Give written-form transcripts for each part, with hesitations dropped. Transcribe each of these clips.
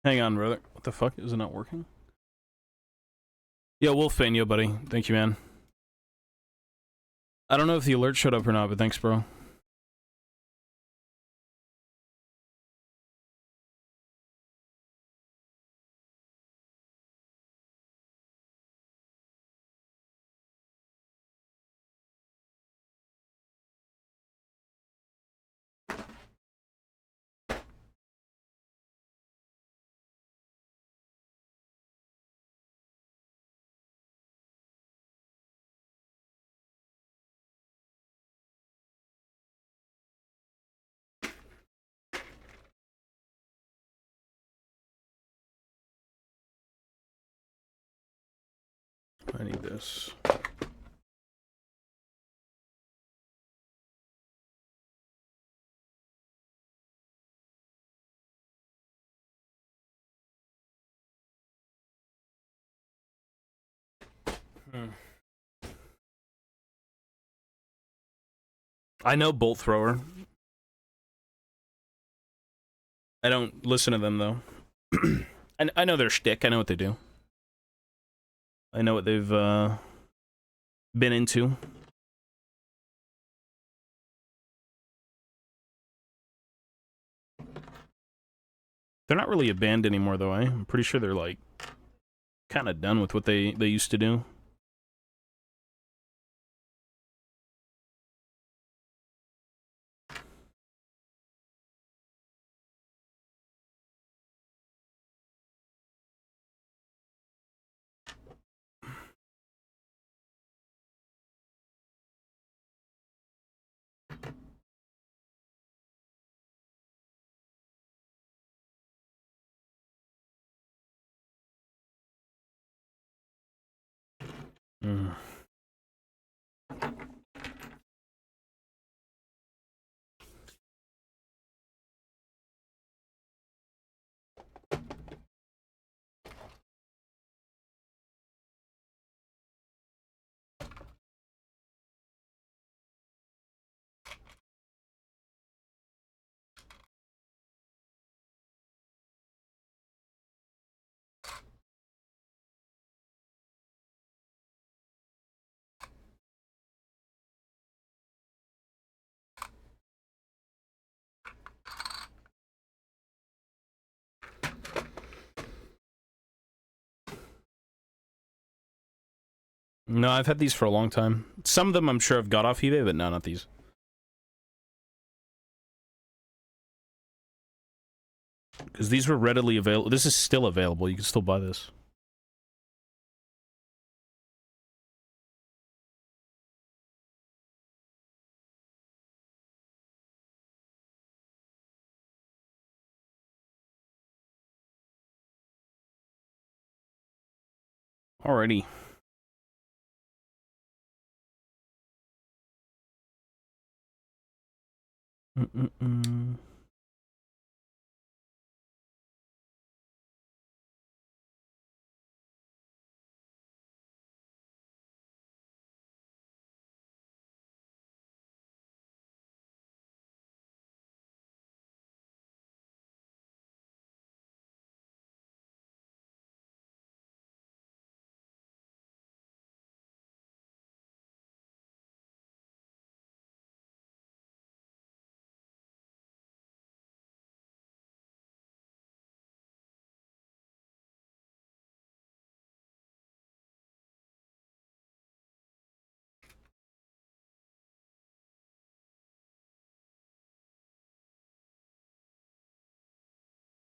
Hang on, brother. What the fuck? Is it not working? Yo, Wolfbane, yo, buddy. Thank you, man. I don't know if the alert showed up or not, but thanks, bro. I need this. I know Bolt Thrower. I don't listen to them, though. I know their shtick. I know what they do. I know what they've been into. They're not really a band anymore, though, eh? I'm pretty sure they're, like, kind of done with what they used to do. Mm. No, I've had these for a long time. Some of them I'm sure I've got off eBay, but no, not these. Because these were readily available. This is still available. You can still buy this. Alrighty.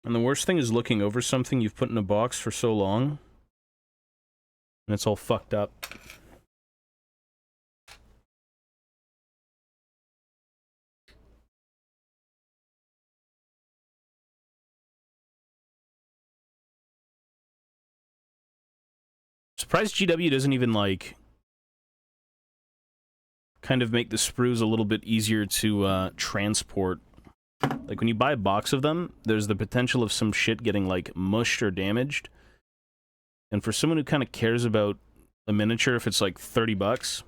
And the worst thing is looking over something you've put in a box for so long, and it's all fucked up. Surprised GW doesn't even, like, kind of make the sprues a little bit easier to transport. Like, when you buy a box of them, there's the potential of some shit getting, like, mushed or damaged. And for someone who kind of cares about a miniature, if it's, like, 30 bucks,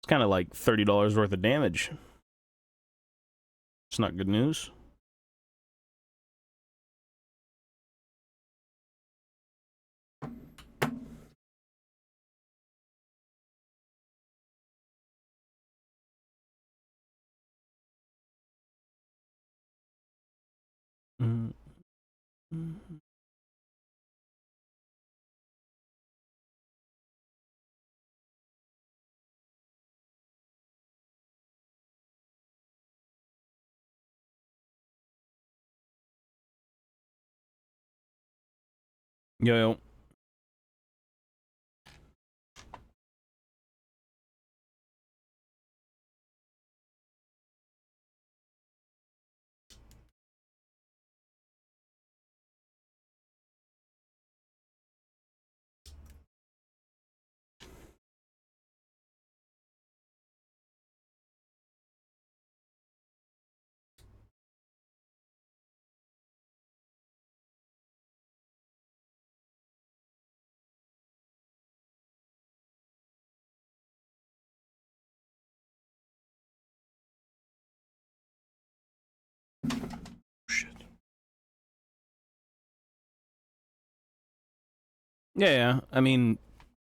it's kind of like $30 worth of damage. It's not good news. Yo, yo. Shit. Yeah, I mean,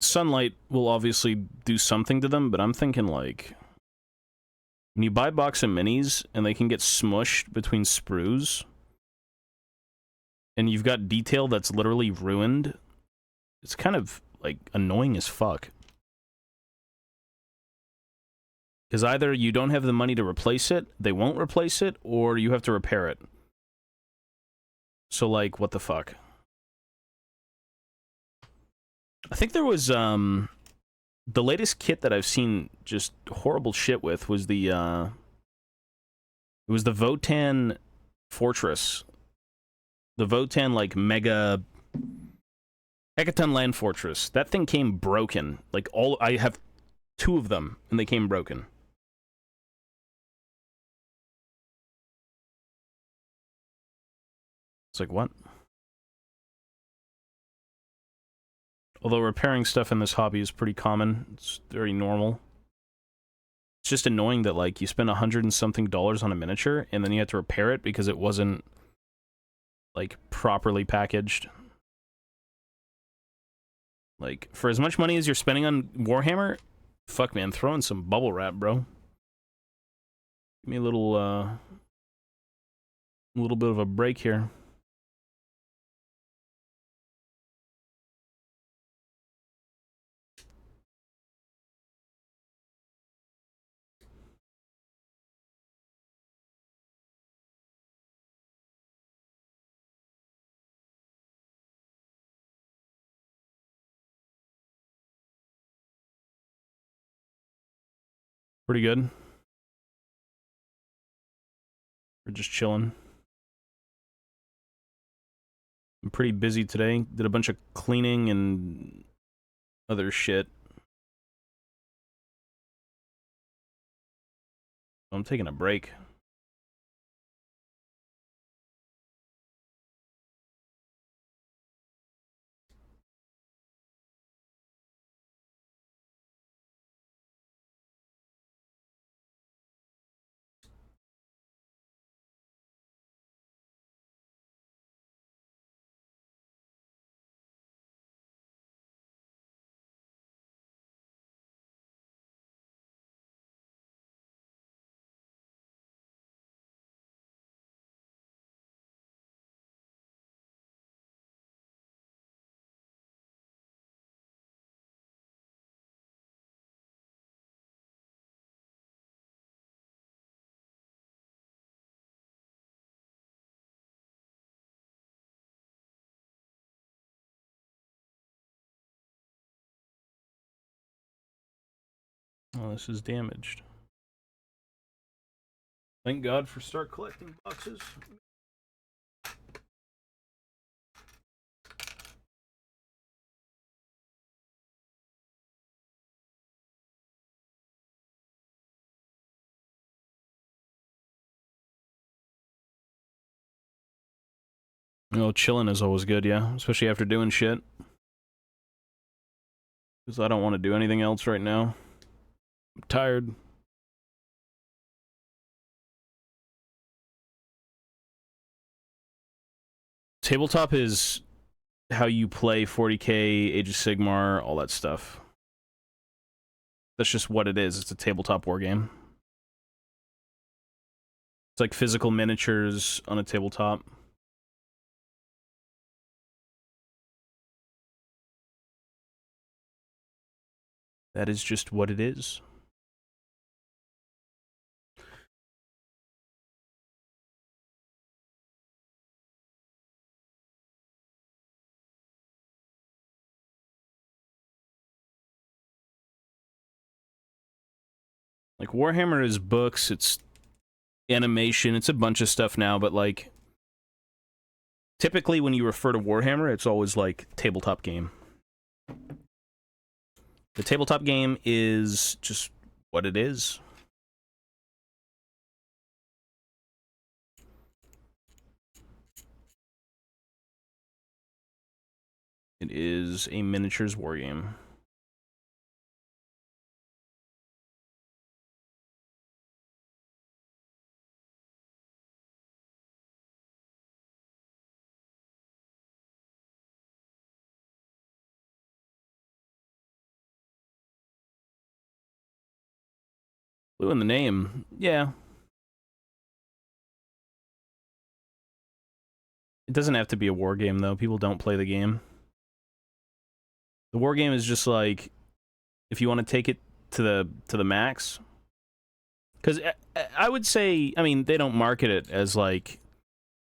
sunlight will obviously do something to them, but I'm thinking, like, when you buy a box of minis and they can get smushed between sprues, and you've got detail that's literally ruined, it's kind of, like, annoying as fuck. Because either you don't have the money to replace it, they won't replace it, or you have to repair it. So, like, what the fuck? I think there was, the latest kit that I've seen just horrible shit with was the, it was the Votan Fortress. The Votan, like, mega... Hecaton Land Fortress. That thing came broken. Like, I have 2 of them, and they came broken. It's like, what? Although repairing stuff in this hobby is pretty common. It's very normal. It's just annoying that, like, you spend $100 and something on a miniature, and then you have to repair it because it wasn't, like, properly packaged. Like, for as much money as you're spending on Warhammer, fuck, man, throw in some bubble wrap, bro. Give me a little bit of a break here. Pretty good. We're just chilling. I'm pretty busy today. Did a bunch of cleaning and other shit. I'm taking a break. Oh, this is damaged. Thank God for start collecting boxes. Oh, chilling is always good, yeah. Especially after doing shit. Because I don't want to do anything else right now. I'm tired. Tabletop is how you play 40k, Age of Sigmar, all that stuff. That's just what it is. It's a tabletop war game. It's like physical miniatures on a tabletop. That is just what it is. Like, Warhammer is books, it's animation, it's a bunch of stuff now, but, like, typically when you refer to Warhammer, it's always, like, tabletop game. The tabletop game is just what it is. It is a miniatures wargame. Blue in the name, yeah. It doesn't have to be a war game, though. People don't play the game. The war game is just like, if you want to take it to the max. Because I would say, I mean, they don't market it as, like,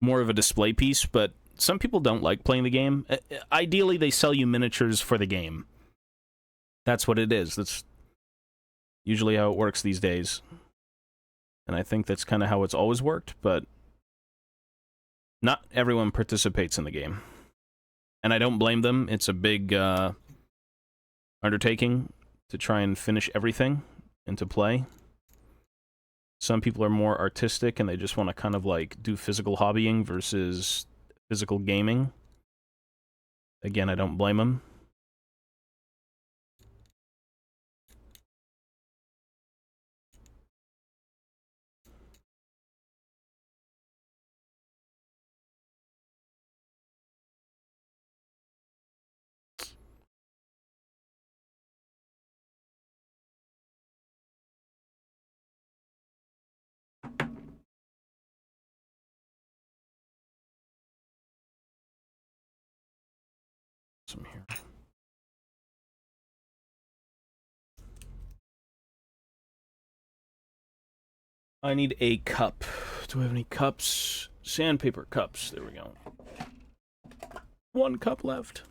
more of a display piece, but some people don't like playing the game. Ideally, they sell you miniatures for the game. That's what it is. That's usually how it works these days. And I think that's kind of how it's always worked, but not everyone participates in the game. And I don't blame them. It's a big undertaking to try and finish everything and to play. Some people are more artistic and they just want to kind of like do physical hobbying versus physical gaming. Again, I don't blame them. Some here. I need a cup. Do I have any cups? Sandpaper cups. There we go. One cup left.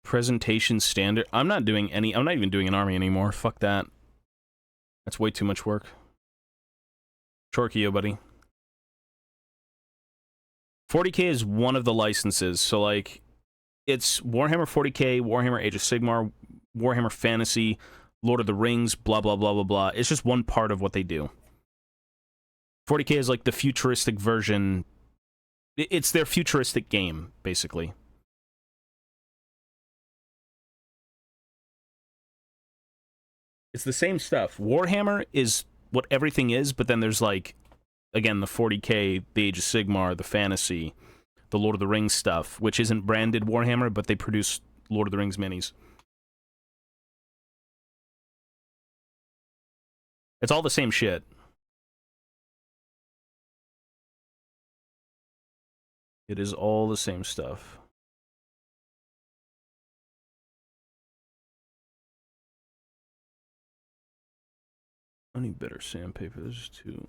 Presentation standard. I'm not even doing an army anymore. Fuck that. That's way too much work. Chorkio, buddy. 40k is one of the licenses, so like, it's Warhammer 40k, Warhammer Age of Sigmar, Warhammer Fantasy, Lord of the Rings, blah blah blah blah blah. It's just one part of what they do. 40k is like the futuristic version. It's their futuristic game, basically. It's the same stuff. Warhammer is what everything is, but then there's like, again, the 40k, the Age of Sigmar, the Fantasy, the Lord of the Rings stuff, which isn't branded Warhammer, but they produce Lord of the Rings minis. It's all the same shit. It is all the same stuff. I need better sandpaper. There's two.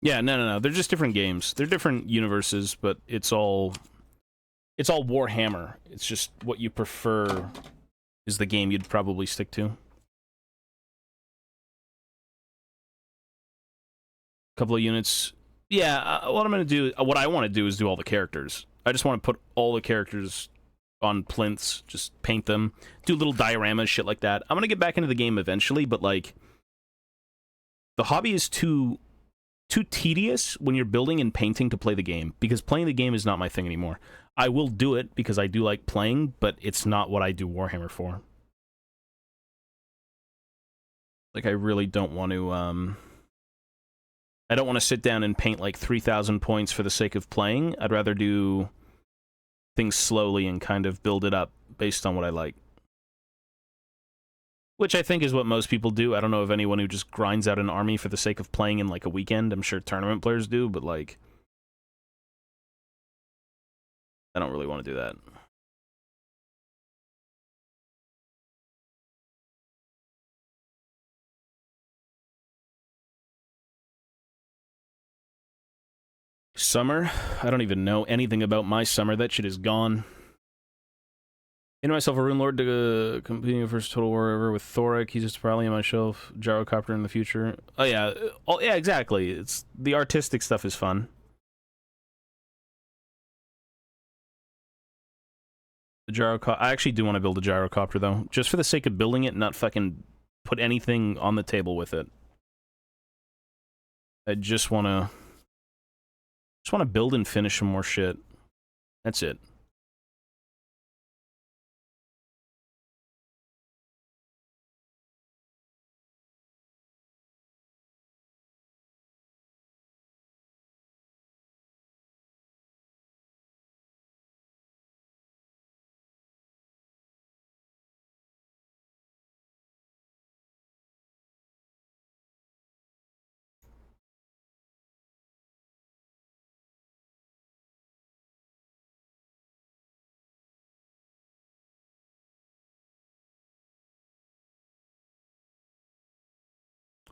Yeah, no. They're just different games. They're different universes, but it's all Warhammer. It's just what you prefer is the game you'd probably stick to. couple of units. Yeah, what I'm going to do, what I want to do is do all the characters. I just want to put all the characters on plinths, just paint them, do little dioramas, shit like that. I'm going to get back into the game eventually, but, like, the hobby is too tedious when you're building and painting to play the game, because playing the game is not my thing anymore. I will do it because I do like playing, but it's not what I do Warhammer for. Like, I really don't want to, I don't want to sit down and paint, like, 3,000 points for the sake of playing. I'd rather do things slowly and kind of build it up based on what I like. Which I think is what most people do. I don't know of anyone who just grinds out an army for the sake of playing in, like, a weekend. I'm sure tournament players do, but, like, I don't really want to do that. Summer? I don't even know anything about my summer. That shit is gone. Into myself a Rune Lord to compete first Total War ever with Thoric. He's just probably on my shelf. Gyrocopter in the future. Oh yeah, yeah, exactly. It's the artistic stuff is fun. The gyrocopter. I actually do want to build a gyrocopter though, just for the sake of building it, and not fucking put anything on the table with it. I just want to build and finish some more shit. That's it.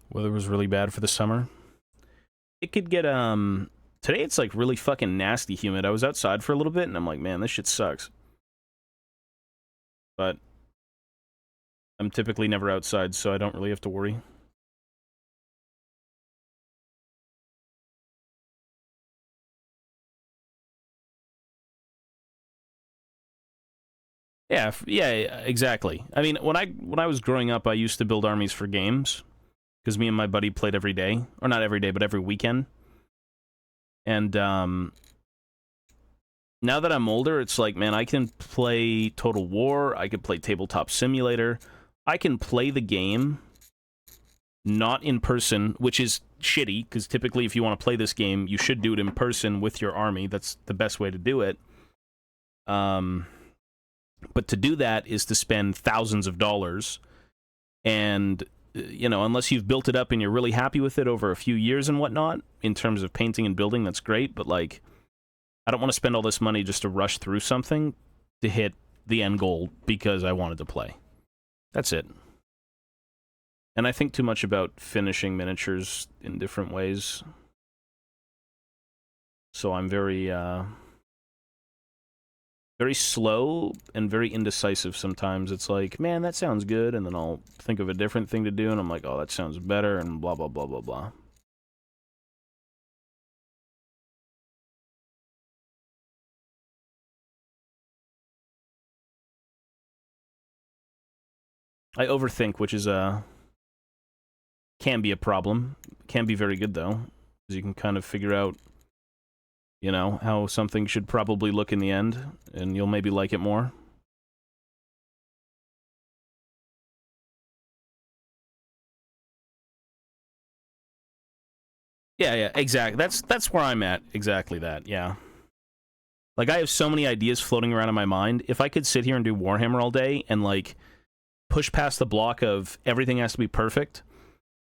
Weather was really bad for the summer. It could get, today it's, like, really fucking nasty humid. I was outside for a little bit, and I'm like, man, this shit sucks. But I'm typically never outside, so I don't really have to worry. Yeah, yeah, exactly. I mean, when I was growing up, I used to build armies for games, because me and my buddy played every day. Or not every day, but every weekend. And, now that I'm older, it's like, man, I can play Total War, I can play Tabletop Simulator, I can play the game not in person, which is shitty, because typically if you want to play this game, you should do it in person with your army. That's the best way to do it. But to do that is to spend thousands of dollars, and, you know, unless you've built it up and you're really happy with it over a few years and whatnot, in terms of painting and building, that's great, but, like, I don't want to spend all this money just to rush through something to hit the end goal because I wanted to play. That's it. And I think too much about finishing miniatures in different ways. So I'm very, very slow and very indecisive sometimes. It's like, man, that sounds good, and then I'll think of a different thing to do, and I'm like, oh, that sounds better, and blah, blah, blah, blah, blah. I overthink, which is can be a problem. Can be very good, though, because you can kind of figure out, you know, how something should probably look in the end, and you'll maybe like it more. Yeah, yeah, exactly. That's where I'm at. Exactly that, yeah. Like, I have so many ideas floating around in my mind. If I could sit here and do Warhammer all day and, like, push past the block of everything has to be perfect,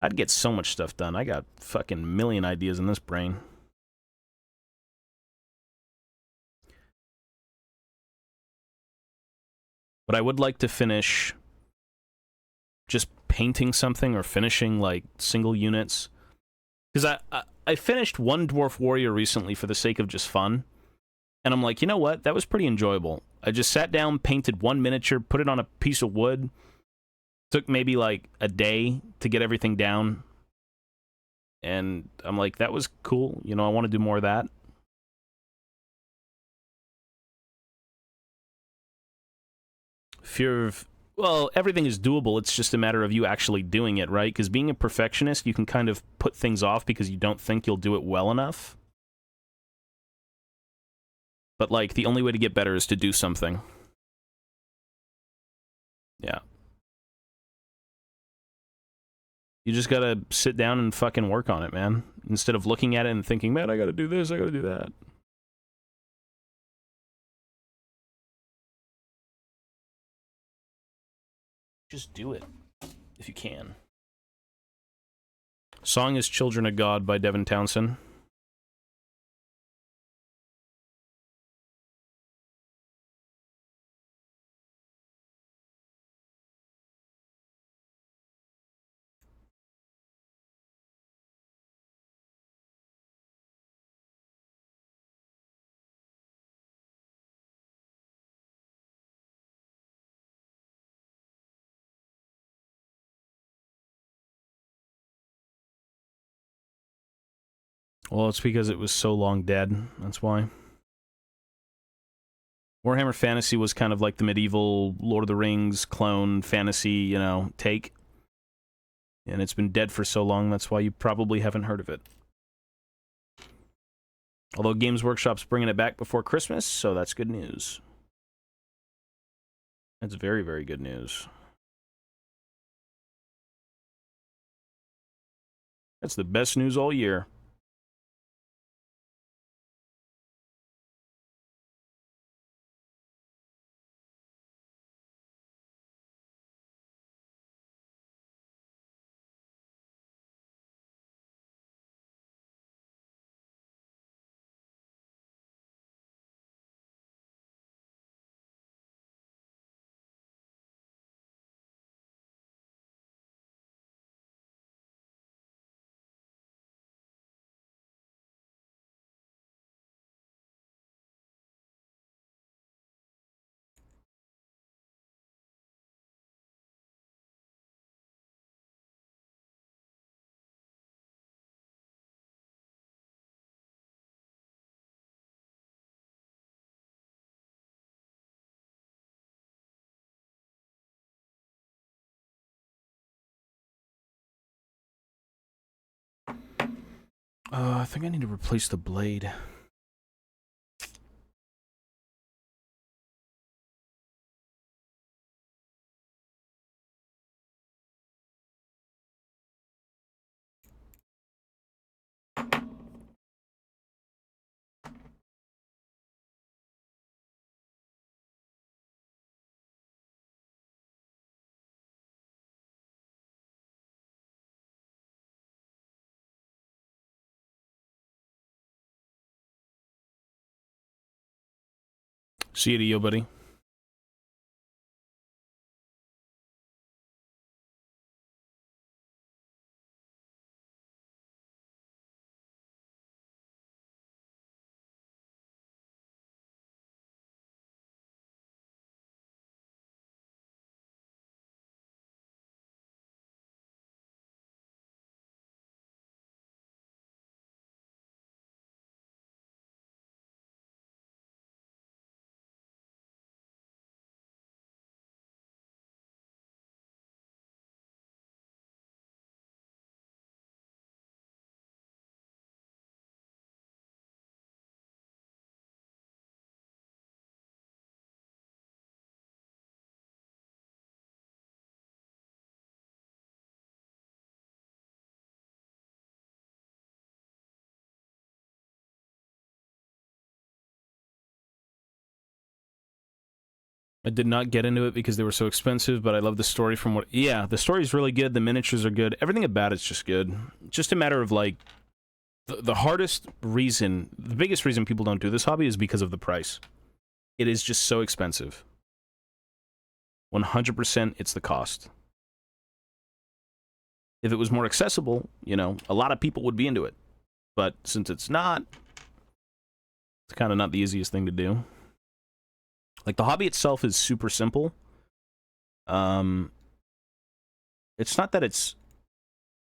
I'd get so much stuff done. I got fucking million ideas in this brain. But I would like to finish just painting something or finishing, like, single units. Because I finished one Dwarf Warrior recently for the sake of just fun. And I'm like, you know what? That was pretty enjoyable. I just sat down, painted one miniature, put it on a piece of wood. Took maybe, like, a day to get everything down. And I'm like, that was cool. You know, I want to do more of that. Fear of, well, everything is doable. It's just a matter of you actually doing it, right? Because being a perfectionist, you can kind of put things off because you don't think you'll do it well enough. But, like, the only way to get better is to do something. Yeah. You just gotta sit down and fucking work on it, man. Instead of looking at it and thinking, man, I gotta do this, I gotta do that. Just do it, if you can. Song is Children of God by Devin Townsend. Well, it's because it was so long dead. That's why. Warhammer Fantasy was kind of like the medieval Lord of the Rings clone fantasy, you know, take. And it's been dead for so long, that's why you probably haven't heard of it. Although Games Workshop's bringing it back before Christmas, so that's good news. That's very, very good news. That's the best news all year. I think I need to replace the blade. See you to you, buddy. I did not get into it because they were so expensive, but I love the story from what... Yeah, the story's really good, the miniatures are good, everything about it's just good. Just a matter of, like, the hardest reason, the biggest reason people don't do this hobby is because of the price. It is just so expensive. 100% it's the cost. If it was more accessible, you know, a lot of people would be into it. But since it's not, it's kind of not the easiest thing to do. Like, the hobby itself is super simple. It's not that it's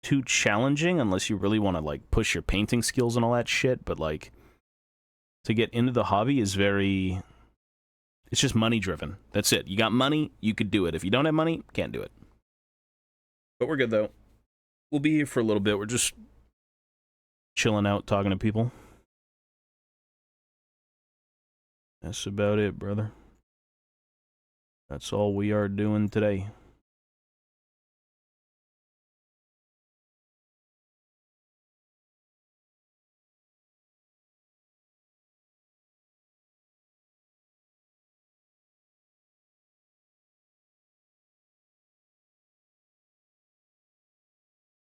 too challenging unless you really want to like push your painting skills and all that shit, but like to get into the hobby is very, it's just money driven. That's it. You got money, you could do it. If you don't have money, can't do it. But we're good though. We'll be here for a little bit. We're just chilling out, talking to people. That's about it, brother. That's all we are doing today.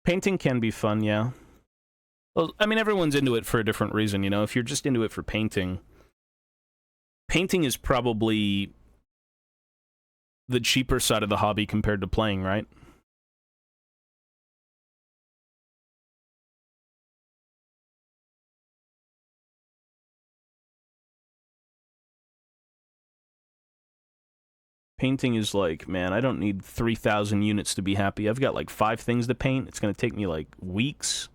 Painting can be fun, yeah. Well, I mean, everyone's into it for a different reason, you know? If you're just into it for painting, painting is probably the cheaper side of the hobby compared to playing, right? Painting is like, man, I don't need 3,000 units to be happy. I've got like 5 things to paint. It's going to take me like weeks.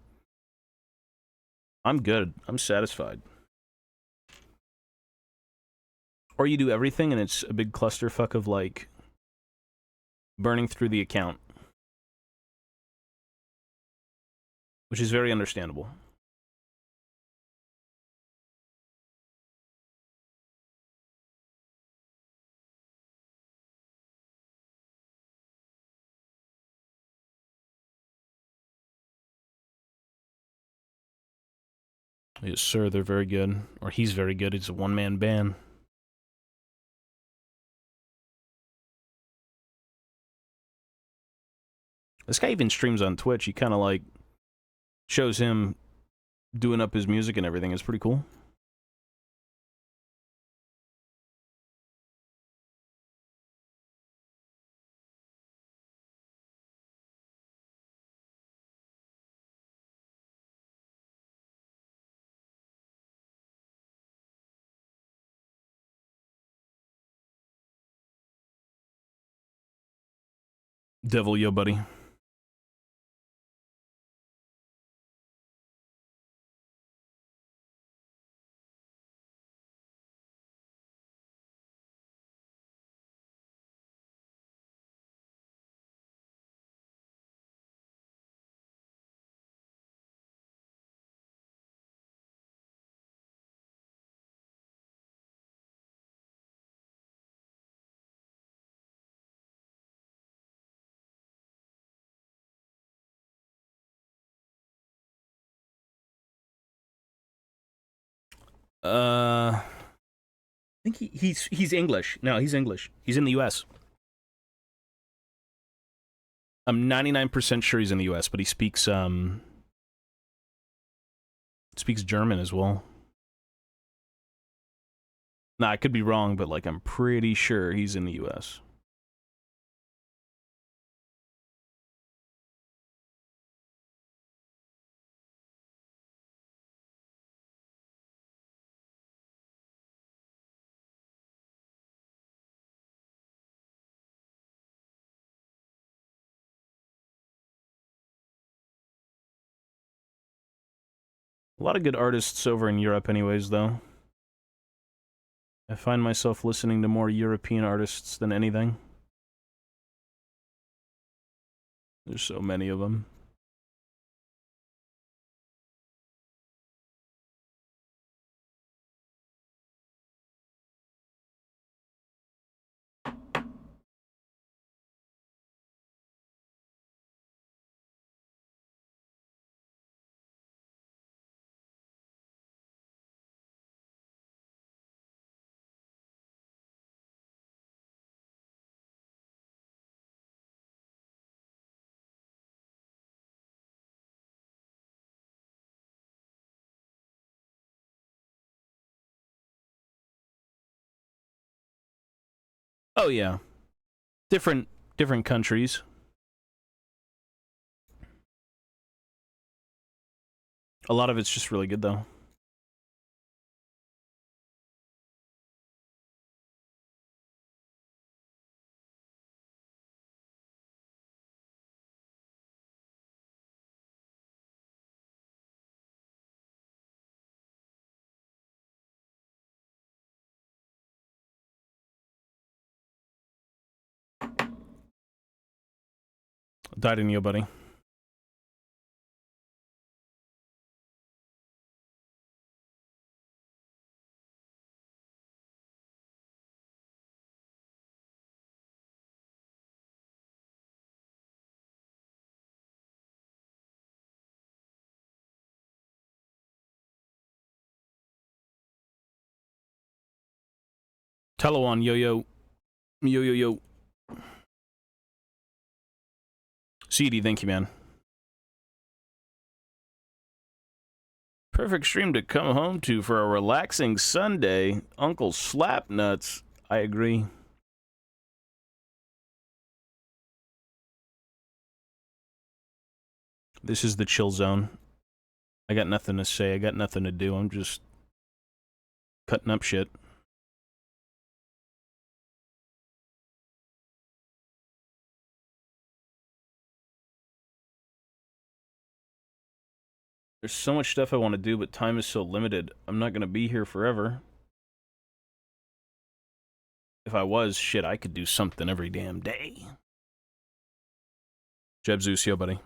I'm good. I'm satisfied. Or you do everything and it's a big clusterfuck of like burning through the account, which is very understandable. Yes, sir, they're very good. Or he's very good. It's a one-man band. This guy even streams on Twitch. He kind of like shows him doing up his music and everything. It's pretty cool. Devil, yo, buddy. I think he's English. No, he's English. He's in the U.S. I'm 99% sure he's in the U.S., but he speaks German as well. Nah, I could be wrong, but like I'm pretty sure he's in the U.S. A lot of good artists over in Europe anyways, though. I find myself listening to more European artists than anything. There's so many of them. Oh yeah, different countries. A lot of it's just really good though. Died in you, buddy. Telewan, yo yo. Yo yo yo. CD, thank you, man. Perfect stream to come home to for a relaxing Sunday. Uncle Slapnuts. I agree. This is the chill zone. I got nothing to say. I got nothing to do. I'm just cutting up shit. There's so much stuff I want to do, but time is so limited. I'm not going to be here forever. If I was, shit, I could do something every damn day. Jeb Zeus, yo, buddy.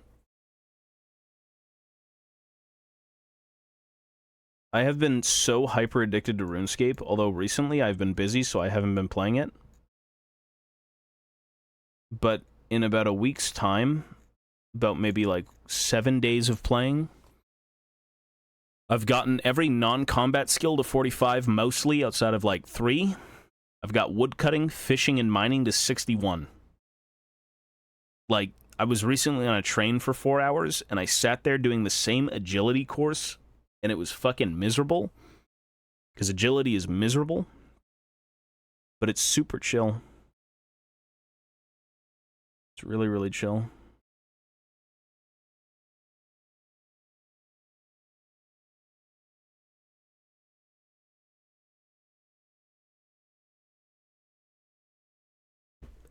I have been so hyper addicted to RuneScape, although recently I've been busy, so I haven't been playing it. But in about a week's time, about maybe like 7 days of playing, I've gotten every non-combat skill to 45 mostly, outside of like 3. I've got woodcutting, fishing, and mining to 61. Like, I was recently on a train for 4 hours, and I sat there doing the same agility course, and it was fucking miserable. Because agility is miserable. But it's super chill. It's really, really chill.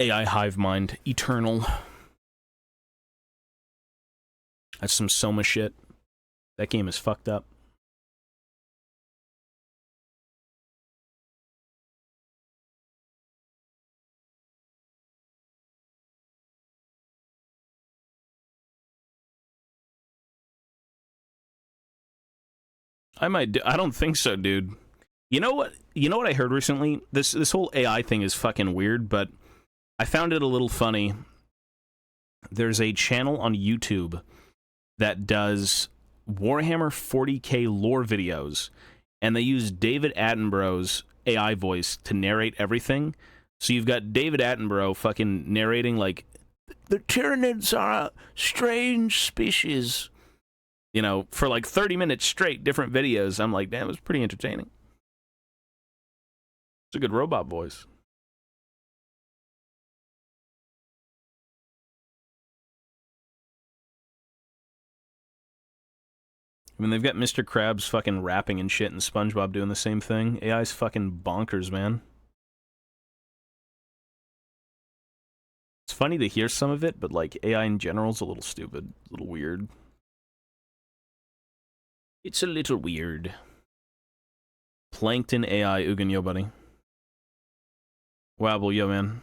AI hive mind, eternal. That's some Soma shit. That game is fucked up. I might do, I don't think so, dude. You know what? You know what I heard recently? This whole AI thing is fucking weird, but I found it a little funny. There's a channel on YouTube that does Warhammer 40k lore videos, and they use David Attenborough's AI voice to narrate everything. So you've got David Attenborough fucking narrating like, the Tyranids are a strange species. You know, for like 30 minutes straight, different videos. I'm like, damn, it was pretty entertaining. It's a good robot voice. I mean, they've got Mr. Krabs fucking rapping and shit, and SpongeBob doing the same thing. AI's fucking bonkers, man. It's funny to hear some of it, but like AI in general is a little stupid, a little weird. It's a little weird. Plankton AI, Ugin, yo, buddy. Wabble, yo, man.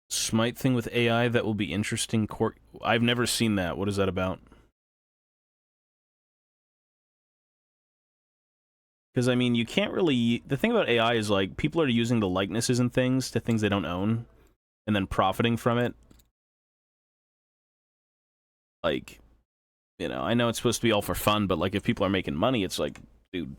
Smite thing with AI that will be interesting. I've never seen that. What is that about? Because, I mean, you can't really... The thing about AI is, like, people are using the likenesses and things to things they don't own, and then profiting from it. Like, you know, I know it's supposed to be all for fun, but, like, if people are making money, it's like, dude...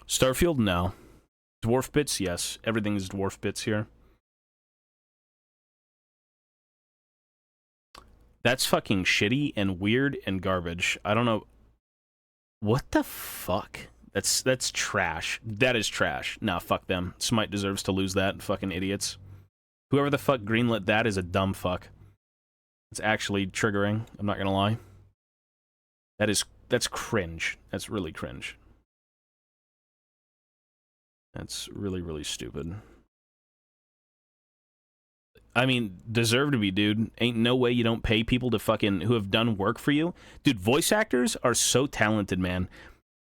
Starfield? No. Dwarf bits, yes. Everything is dwarf bits here. That's fucking shitty and weird and garbage. I don't know. What the fuck? That's trash. That is trash. Nah, fuck them. Smite deserves to lose that. Fucking idiots. Whoever the fuck greenlit that is a dumb fuck. It's actually triggering. I'm not gonna lie. That's cringe. That's really cringe. That's really, really stupid. I mean, deserve to be, dude. Ain't no way you don't pay people to fucking who have done work for you. Dude, voice actors are so talented, man.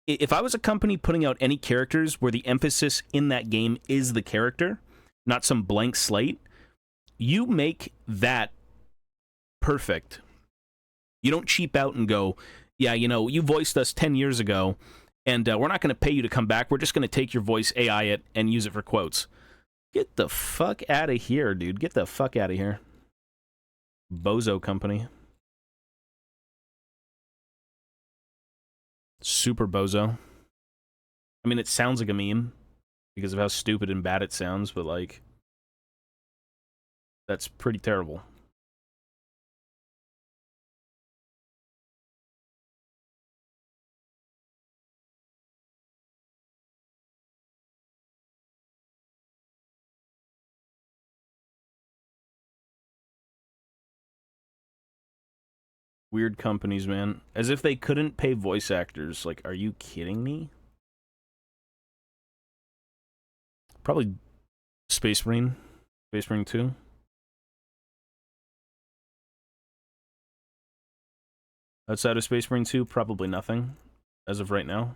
If I was a company putting out any characters where the emphasis in that game is the character, not some blank slate, you make that perfect. You don't cheap out and go, yeah, you know, you voiced us 10 years ago, and we're not going to pay you to come back. We're just going to take your voice, AI it, and use it for quotes. Get the fuck out of here, dude. Get the fuck out of here. Bozo company. Super bozo. I mean, it sounds like a meme because of how stupid and bad it sounds, but, like, that's pretty terrible. Weird companies, man. As if they couldn't pay voice actors. Like, are you kidding me? Probably Space Marine. Space Marine 2. Outside of Space Marine 2, probably nothing. As of right now.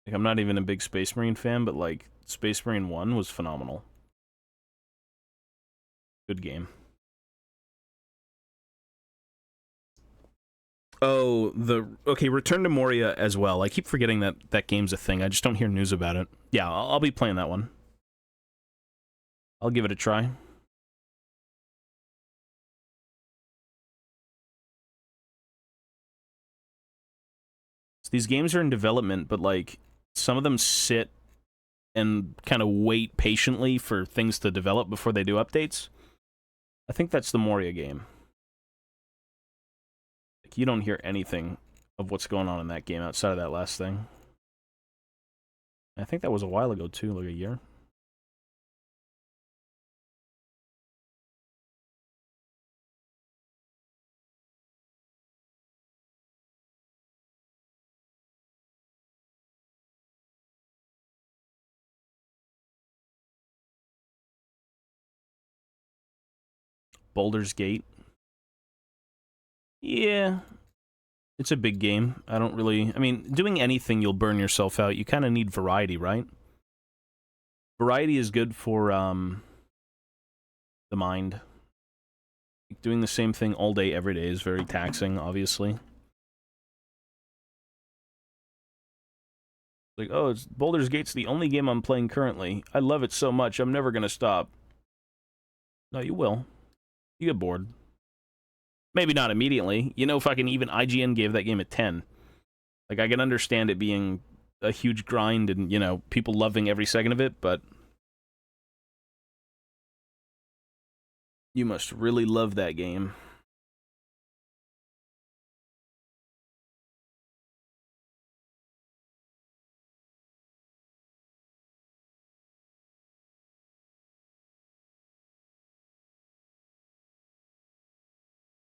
Like, I'm not even a big Space Marine fan, but, like, Space Marine 1 was phenomenal. Good game. Oh, okay, Return to Moria as well. I keep forgetting that that game's a thing. I just don't hear news about it. Yeah, I'll be playing that one. I'll give it a try. So these games are in development, but, like, some of them sit and kind of wait patiently for things to develop before they do updates. I think that's the Moria game. Like, you don't hear anything of what's going on in that game outside of that last thing. I think that was a while ago, too, like a year. Baldur's Gate. Yeah, it's a big game. I don't really... I mean, doing anything, you'll burn yourself out. You kind of need variety, right? Variety is good for, the mind. Doing the same thing all day, every day is very taxing, obviously. Like, oh, Baldur's Gate's the only game I'm playing currently. I love it so much, I'm never gonna stop. No, you will. You get bored. Maybe not immediately. You know, fucking even IGN gave that game a 10. Like, I can understand it being a huge grind and, you know, people loving every second of it, but you must really love that game.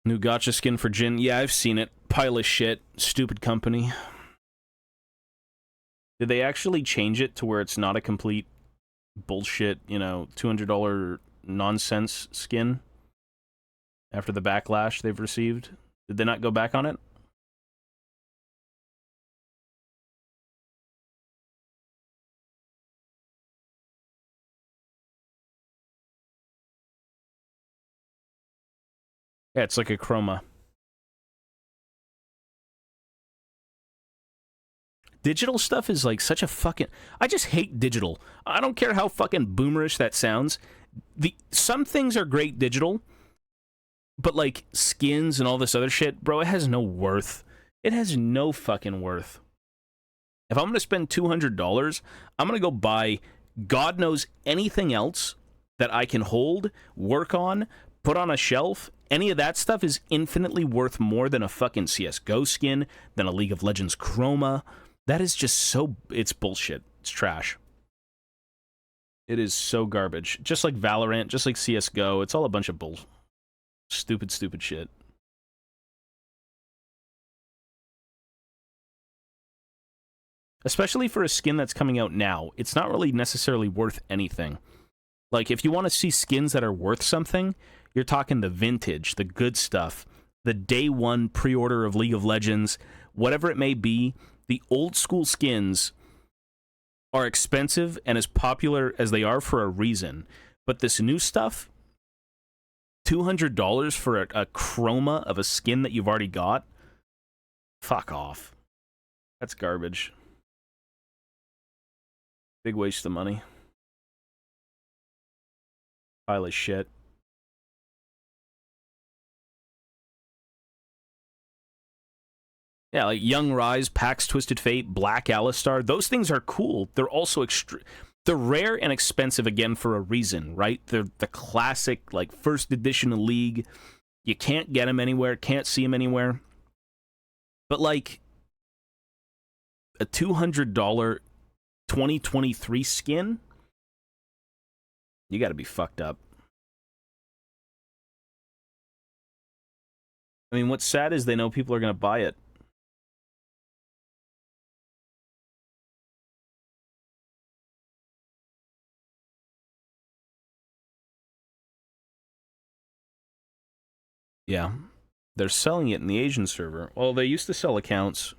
New gacha skin for Jin. Yeah, I've seen it. Pile of shit. Stupid company. Did they actually change it to where it's not a complete bullshit, you know, $200 nonsense skin after the backlash they've received? Did they not go back on it? Yeah, it's like a chroma. digital stuff is like such a fucking... I just hate digital. I don't care how fucking boomerish that sounds. Some things are great digital, but like skins and all this other shit, bro, it has no worth. It has no fucking worth. If I'm going to spend $200, I'm going to go buy God knows anything else that I can hold, work on, put on a shelf. Any of that stuff is infinitely worth more than a fucking CSGO skin, than a League of Legends chroma. That is just so... It's bullshit. It's trash. It is so garbage. Just like Valorant, just like CSGO, it's all a bunch of bull... Stupid, stupid shit. Especially for a skin that's coming out now, it's not really necessarily worth anything. Like, if you want to see skins that are worth something, you're talking the vintage, the good stuff, the day one pre-order of League of Legends, whatever it may be. The old school skins are expensive and as popular as they are for a reason. But this new stuff, $200 for a chroma of a skin that you've already got? Fuck off. That's garbage. Big waste of money. Pile of shit. Yeah, like Young Rise, Pax Twisted Fate, Black Alistar. Those things are cool. They're also they're rare and expensive again for a reason, right? They're the classic, like, first edition of League. You can't get them anywhere, can't see them anywhere. But, like, a $200 2023 skin? You gotta be fucked up. I mean, what's sad is they know people are gonna buy it. Yeah. They're selling it in the Asian server. Well, they used to sell accounts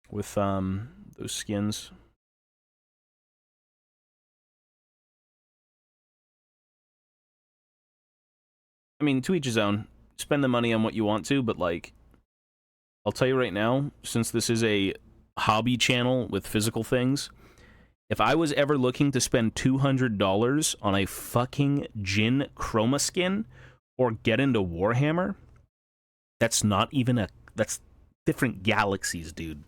with those skins. I mean, to each his own. Spend the money on what you want to, but, like, I'll tell you right now, since this is a hobby channel with physical things, if I was ever looking to spend $200 on a fucking Jin chroma skin or get into Warhammer, that's not even a... That's different galaxies, dude.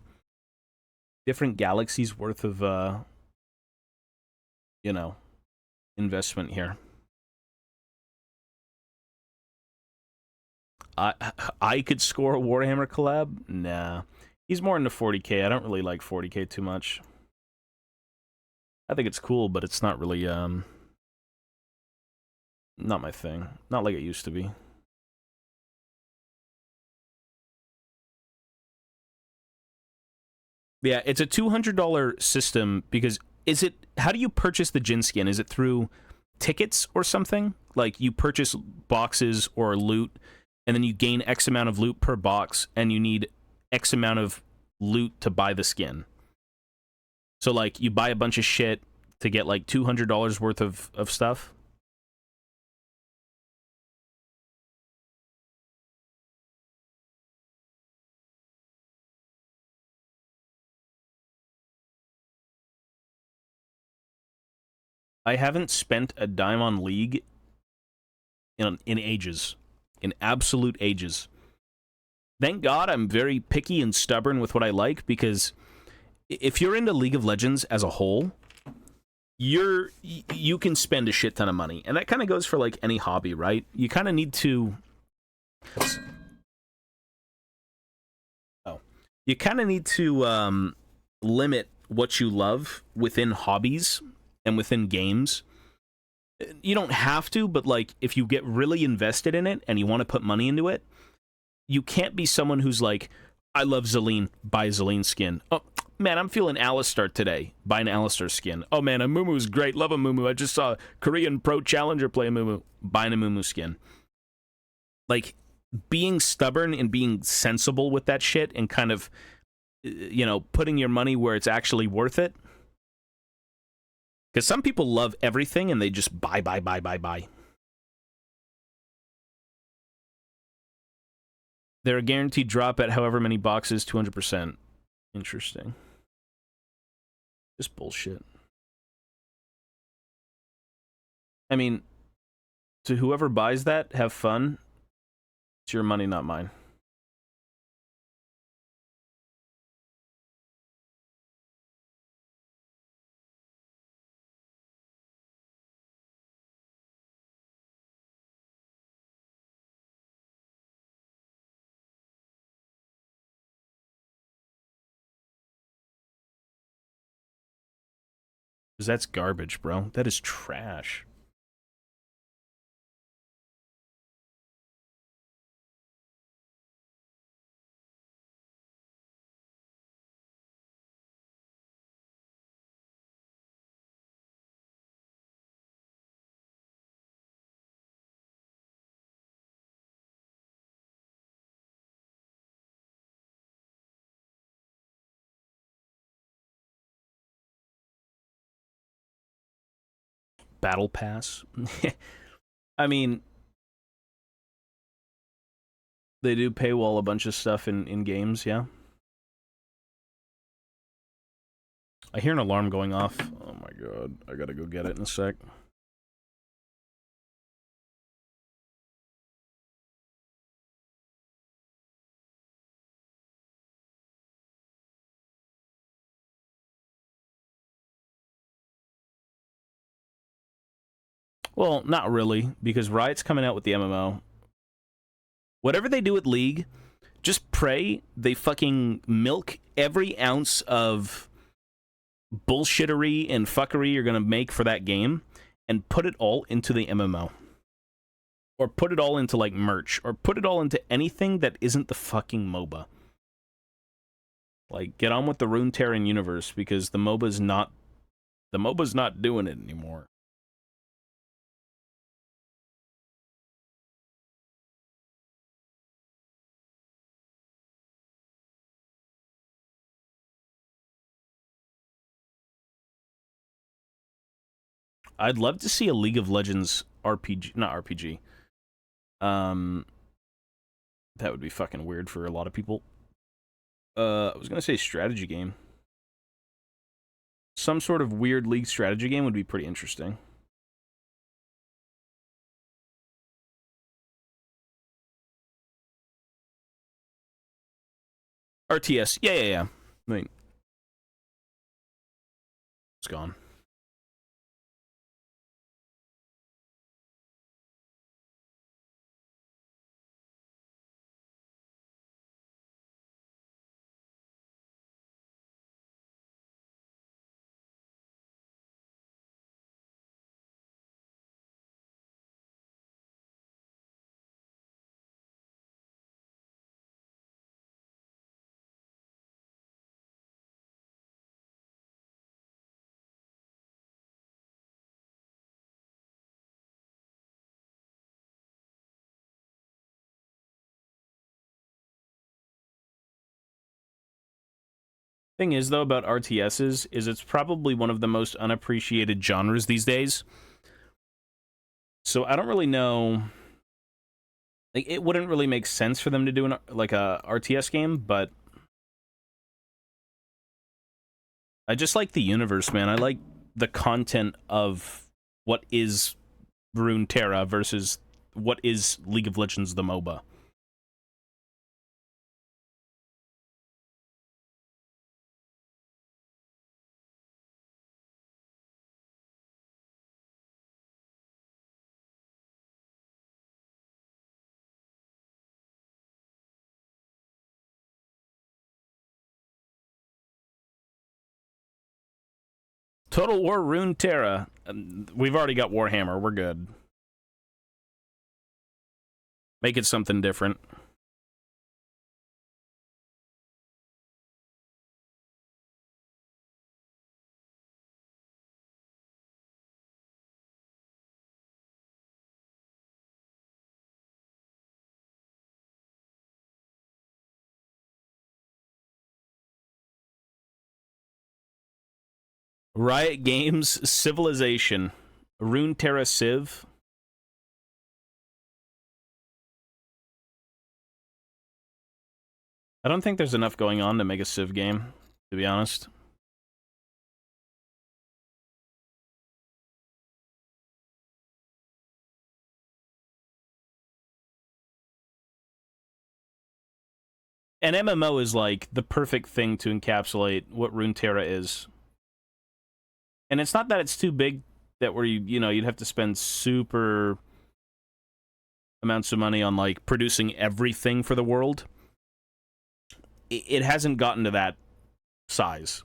Different galaxies worth of, you know, investment here. I could score a Warhammer collab? Nah. He's more into 40k. I don't really like 40k too much. I think it's cool, but it's not really, not my thing. Not like it used to be. Yeah, it's a $200 system because how do you purchase the Jin skin? Is it through tickets or something? Like, you purchase boxes or loot, and then you gain X amount of loot per box, and you need X amount of loot to buy the skin. So, like, you buy a bunch of shit to get, like, $200 worth of stuff. I haven't spent a dime on League in ages. In absolute ages. Thank God I'm very picky and stubborn with what I like, because if you're into League of Legends as a whole, you can spend a shit ton of money. And that kind of goes for, like, any hobby, right? You kind of need to... You kind of need to limit what you love within hobbies and within games. You don't have to, but, like, if you get really invested in it and you want to put money into it, you can't be someone who's like, I love Zelene, buy a Zelene skin. Oh, man, I'm feeling Alistar today, buy an Alistar skin. Oh, man, a Mumu's great, love a Mumu. I just saw a Korean pro challenger play a Mumu, buying a Mumu skin. Like, being stubborn and being sensible with that shit and kind of, you know, putting your money where it's actually worth it. Because some people love everything and they just buy. They're a guaranteed drop at however many boxes, 200%. Interesting. Just bullshit. I mean, to whoever buys that, have fun. It's your money, not mine. Because that's garbage, bro. That is trash. Battle Pass. I mean, they do paywall a bunch of stuff in games, yeah. I hear an alarm going off. Oh my god, I gotta go get it in a sec. Well, not really, because Riot's coming out with the MMO. Whatever they do with League, just pray they fucking milk every ounce of bullshittery and fuckery you're gonna make for that game and put it all into the MMO. Or put it all into, like, merch. Or put it all into anything that isn't the fucking MOBA. Like, get on with the Runeterran universe, because the MOBA's not doing it anymore. I'd love to see a League of Legends RPG, not RPG. That would be fucking weird for a lot of people. I was gonna say strategy game. Some sort of weird League strategy game would be pretty interesting. RTS, yeah. I mean, it's gone. Thing is, though, about RTSs is it's probably one of the most unappreciated genres these days. So I don't really know. Like, it wouldn't really make sense for them to do like a RTS game, but I just like the universe, man. I like the content of what is Runeterra versus what is League of Legends, the MOBA. Total War Runeterra. We've already got Warhammer. We're good. Make it something different. Riot Games Civilization. Runeterra Civ. I don't think there's enough going on to make a Civ game. to be honest. An MMO is like the perfect thing to encapsulate what Runeterra is. And it's not that it's too big that where you'd have to spend super amounts of money on like producing everything for the world. It hasn't gotten to that size.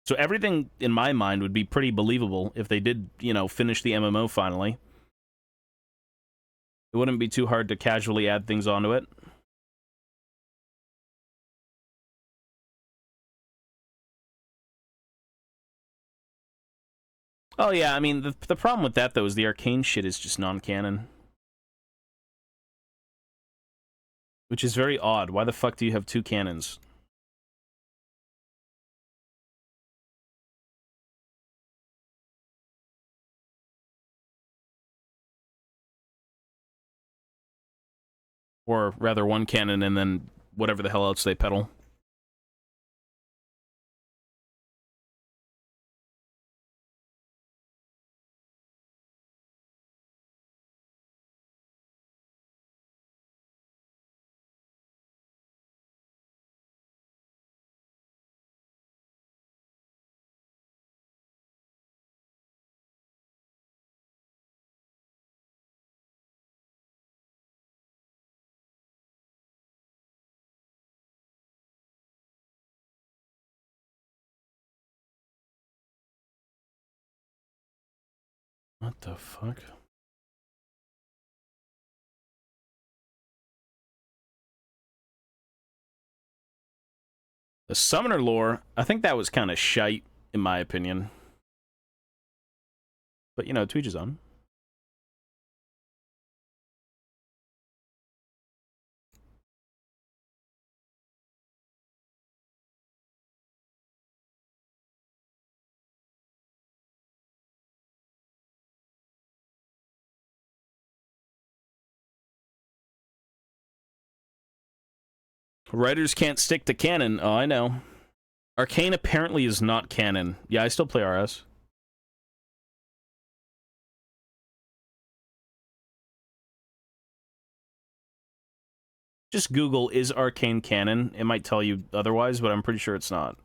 So everything in my mind would be pretty believable if they did, finish the MMO finally. It wouldn't be too hard to casually add things onto it. Oh yeah, I mean, the problem with that, though, is the arcane shit is just non-canon. Which is very odd. Why the fuck do you have two cannons? Or rather, one cannon and then whatever the hell else they peddle. What the fuck? The summoner lore, I think that was kind of shite, in my opinion. But, to each his own. Writers can't stick to canon. Oh, I know. Arcane apparently is not canon. Yeah, I still play RS. Just Google, is Arcane canon? It might tell you otherwise, but I'm pretty sure it's not.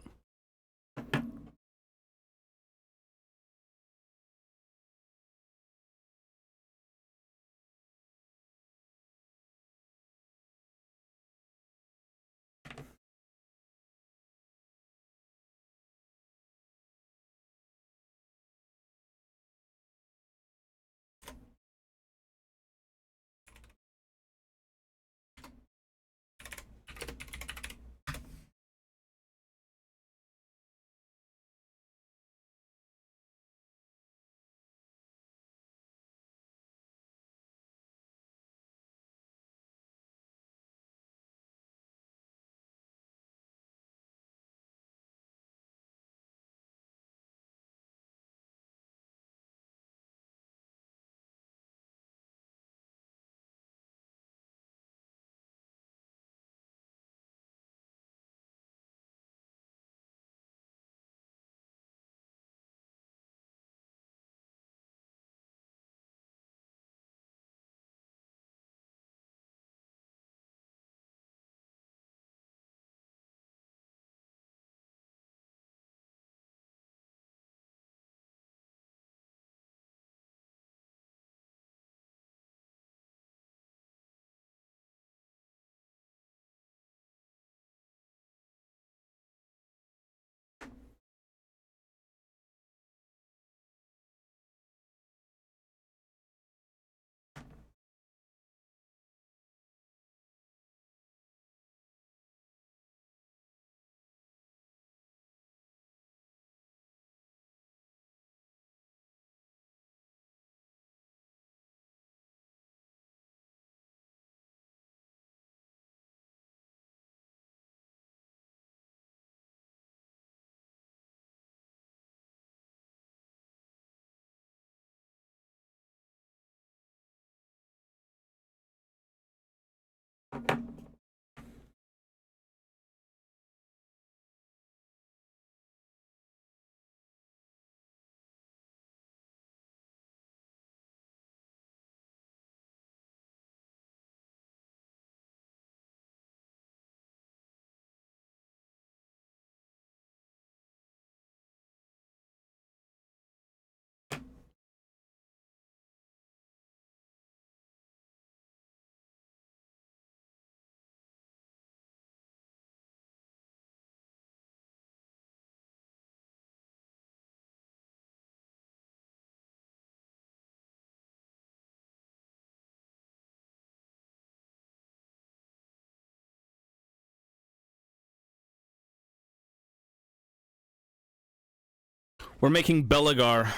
We're making Belagar.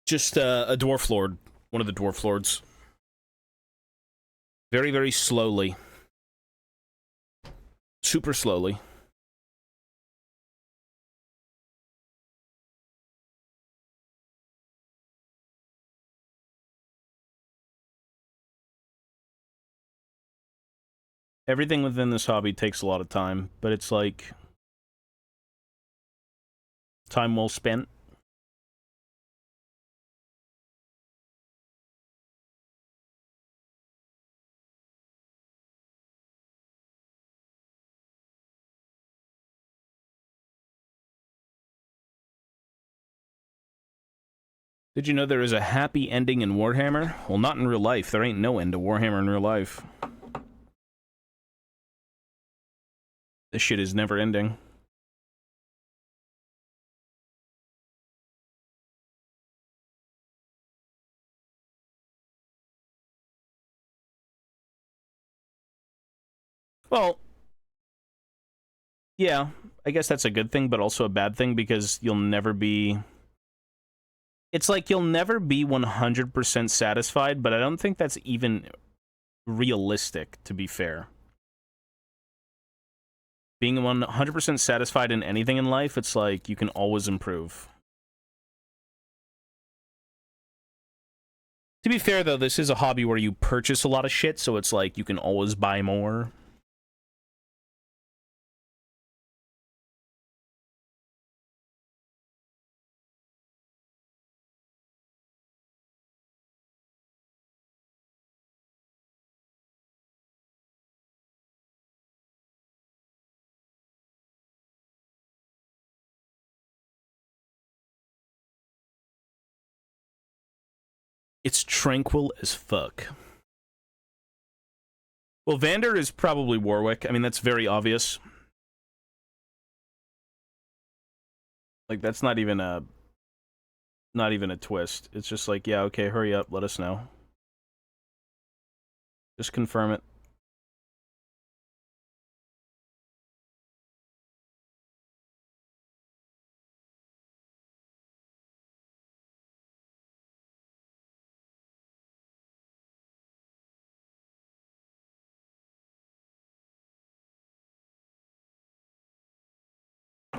Just a Dwarf Lord. One of the Dwarf Lords. Very, very slowly. Super slowly. Everything within this hobby takes a lot of time, but it's like... time well spent. Did you know there is a happy ending in Warhammer? Well, not in real life. There ain't no end to Warhammer in real life. This shit is never ending. Well, yeah, I guess that's a good thing, but also a bad thing because you'll never be... It's like you'll never be 100% satisfied, but I don't think that's even realistic, to be fair. Being 100% satisfied in anything in life, it's like you can always improve. To be fair, though, this is a hobby where you purchase a lot of shit, so it's like you can always buy more. It's tranquil as fuck. Well, Vander is probably Warwick. I mean, that's very obvious. Like, that's not even a twist. It's just like, yeah, okay, hurry up, let us know. Just confirm it.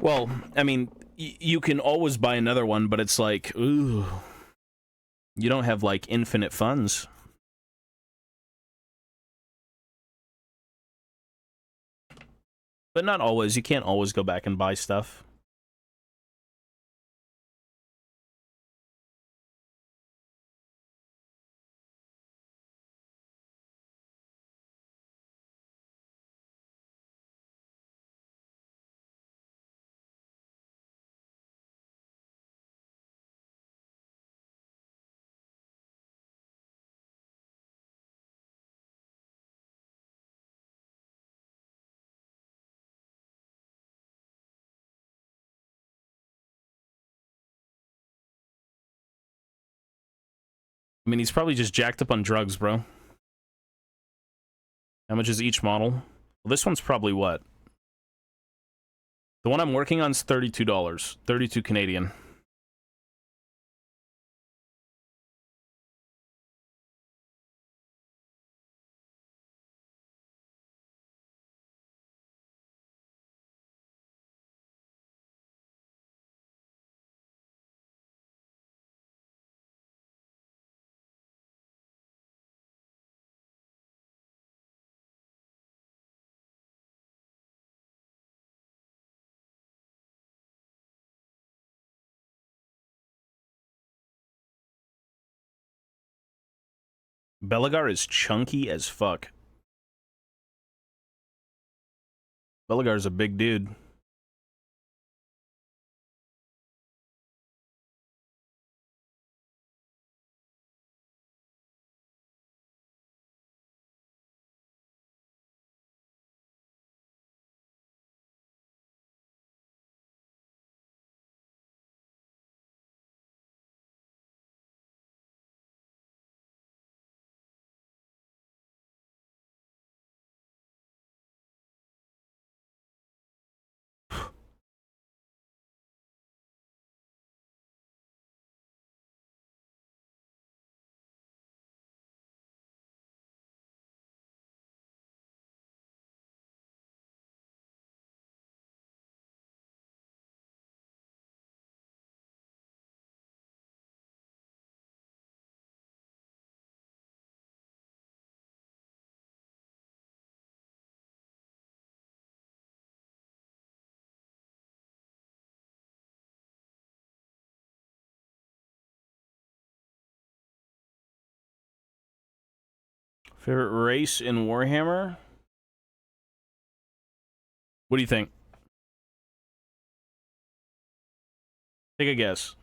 Well, I mean, you can always buy another one, but it's like, ooh, you don't have, like, infinite funds. But not always. You can't always go back and buy stuff. I mean, he's probably just jacked up on drugs, bro. How much is each model? Well, this one's probably what? The one I'm working on is $32. 32 Canadian. Belagar is chunky as fuck. Belagar's a big dude. Favorite race in Warhammer? What do you think? Take a guess.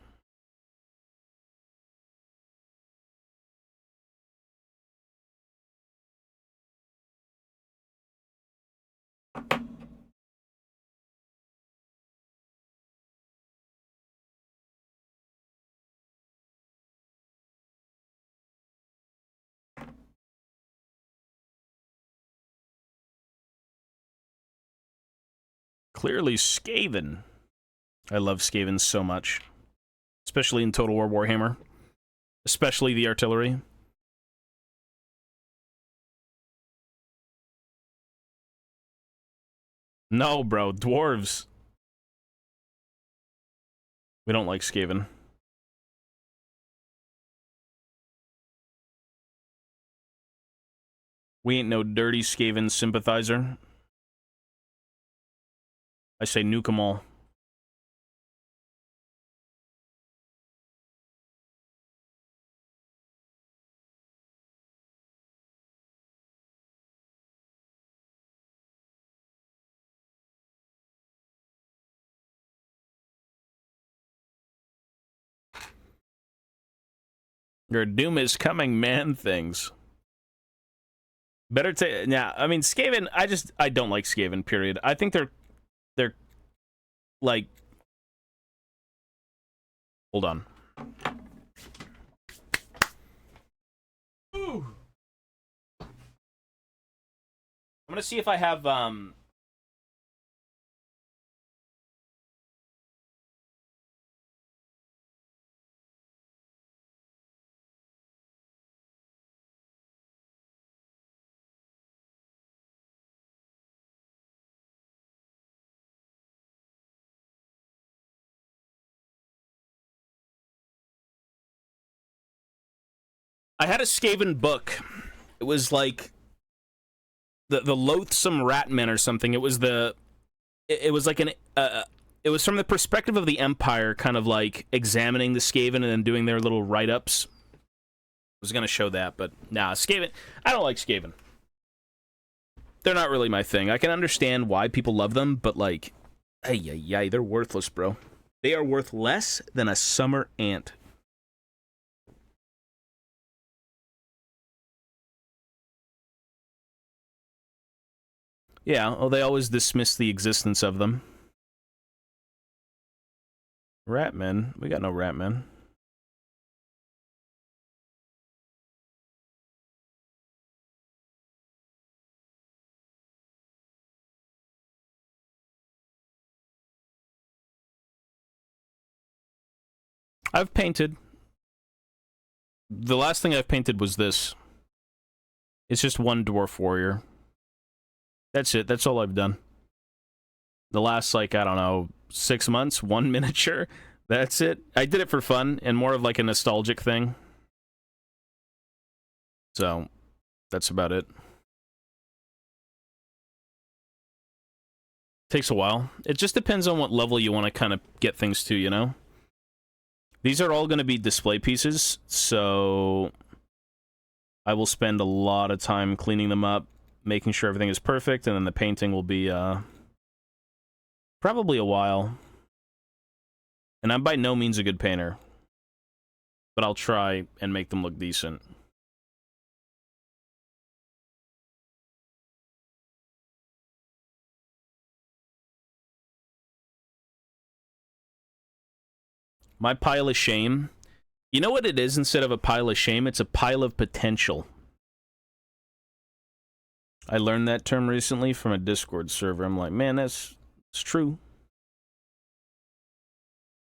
Clearly Skaven. I love Skaven so much. Especially in Total War Warhammer. Especially the artillery. No, bro. Dwarves. We don't like Skaven. We ain't no dirty Skaven sympathizer. I say nuke 'em all. Your doom is coming, man. Things. Better to yeah. I mean, Skaven. I don't like Skaven. Period. I think they're like. Hold on. Ooh. I'm gonna see if I have I had a Skaven book. It was like the loathsome Ratmen or something. It was like an it was from the perspective of the Empire, kind of like examining the Skaven and then doing their little write-ups. I was gonna show that, but nah, Skaven. I don't like Skaven. They're not really my thing. I can understand why people love them, but like, ay, they're worthless, bro. They are worth less than a summer ant. Yeah, well, they always dismiss the existence of them. Ratmen? We got no Ratmen. I've painted. The last thing I've painted was this. It's just one dwarf warrior. That's it. That's all I've done. The last, like, I don't know, 6 months, one miniature. That's it. I did it for fun and more of like a nostalgic thing. So, that's about it. Takes a while. It just depends on what level you want to kind of get things to, you know? These are all going to be display pieces, so I will spend a lot of time cleaning them up, making sure everything is perfect, and then the painting will be probably a while. And I'm by no means a good painter, but I'll try and make them look decent. My pile of shame. You know what it is instead of a pile of shame? It's a pile of potential. I learned that term recently from a Discord server. I'm like, man, it's true.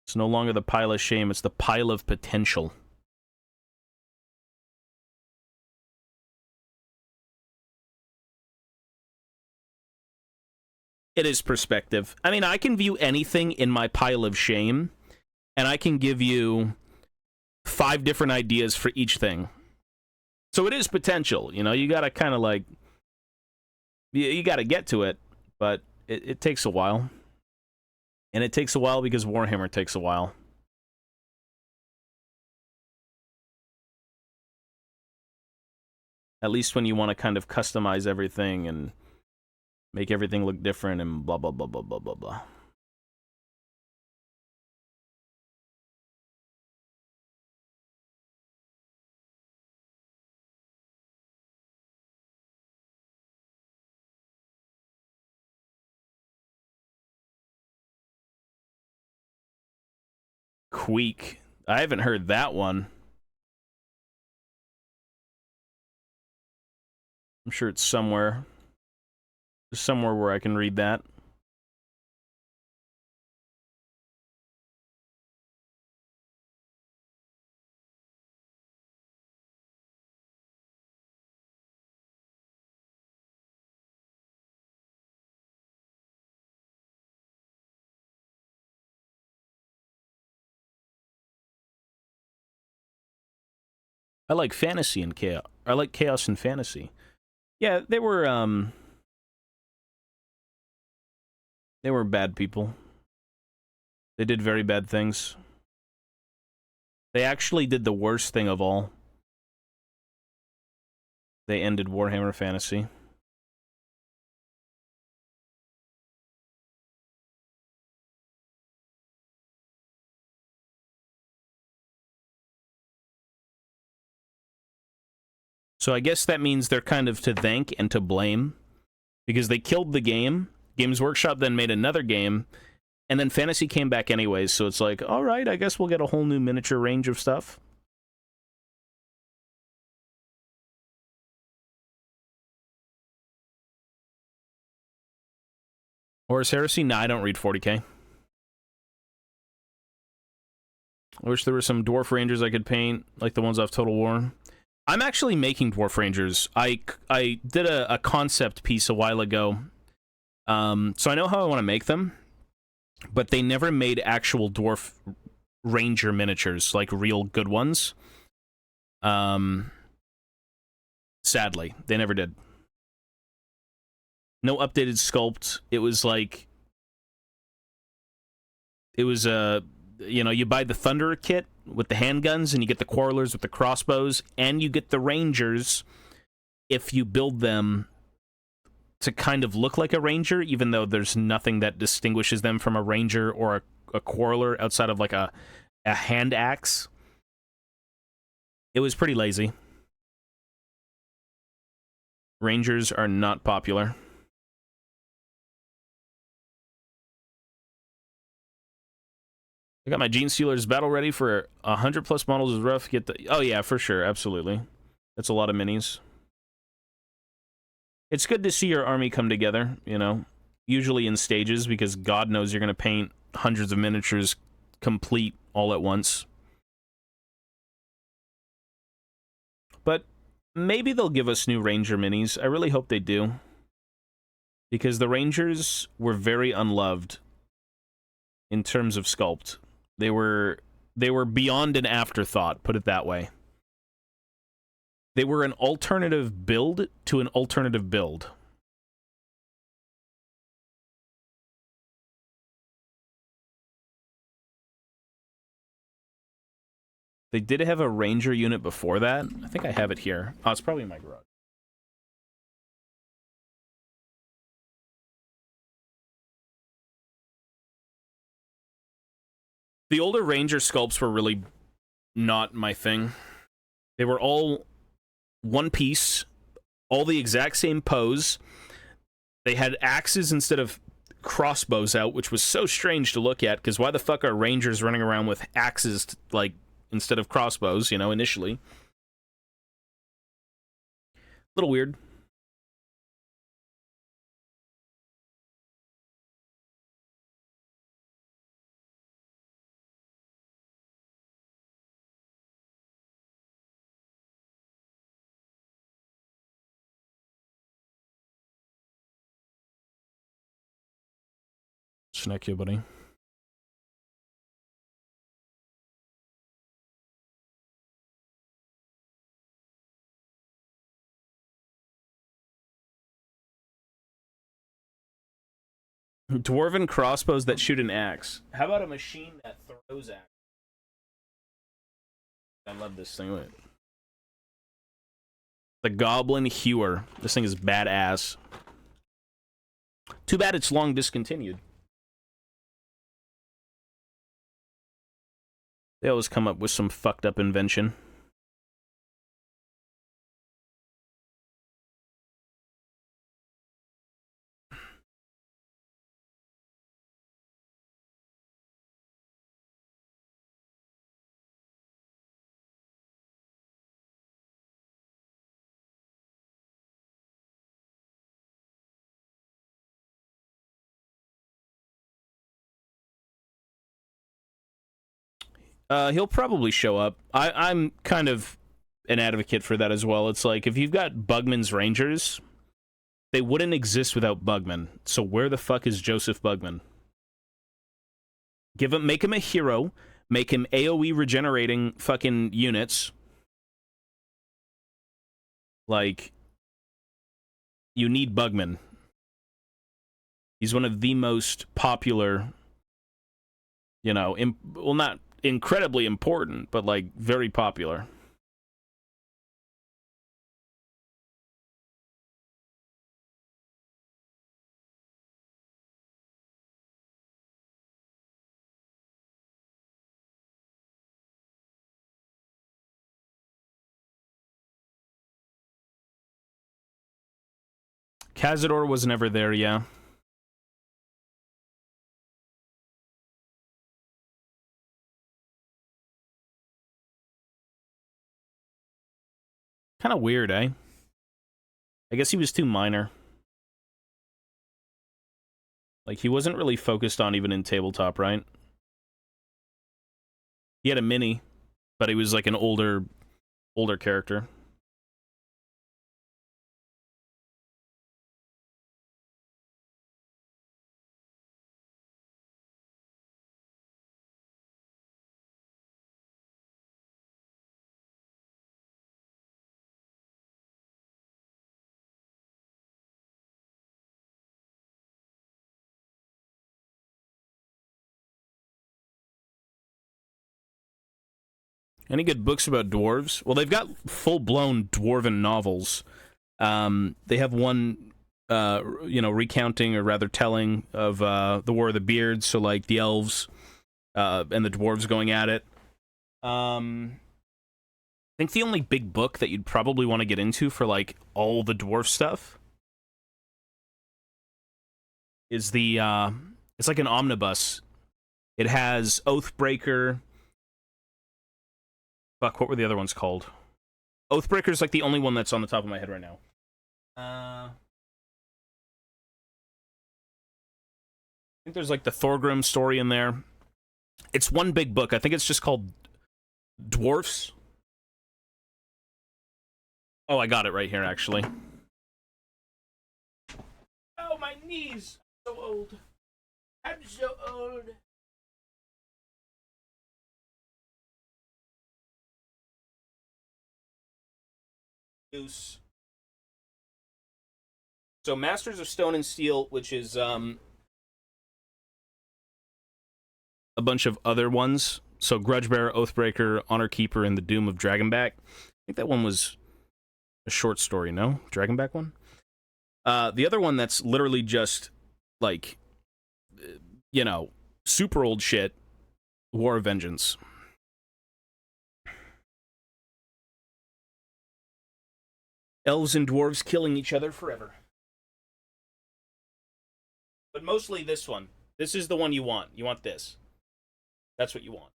It's no longer the pile of shame, it's the pile of potential. It is perspective. I mean, I can view anything in my pile of shame, and I can give you 5 different ideas for each thing. So it is potential, you know, you gotta kind of like, you gotta get to it, but it takes a while. And it takes a while because Warhammer takes a while. At least when you want to kind of customize everything and make everything look different and blah, blah, blah, blah, blah, blah, blah. Queek. I haven't heard that one. I'm sure it's somewhere. There's somewhere where I can read that. I like fantasy and chaos. I like chaos and fantasy. Yeah, they were bad people. They did very bad things. They actually did the worst thing of all. They ended Warhammer Fantasy. So I guess that means they're kind of to thank and to blame, because they killed the game. Games Workshop then made another game, and then Fantasy came back anyways, so it's like, all right, I guess we'll get a whole new miniature range of stuff. Horus Heresy? Nah, I don't read 40k. I wish there were some Dwarf Rangers I could paint, like the ones off Total War. I'm actually making Dwarf Rangers. I did a concept piece a while ago, so I know how I want to make them, but they never made actual Dwarf Ranger miniatures, like real good ones. Sadly, they never did. No updated sculpt. It was like... It was you know, you buy the Thunderer kit with the handguns, and you get the Quarrelers with the crossbows, and you get the Rangers if you build them to kind of look like a Ranger, even though there's nothing that distinguishes them from a Ranger or a Quarreler outside of like a hand axe. It was pretty lazy. Rangers are not popular. I got my Gene Stealer's battle ready for 100 plus models is rough. Get the... Oh yeah, for sure, absolutely. That's a lot of minis. It's good to see your army come together, you know, usually in stages, because God knows you're going to paint hundreds of miniatures complete all at once. But maybe they'll give us new Ranger minis. I really hope they do, because the Rangers were very unloved in terms of sculpt. They were beyond an afterthought, put it that way. They were an alternative build to an alternative build. They did have a Ranger unit before that. I think I have it here. Oh, it's probably in my garage. The older Ranger sculpts were really not my thing. They were all one piece, all the exact same pose. They had axes instead of crossbows out, which was so strange to look at, because why the fuck are Rangers running around with axes, like, instead of crossbows, you know, initially? A little weird. Snack you, buddy. Dwarven crossbows that shoot an axe. How about a machine that throws axe? I love this thing. Wait. The Goblin Hewer. This thing is badass. Too bad it's long discontinued. They always come up with some fucked up invention. He'll probably show up. I'm kind of an advocate for that as well. It's like, if you've got Bugman's Rangers, they wouldn't exist without Bugman. So where the fuck is Joseph Bugman? Make him a hero, make him AoE regenerating fucking units. Like, you need Bugman. He's one of the most popular, you know, well, not incredibly important, but like very popular. Cazador was never there, yeah. Kind of weird, eh? I guess he was too minor. Like, he wasn't really focused on even in tabletop, right? He had a mini, but he was like an older character. Any good books about dwarves? Well, they've got full-blown dwarven novels. They have one, you know, recounting, or rather telling, of the War of the Beards, so like the elves and the dwarves going at it. I think the only big book that you'd probably want to get into for like all the dwarf stuff is the, it's like an omnibus. It has Oathbreaker. Fuck, what were the other ones called? Oathbreaker's like the only one that's on the top of my head right now. I think there's like the Thorgrim story in there. It's one big book. I think it's just called Dwarfs. Oh, I got it right here, actually. Oh, my knees. I'm so old. I'm so old. Goose. So, Masters of Stone and Steel, which is a bunch of other ones. So, Grudgebearer, Oathbreaker, Honor Keeper, and The Doom of Dragonback. I think that one was a short story, no? Dragonback one? The other one that's literally just, like, you know, super old shit, War of Vengeance. Elves and dwarves killing each other forever. But mostly this one. This is the one you want. You want this. That's what you want.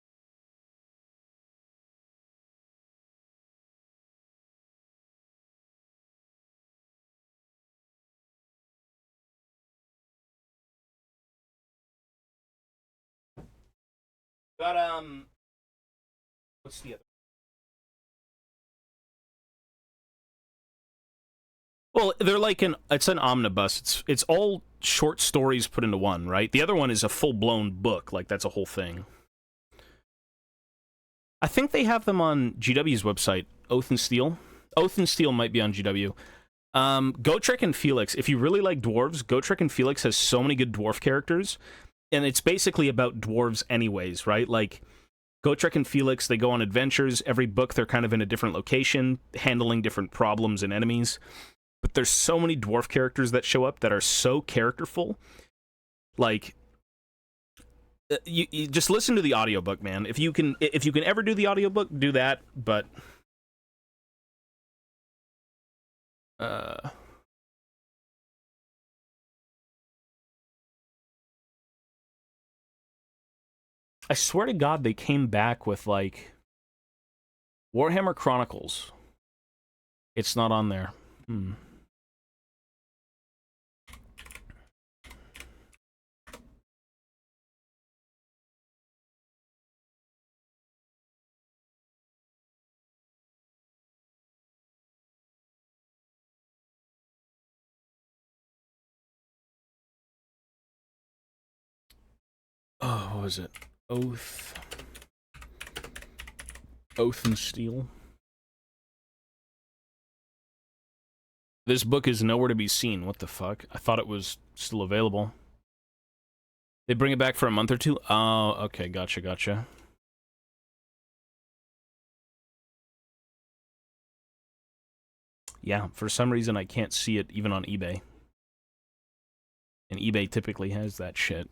Got, what's the other? Well, they're like it's an omnibus. It's all short stories put into one, right? The other one is a full-blown book. Like, that's a whole thing. I think they have them on GW's website, Oath and Steel. Oath and Steel might be on GW. Gotrek and Felix. If you really like dwarves, Gotrek and Felix has so many good dwarf characters, and it's basically about dwarves anyways, right? Like, Gotrek and Felix, they go on adventures. Every book, they're kind of in a different location, handling different problems and enemies. But there's so many dwarf characters that show up that are so characterful. Like, you just listen to the audiobook, man. If you can ever do the audiobook, do that. But I swear to God, they came back with, like, Warhammer Chronicles. It's not on there. Oh, what was it? Oath and Steel. This book is nowhere to be seen. What the fuck? I thought it was still available. They bring it back for a month or two? Oh, okay, gotcha. Yeah, for some reason I can't see it even on eBay. And eBay typically has that shit.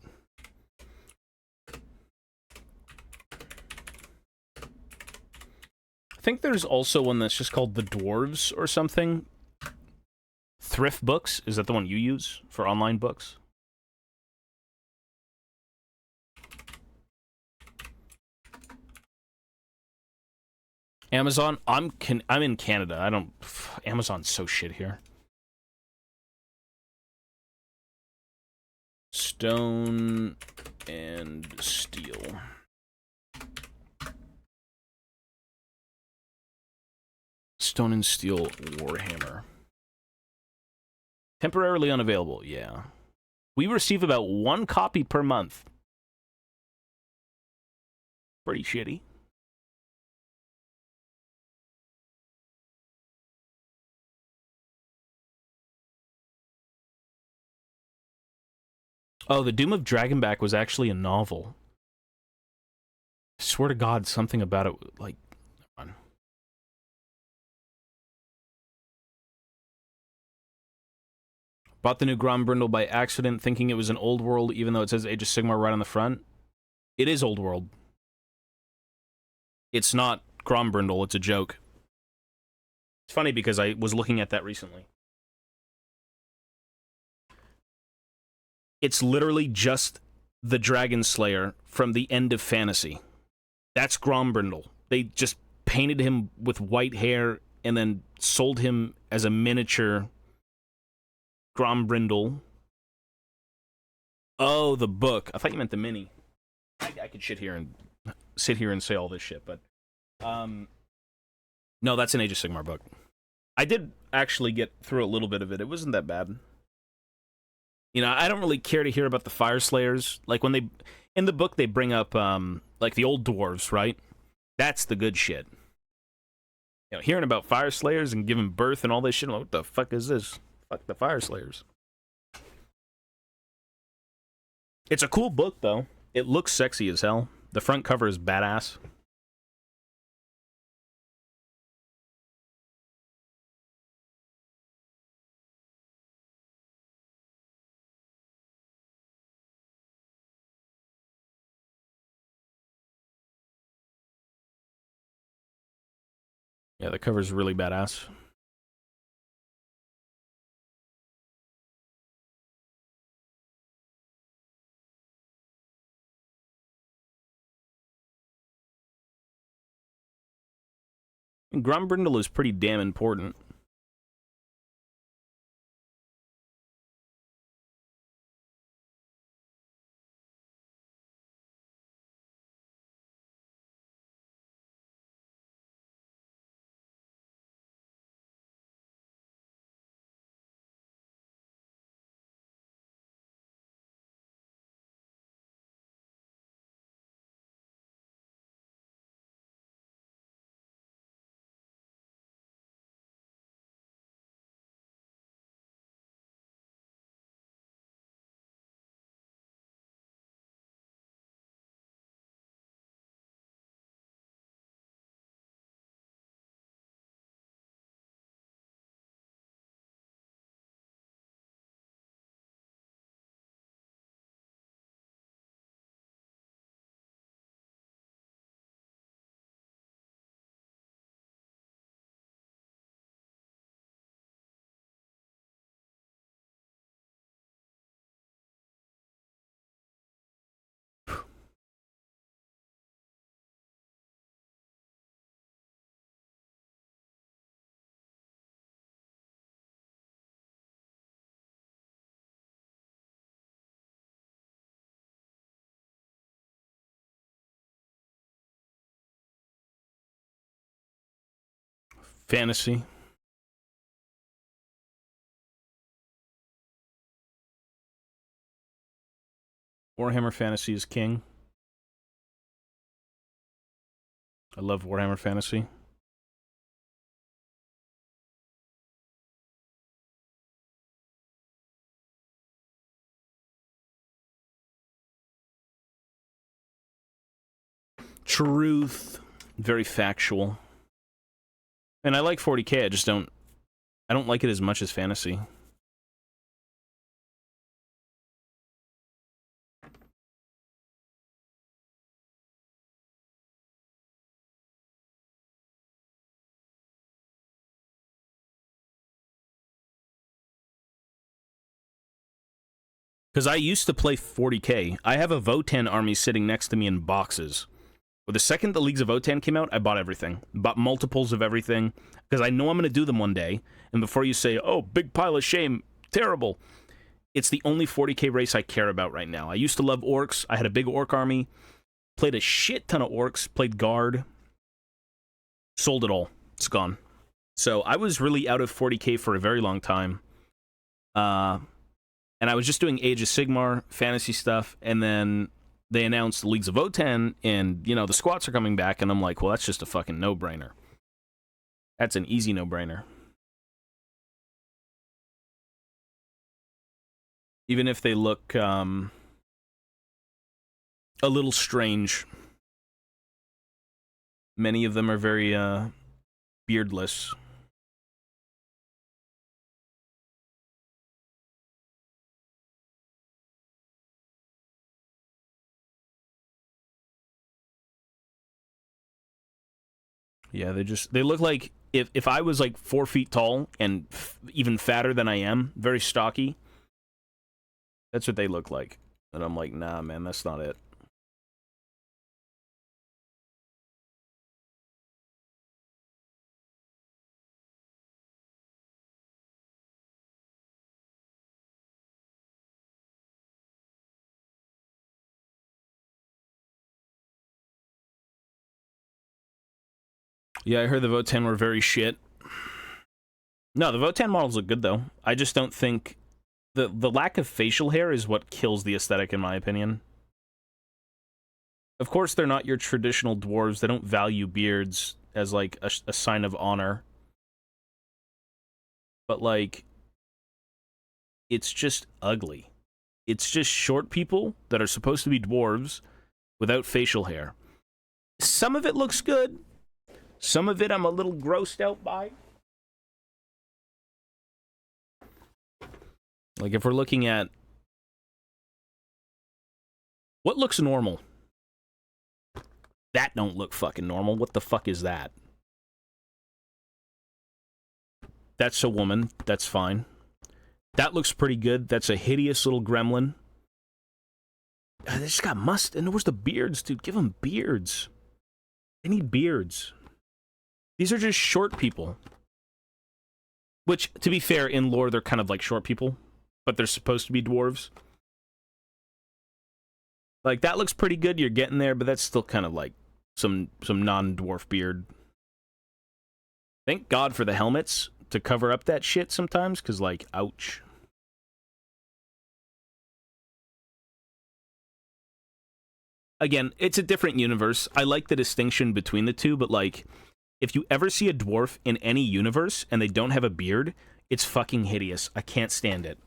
I think there's also one that's just called The Dwarves or something. Thrift Books, is that the one you use for online books? Amazon, I'm in Canada. I don't... Amazon's so shit here. Stone and Steel. Stone and Steel Warhammer. Temporarily unavailable, yeah. We receive about 1 copy per month. Pretty shitty. Oh, The Doom of Dragonback was actually a novel. I swear to God, something about it, like... Never mind. Bought the new Grombrindle by accident, thinking it was an Old World, even though it says Age of Sigmar right on the front. It is Old World. It's not Grombrindle, it's a joke. It's funny because I was looking at that recently. It's literally just the Dragon Slayer from the end of Fantasy. That's Grombrindle. They just painted him with white hair and then sold him as a miniature Grombrindle. Oh, the book. I thought you meant the mini. I could sit here and say all this shit, but no, that's an Age of Sigmar book. I did actually get through a little bit of it. It wasn't that bad. You know, I don't really care to hear about the Fire Slayers. Like, when they... In the book, they bring up, like, the old dwarves, right? That's the good shit. You know, hearing about Fire Slayers and giving birth and all this shit, I'm like, what the fuck is this? Fuck the Fire Slayers. It's a cool book, though. It looks sexy as hell. The front cover is badass. Yeah, the cover's really badass. And Grombrindle is pretty damn important. Fantasy. Warhammer Fantasy is king. I love Warhammer Fantasy. Truth. Very factual. And I like 40k, I don't like it as much as fantasy. Because I used to play 40k. I have a Votan army sitting next to me in boxes. But the second the Leagues of Votan came out, I bought everything. Bought multiples of everything. Because I know I'm going to do them one day. And before you say, oh, big pile of shame, terrible. It's the only 40k race I care about right now. I used to love orcs. I had a big orc army. Played a shit ton of orcs. Played guard. Sold it all. It's gone. So I was really out of 40k for a very long time. And I was just doing Age of Sigmar, fantasy stuff, and then they announced the Leagues of Votan, and, you know, the squats are coming back, and I'm like, well, that's just a fucking no-brainer. That's an easy no-brainer. Even if they look, a little strange. Many of them are very, beardless. Yeah, they look like if I was like 4 feet tall and even fatter than I am, very stocky, that's what they look like. And I'm like, nah, man, that's not it. Yeah, I heard the Votan were very shit. No, the Votan models look good, though. I just don't think... The lack of facial hair is what kills the aesthetic, in my opinion. Of course, they're not your traditional dwarves. They don't value beards as, like, a sign of honor. But, like... It's just ugly. It's just short people that are supposed to be dwarves without facial hair. Some of it looks good. Some of it I'm a little grossed out by. Like, if we're looking at... What looks normal? That don't look fucking normal. What the fuck is that? That's a woman. That's fine. That looks pretty good. That's a hideous little gremlin. They just got and where's the beards, dude? Give them beards. They need beards. These are just short people. Which, to be fair, in lore, they're kind of like short people. But they're supposed to be dwarves. Like, that looks pretty good. You're getting there, but that's still kind of like some non-dwarf beard. Thank God for the helmets to cover up that shit sometimes, because, like, ouch. Again, it's a different universe. I like the distinction between the two, but, like, if you ever see a dwarf in any universe and they don't have a beard, it's fucking hideous. I can't stand it.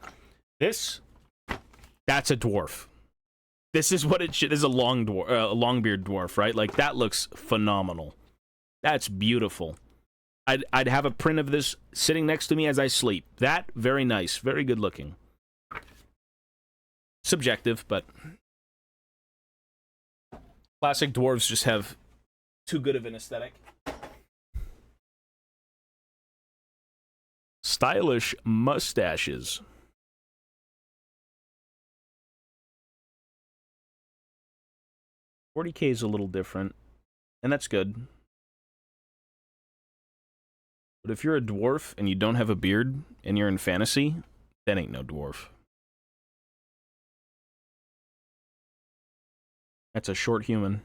That's a dwarf. This is what it should. This is a long-beard dwarf, right? Like, that looks phenomenal. That's beautiful. I'd have a print of this sitting next to me as I sleep. That, very nice. Very good looking. Subjective, but... Classic dwarves just have too good of an aesthetic. Stylish mustaches. 40k is a little different, and that's good. But if you're a dwarf and you don't have a beard and you're in fantasy, that ain't no dwarf. That's a short human.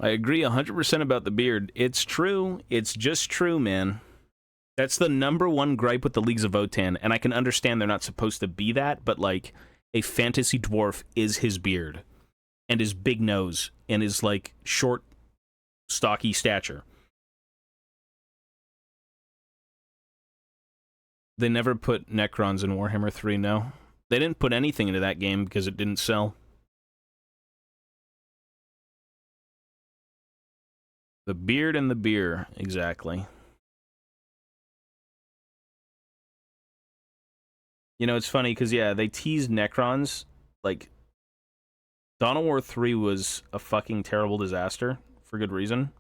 I agree 100% about the beard. It's true. It's just true, man. That's the #1 gripe with the Leagues of Votann, and I can understand they're not supposed to be that, but, like, a fantasy dwarf is his beard, and his big nose, and his, like, short, stocky stature. They never put Necrons in Warhammer 3, no. They didn't put anything into that game because it didn't sell. The beard and the beer, exactly. You know, it's funny, because, yeah, they teased Necrons. Like, Dawn of War 3 was a fucking terrible disaster, for good reason.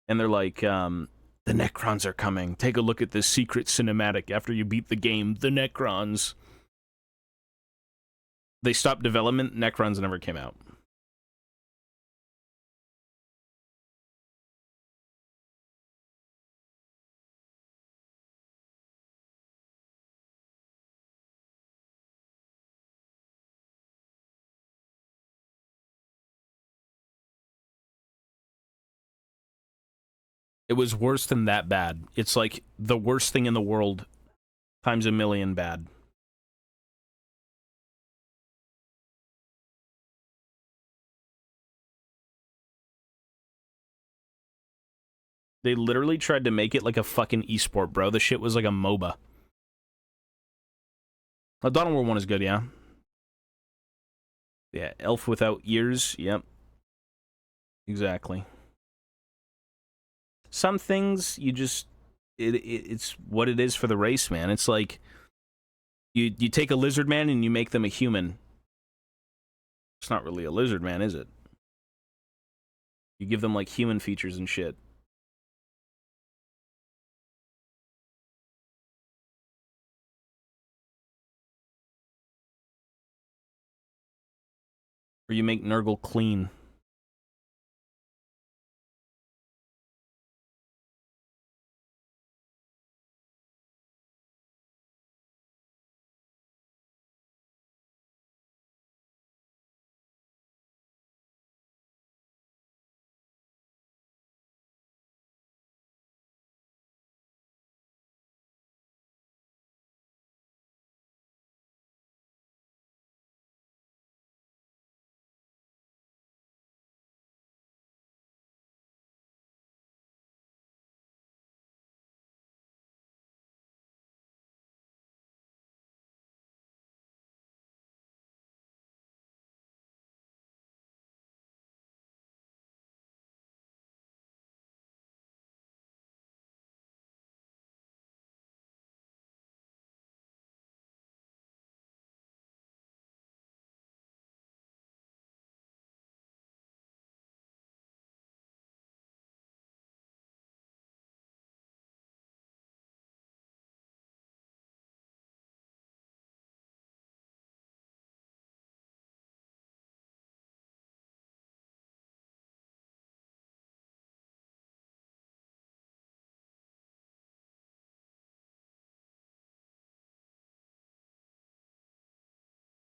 And they're like, the Necrons are coming. Take a look at this secret cinematic after you beat the game, the Necrons. They stopped development, Necrons never came out. It was worse than that bad. It's like the worst thing in the world times a million bad. They literally tried to make it like a fucking esport, bro. The shit was like a MOBA. Dawn of War 1 is good, yeah. Yeah, elf without ears, yep. Exactly. Some things, you just... It's what it is for the race, man. It's like... You take a lizard man and you make them a human. It's not really a lizard man, is it? You give them, like, human features and shit. Or you make Nurgle clean.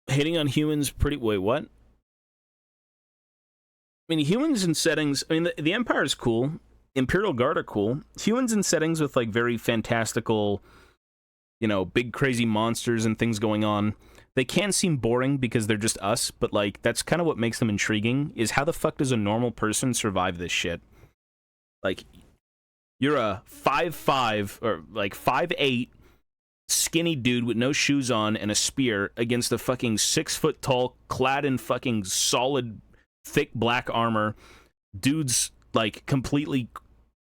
Hating on humans pretty... Wait, what? I mean, humans in settings... I mean, the Empire is cool. Imperial Guard are cool. Humans in settings with, like, very fantastical, you know, big crazy monsters and things going on, they can seem boring because they're just us, but, like, that's kind of what makes them intriguing, is how the fuck does a normal person survive this shit? Like, you're a 5'5", or, like, 5'8", skinny dude with no shoes on and a spear against a fucking 6-foot tall, clad in fucking solid, thick black armor. Dude's, like, completely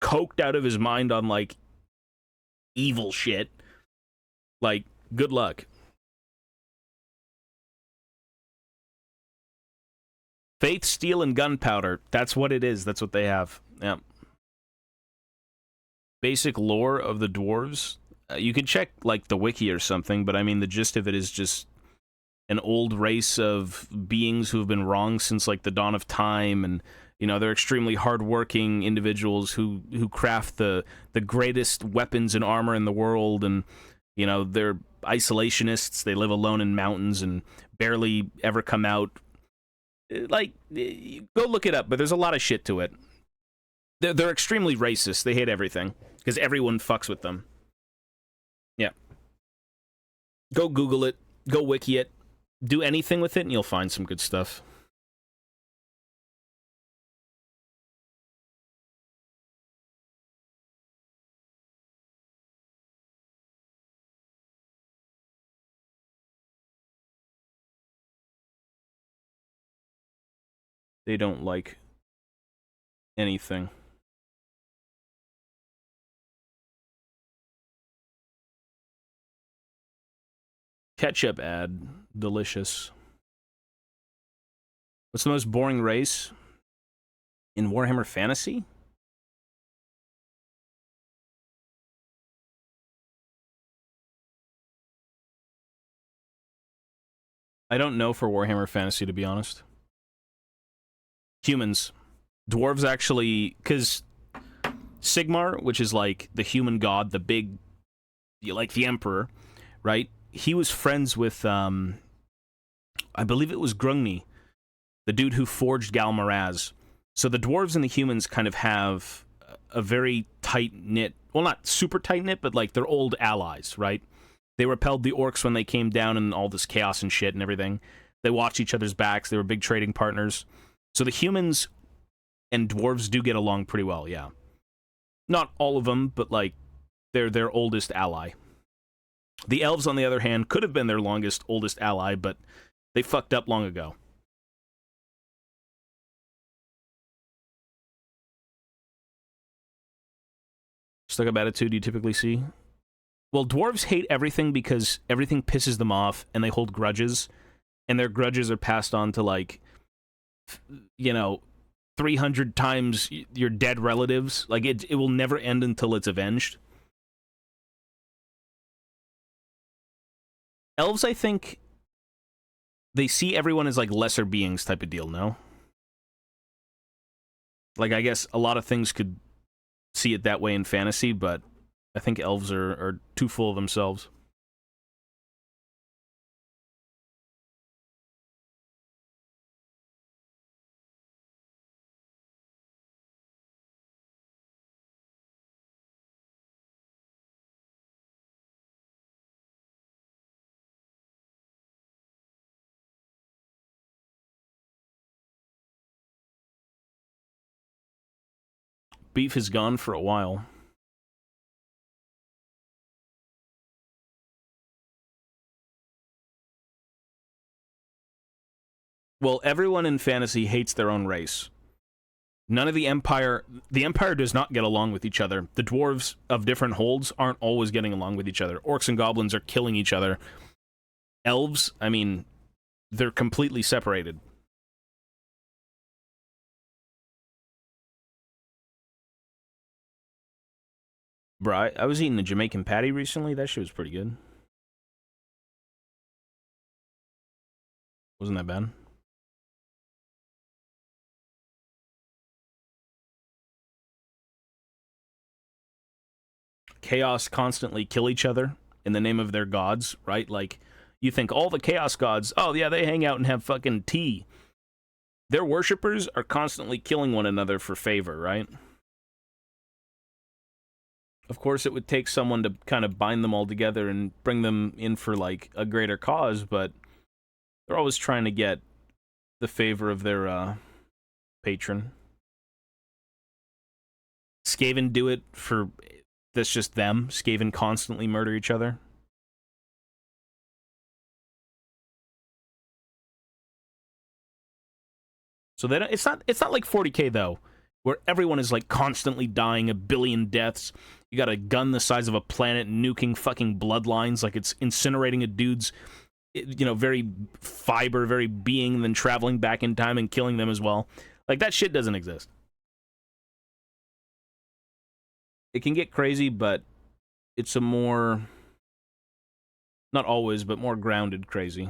coked out of his mind on, like, evil shit. Like, good luck. Faith, steel, and gunpowder. That's what it is. That's what they have. Yeah. Basic lore of the dwarves. You could check, like, the wiki or something, but I mean, the gist of it is just an old race of beings who have been wrong since, like, the dawn of time, and, you know, they're extremely hardworking individuals who craft the greatest weapons and armor in the world, and, you know, they're isolationists. They live alone in mountains and barely ever come out Like, go look it up, but there's a lot of shit to it. They're extremely racist. They hate everything because everyone fucks with them. Yeah. Go Google it. Go wiki it. Do anything with it, and you'll find some good stuff. They don't like anything. Ketchup ad. Delicious. What's the most boring race in Warhammer Fantasy? I don't know for Warhammer Fantasy, to be honest. Humans. Dwarves actually... Because Sigmar, which is like the human god, the big... Like the Emperor, right? He was friends with... I believe it was Grungni, the dude who forged Galmaraz. So the dwarves and the humans kind of have a very tight-knit... Well, not super tight-knit, but like they're old allies, right? They repelled the orcs when they came down and all this chaos and shit and everything. They watched each other's backs. They were big trading partners. So the humans and dwarves do get along pretty well, yeah. Not all of them, but like they're their oldest ally. The elves, on the other hand, could have been their oldest ally, but they fucked up long ago. Stuck-up attitude you typically see? Well, dwarves hate everything because everything pisses them off, and they hold grudges, and their grudges are passed on to, like, you know, 300 times your dead relatives. Like, it will never end until it's avenged. Elves, I think, they see everyone as, like, lesser beings type of deal, no? Like, I guess a lot of things could see it that way in fantasy, but I think elves are too full of themselves. Beef is gone for a while. Well, everyone in fantasy hates their own race. None of the Empire does not get along with each other. The dwarves of different holds aren't always getting along with each other. Orcs and goblins are killing each other. Elves, I mean, they're completely separated. Bro, I was eating a Jamaican patty recently. That shit was pretty good. Wasn't that bad? Chaos constantly kill each other in the name of their gods, right? Like, you think all the Chaos gods, oh yeah, they hang out and have fucking tea. Their worshippers are constantly killing one another for favor, right? Of course, it would take someone to kind of bind them all together and bring them in for, like, a greater cause, but they're always trying to get the favor of their, patron. Skaven do it for... That's just them. Skaven constantly murder each other. So they don't, it's not like 40k though, where everyone is like constantly dying, a billion deaths. You got a gun the size of a planet nuking fucking bloodlines, like it's incinerating a dude's, you know, very fiber, very being, and then traveling back in time and killing them as well. Like, that shit doesn't exist. It can get crazy, but it's a more, not always, but more grounded crazy.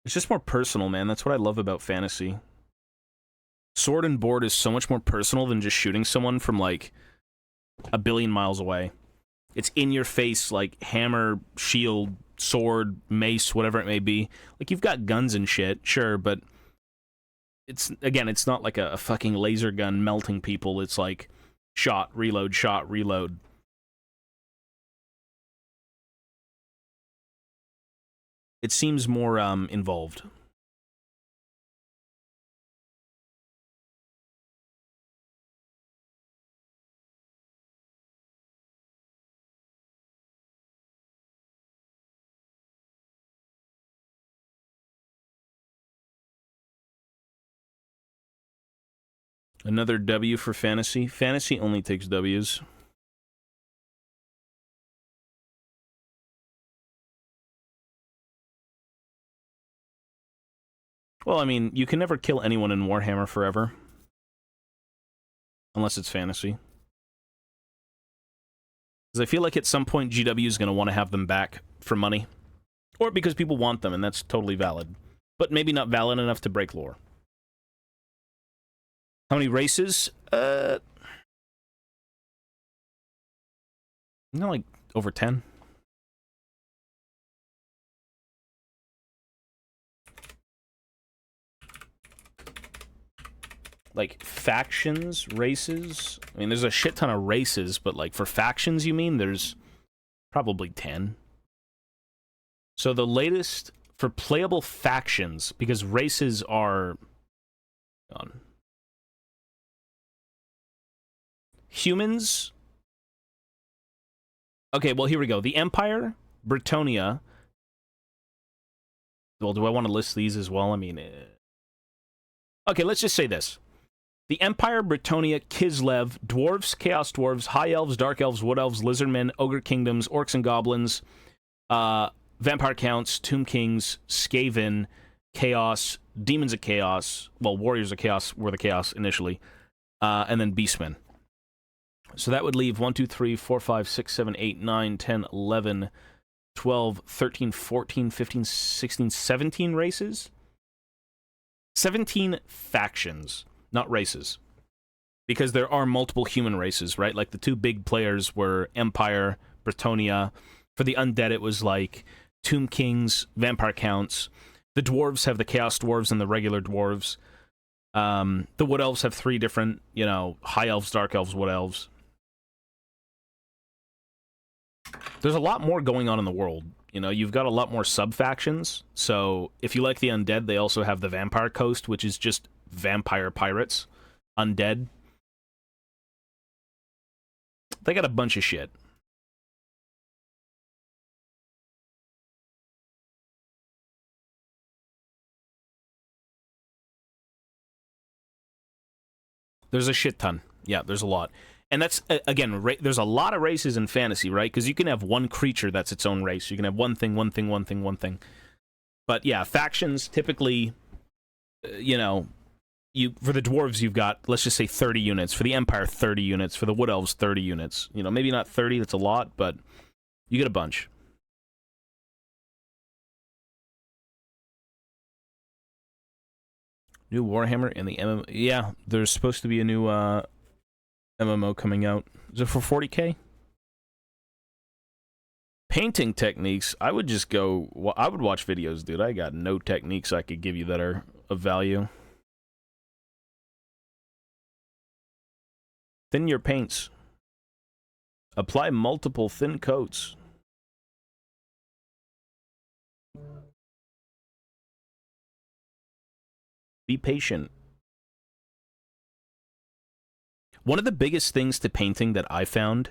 It's just more personal, man. That's what I love about fantasy. Sword and board is so much more personal than just shooting someone from, like, a billion miles away. It's in your face, like, hammer, shield, sword, mace, whatever it may be. Like, you've got guns and shit, sure, but it's, again, it's not like a fucking laser gun melting people. It's like shot, reload, shot, reload. It seems more involved. Another W for fantasy. Fantasy only takes Ws. Well, I mean, you can never kill anyone in Warhammer forever. Unless it's fantasy. Because I feel like at some point GW is going to want to have them back for money. Or because people want them, and that's totally valid. But maybe not valid enough to break lore. How many races? Not like over 10. Like, factions, races? I mean, there's a shit ton of races, but, like, for factions, you mean? There's probably 10. So the latest, for playable factions, because races are... Humans... Okay, well, here we go. The Empire, Britonia... Well, do I want to list these as well? I mean... Okay, let's just say this. The Empire, Britonia, Kislev, Dwarves, Chaos Dwarves, High Elves, Dark Elves, Wood Elves, Lizardmen, Ogre Kingdoms, Orcs and Goblins, Vampire Counts, Tomb Kings, Skaven, Chaos, Demons of Chaos, well, Warriors of Chaos were the Chaos initially, and then Beastmen. So that would leave 1, 2, 3, 4, 5, 6, 7, 8, 9, 10, 11, 12, 13, 14, 15, 16, 17 races? 17 factions. Not races. Because there are multiple human races, right? Like, the two big players were Empire, Britonia. For the undead, it was, like, Tomb Kings, Vampire Counts. The dwarves have the Chaos Dwarves and the regular dwarves. The Wood Elves have 3 different, you know, High Elves, Dark Elves, Wood Elves. There's a lot more going on in the world. You know, you've got a lot more sub-factions. So, if you like the undead, they also have the Vampire Coast, which is just vampire pirates. Undead. They got a bunch of shit. There's a shit ton. Yeah, there's a lot. And that's, again, there's a lot of races in fantasy, right? Because you can have one creature that's its own race. You can have one thing, one thing, one thing, one thing. But yeah, factions typically, you know, for the dwarves, you've got, let's just say 30 units. For the Empire, 30 units. For the Wood Elves, 30 units. You know, maybe not 30, that's a lot, but you get a bunch. New Warhammer and the MMO. Yeah, there's supposed to be a new MMO coming out. Is it for 40k? Painting techniques, I would just go... Well, I would watch videos, dude. I got no techniques I could give you that are of value. Thin your paints. Apply multiple thin coats. Be patient. One of the biggest things to painting that I found,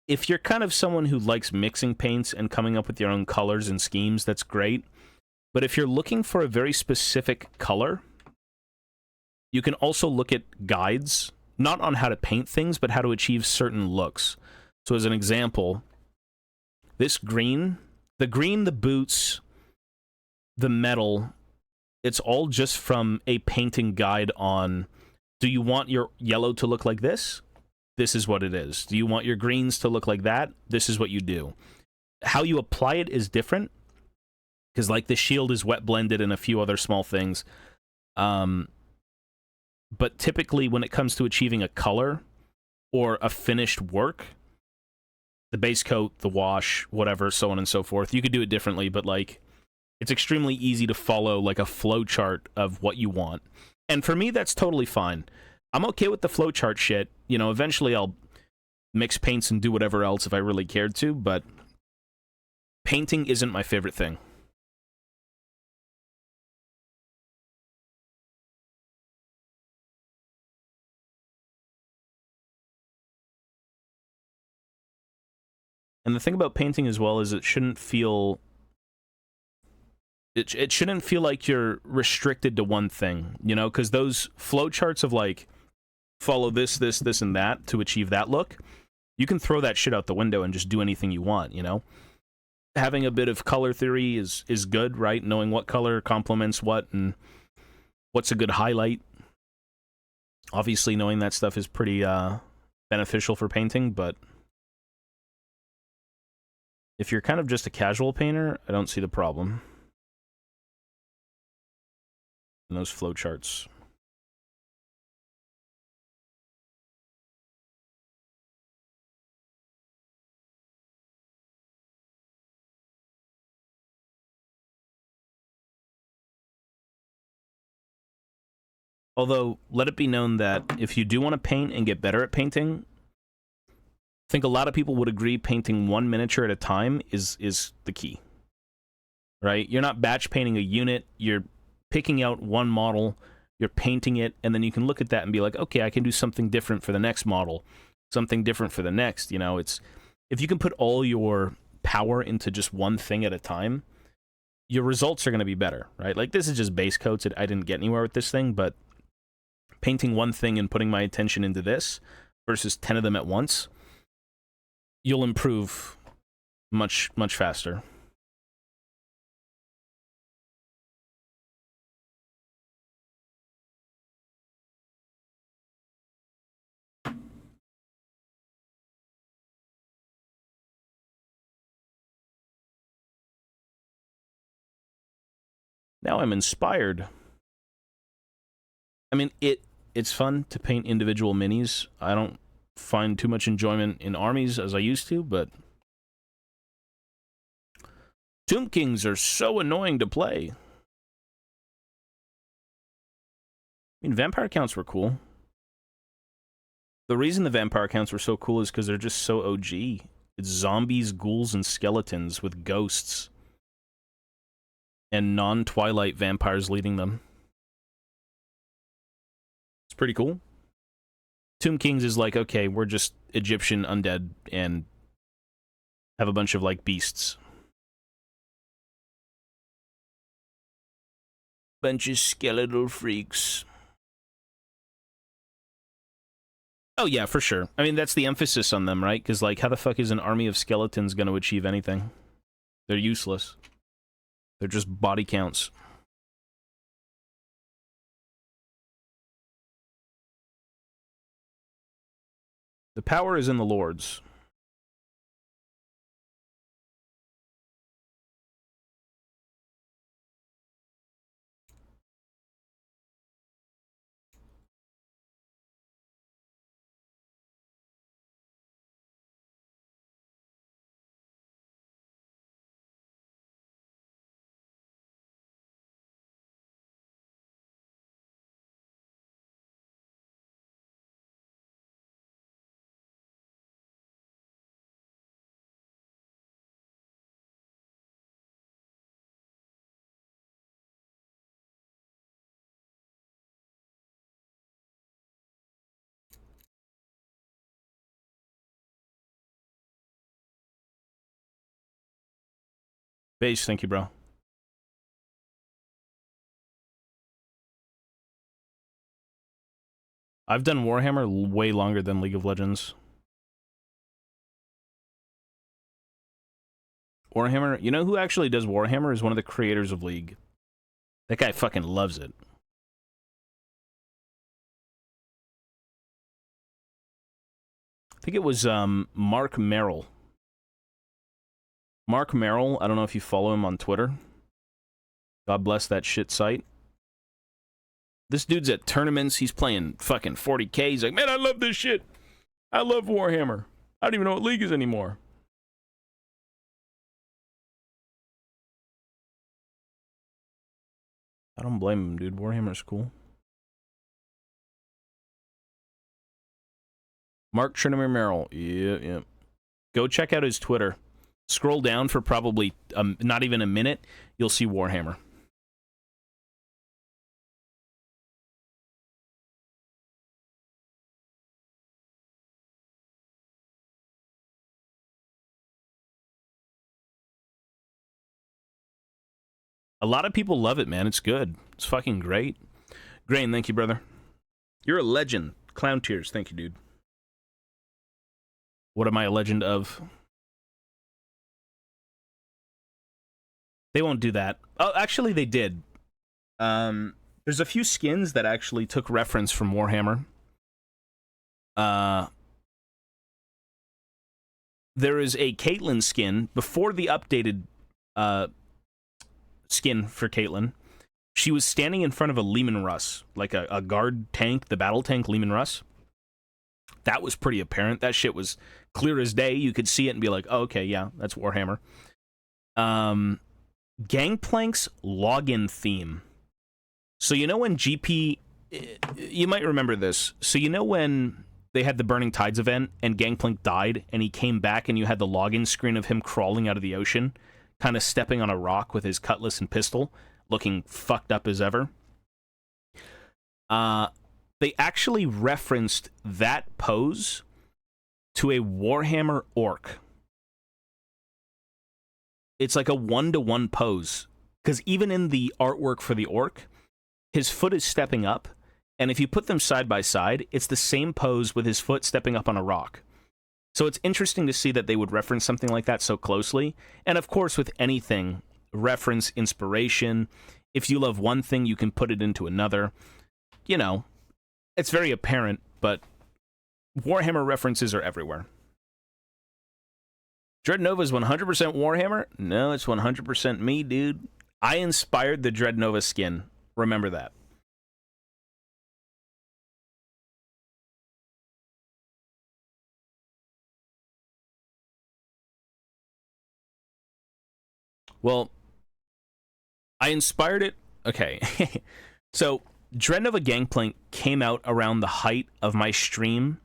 if you're kind of someone who likes mixing paints and coming up with your own colors and schemes, that's great. But if you're looking for a very specific color, you can also look at guides, not on how to paint things, but how to achieve certain looks. So as an example, this green, the boots, the metal, it's all just from a painting guide on, do you want your yellow to look like this? This is what it is. Do you want your greens to look like that? This is what you do. How you apply it is different, because like the shield is wet blended and a few other small things. But typically when it comes to achieving a color or a finished work, the base coat, the wash, whatever, so on and so forth. You could do it differently, but like it's extremely easy to follow like a flow chart of what you want. And for me, that's totally fine. I'm okay with the flow chart shit. You know, eventually I'll mix paints and do whatever else if I really cared to, but painting isn't my favorite thing. And the thing about painting as well is it shouldn't feel it shouldn't feel like you're restricted to one thing, you know, because those flowcharts of like follow this, and that to achieve that look, you can throw that shit out the window and just do anything you want, you know? Having a bit of color theory is good, right? Knowing what color complements what and what's a good highlight. Obviously, knowing that stuff is pretty beneficial for painting, but if you're kind of just a casual painter, I don't see the problem in those flowcharts. Although, let it be known that if you do want to paint and get better at painting, I think a lot of people would agree painting one miniature at a time is the key. Right? You're not batch painting a unit, you're picking out one model, you're painting it, and then you can look at that and be like, okay, I can do something different for the next model, something different for the next, you know, it's, if you can put all your power into just one thing at a time, your results are going to be better, right? Like, this is just base coats, I didn't get anywhere with this thing, but painting one thing and putting my attention into this versus 10 of them at once, you'll improve much faster. Now I'm inspired. I mean, it's fun to paint individual minis. I don't find too much enjoyment in armies as I used to, but Tomb Kings are so annoying to play. I mean, vampire counts were cool. The reason the vampire counts were so cool is because they're just so OG. It's zombies, ghouls, and skeletons with ghosts. And non-Twilight vampires leading them. It's pretty cool. Tomb Kings is like, okay, we're just Egyptian undead and have a bunch of, like, beasts. Bunch of skeletal freaks. Oh, yeah, for sure. I mean, that's the emphasis on them, right? Because, like, how the fuck is an army of skeletons going to achieve anything? They're useless. They're just body counts. The power is in the lords. Base, thank you, bro. I've done Warhammer way longer than League of Legends. Warhammer, you know who actually does Warhammer is one of the creators of League. That guy fucking loves it. I think it was Mark Merrill. Mark Merrill, I don't know if you follow him on Twitter. God bless that shit site. This dude's at tournaments, he's playing fucking 40K. He's like, man, I love this shit. I love Warhammer. I don't even know what League is anymore. I don't blame him, dude. Warhammer's cool. Mark Trinamere Merrill. Yeah. Go check out his Twitter. Scroll down for probably not even a minute. You'll see Warhammer. A lot of people love it, man. It's good. It's fucking great. Grain, thank you, brother. You're a legend. Clown Tears, thank you, dude. What am I a legend of? They won't do that. Oh, actually, they did. There's a few skins that actually took reference from Warhammer. There is a Caitlyn skin before the updated skin for Caitlyn. She was standing in front of a Leman Russ, like a guard tank, the battle tank Leman Russ. That was pretty apparent. That shit was clear as day. You could see it and be like, oh, okay, yeah, that's Warhammer. Gangplank's login theme. So you know when GP... You might remember this. So you know when they had the Burning Tides event and Gangplank died and he came back and you had the login screen of him crawling out of the ocean, kind of stepping on a rock with his cutlass and pistol, looking fucked up as ever? They actually referenced that pose to a Warhammer orc. It's like a one-to-one pose. Because even in the artwork for the orc, his foot is stepping up, and if you put them side by side, it's the same pose with his foot stepping up on a rock. So it's interesting to see that they would reference something like that so closely. And of course, with anything, reference, inspiration. If you love one thing, you can put it into another. You know, it's very apparent, but Warhammer references are everywhere. Dread Nova is 100% Warhammer? No, it's 100% me, dude. I inspired the Dread Nova skin. Remember that. Well, I inspired it. Okay. So, Dread Nova Gangplank came out around the height of my stream.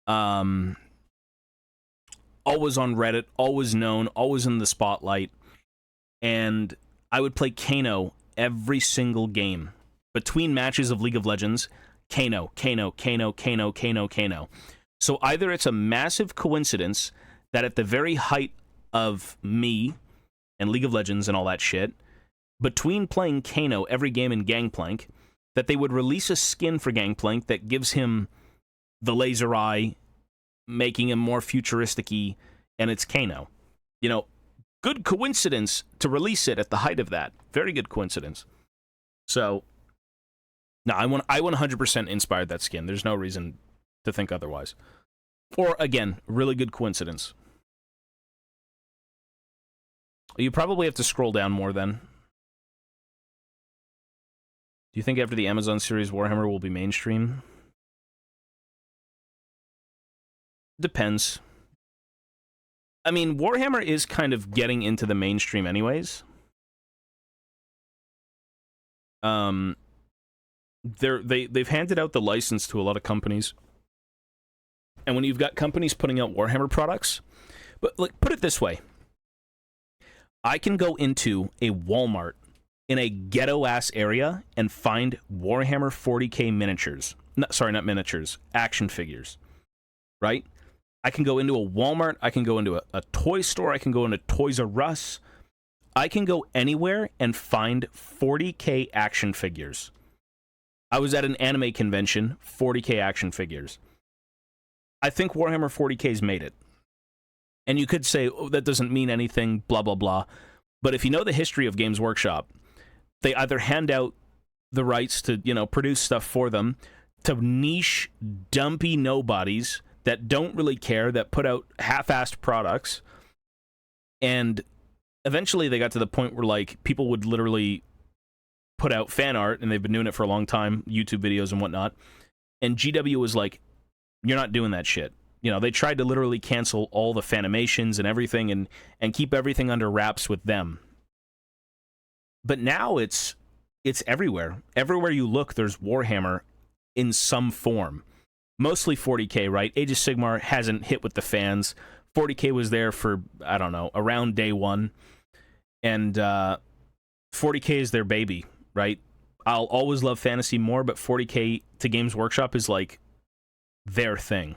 Always on Reddit, always known, always in the spotlight. And I would play Kano every single game. Between matches of League of Legends, Kano. So either it's a massive coincidence that at the very height of me and League of Legends and all that shit, between playing Kano every game in Gangplank, that they would release a skin for Gangplank that gives him the laser eye, making him more futuristic-y, and it's Kano. You know, good coincidence to release it at the height of that. Very good coincidence. So, no, I 100% inspired that skin. There's no reason to think otherwise. Or, again, really good coincidence. You probably have to scroll down more then. Do you think after the Amazon series Warhammer will be mainstream? Depends. I mean, Warhammer is kind of getting into the mainstream anyways. They've handed out the license to a lot of companies. And when you've got companies putting out Warhammer products, but like, put it this way. I can go into a Walmart in a ghetto-ass area and find Warhammer 40K miniatures. Sorry, not miniatures. Action figures. Right? I can go into a Walmart. I can go into a toy store. I can go into Toys R Us. I can go anywhere and find 40K action figures. I was at an anime convention, 40K action figures. I think Warhammer 40K's made it. And you could say, oh, that doesn't mean anything, blah, blah, blah. But if you know the history of Games Workshop, they either hand out the rights to, you know, produce stuff for them to niche, dumpy nobodies that don't really care, that put out half-assed products. And eventually they got to the point where, like, people would literally put out fan art, and they've been doing it for a long time, YouTube videos and whatnot. And GW was like, you're not doing that shit. You know, they tried to literally cancel all the Fanimations and everything and keep everything under wraps with them. But now it's it's everywhere. Everywhere you look, there's Warhammer in some form. Mostly 40K, right? Age of Sigmar hasn't hit with the fans. 40K was there for, I don't know, around day one. And 40K is their baby, right? I'll always love fantasy more, but 40K to Games Workshop is like their thing.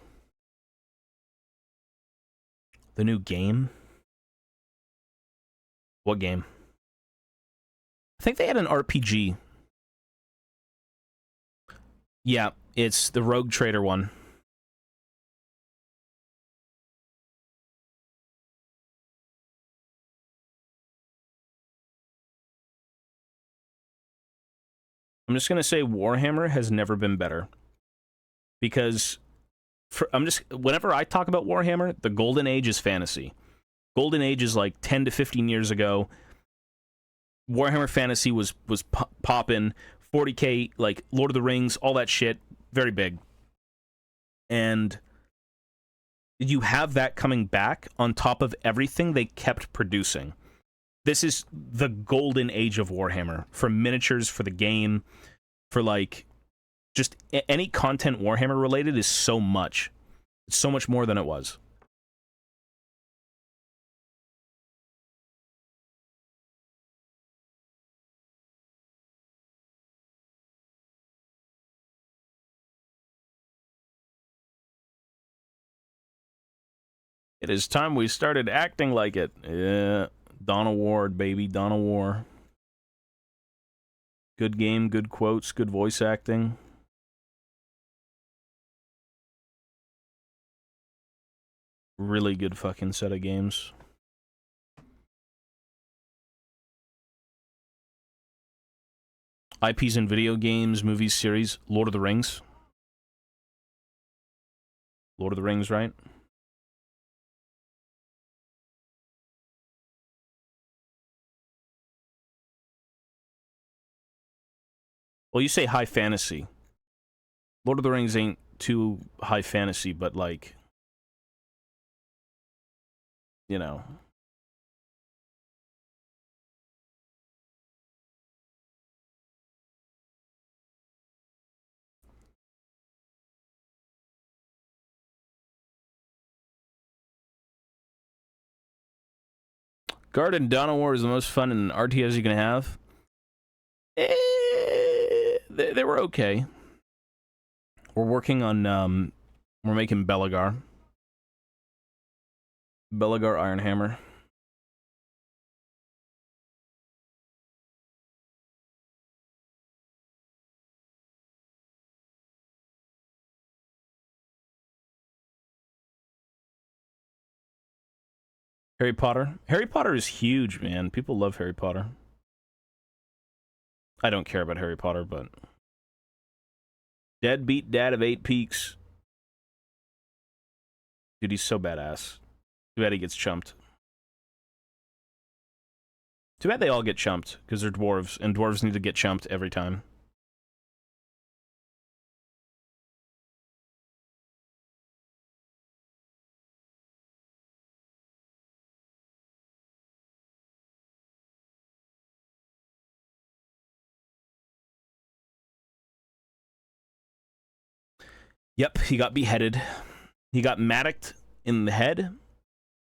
The new game? What game? I think they had an RPG. Yeah, it's the Rogue Trader one. I'm just going to say Warhammer has never been better. Because whenever I talk about Warhammer, the golden age is fantasy. Golden age is like 10 to 15 years ago. Warhammer Fantasy was popping. 40K, like Lord of the Rings, all that shit, very big. And you have that coming back on top of everything they kept producing. This is the golden age of Warhammer, for miniatures, for the game, for like just any content Warhammer related is so much. It's so much more than it was. It is time we started acting like it. Yeah, Dawn of War, baby, Dawn of War. Good game, good quotes, good voice acting. Really good fucking set of games. IPs in video games, movies, series, Lord of the Rings. Lord of the Rings, right? Well, you say high fantasy. Lord of the Rings ain't too high fantasy, but like, you know. Garden Dawn of War is the most fun in RTS you can have. They were okay. We're working on, we're making Belagar. Belagar Ironhammer. Harry Potter. Harry Potter is huge, man. People love Harry Potter. I don't care about Harry Potter, but... Deadbeat dad of 8 peaks. Dude, he's so badass. Too bad he gets chumped. Too bad they all get chumped, because they're dwarves, and dwarves need to get chumped every time. Yep, he got beheaded. He got mattocked in the head.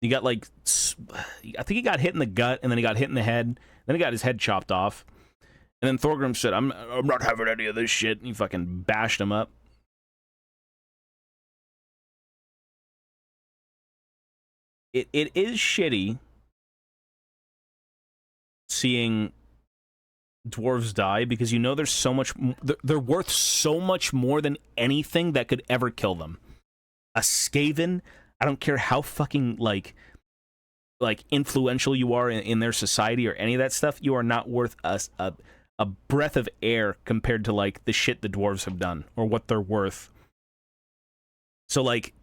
He got, like... I think he got hit in the gut, and then he got hit in the head. Then he got his head chopped off. And then Thorgrim said, I'm not having any of this shit. And he fucking bashed him up. It is shitty seeing dwarves die, because you know there's so much... They're worth so much more than anything that could ever kill them. A Skaven, I don't care how fucking, like influential you are in their society or any of that stuff, you are not worth a breath of air compared to, like, the shit the dwarves have done, or what they're worth. So, like,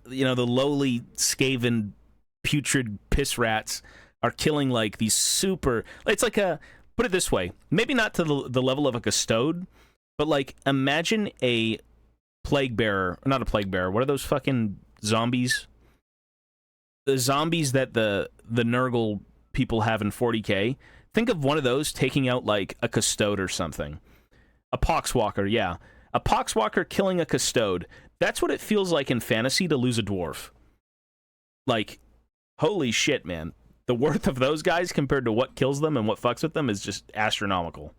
you know, the lowly Skaven putrid piss rats are killing, like, these super... It's like a... Put it this way, maybe not to the level of a custode, but, like, imagine a plague bearer, or not a plague bearer, what are those fucking zombies? The zombies that the Nurgle people have in 40K, Think of one of those taking out, like, a Custode or something. A Poxwalker, yeah. A Poxwalker killing a Custode. That's what it feels like in Fantasy to lose a Dwarf. Like, holy shit, man. The worth of those guys compared to what kills them and what fucks with them is just astronomical.